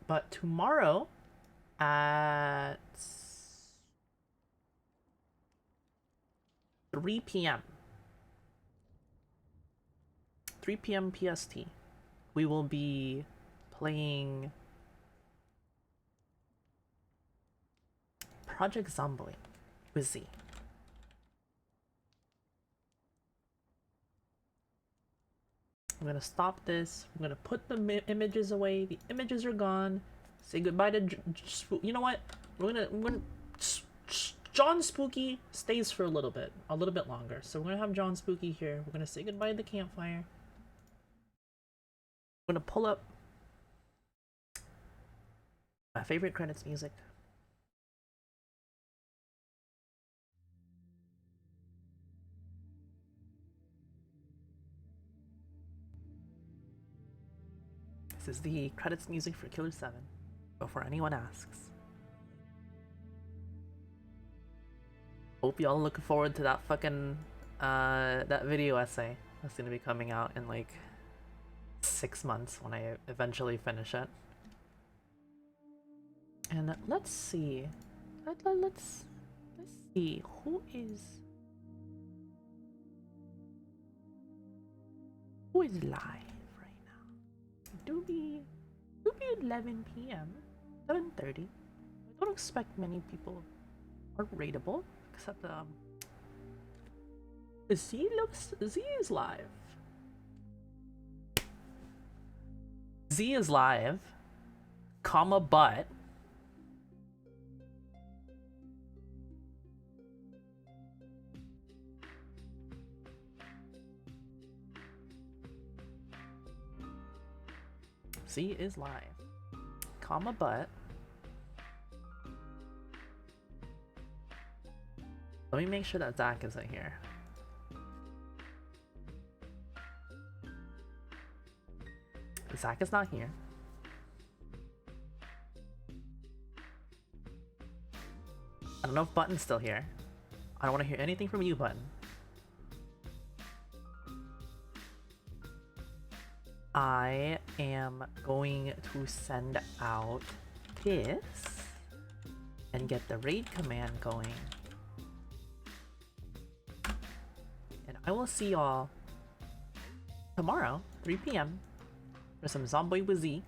But tomorrow at 3 p.m. 3 p.m. PST, we will be playing Project Zomboid with Z. I'm gonna stop this. I'm gonna put the images away. The images are gone. Say goodbye to you know what? We're gonna John Spooky stays for a little bit longer. So we're gonna have John Spooky here. We're gonna say goodbye to the campfire. I'm gonna pull up my favorite credits music. This is the credits music for Killer 7, before anyone asks. Hope y'all looking forward to that fucking, that video essay that's gonna be coming out in like 6 months when I eventually finish it. And let's see, let's see, who is live? Do be 11 p.m. 7:30. I don't expect many people are raidable, except Z is live. Z is live, comma but Z is live, comma but let me make sure that Zach isn't here. Zach is not here. I don't know if Button's still here. I don't want to hear anything from you, Button. I am going to send out this and get the raid command going. And I will see y'all tomorrow, 3 p.m. for some Zomboy with Z.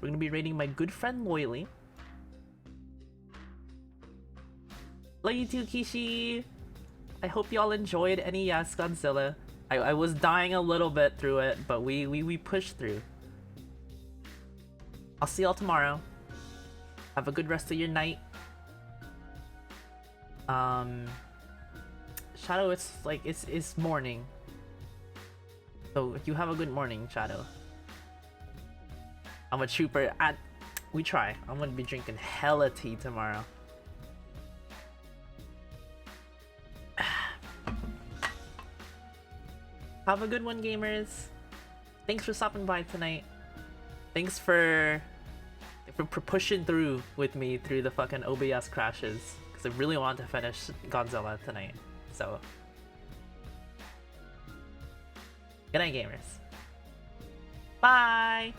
We're gonna be raiding my good friend Loyally. Love you too, Kishi! I hope y'all enjoyed NES Godzilla. I was dying a little bit through it, but we pushed through. I'll see y'all tomorrow. Have a good rest of your night. Shadow, it's morning. So you have a good morning, Shadow. I'm a trooper. We try. I'm gonna be drinking hella tea tomorrow. Have a good one, gamers. Thanks for stopping by tonight. Thanks for pushing through with me through the fucking OBS crashes, because I really want to finish Godzilla tonight. So, good night, gamers. Bye!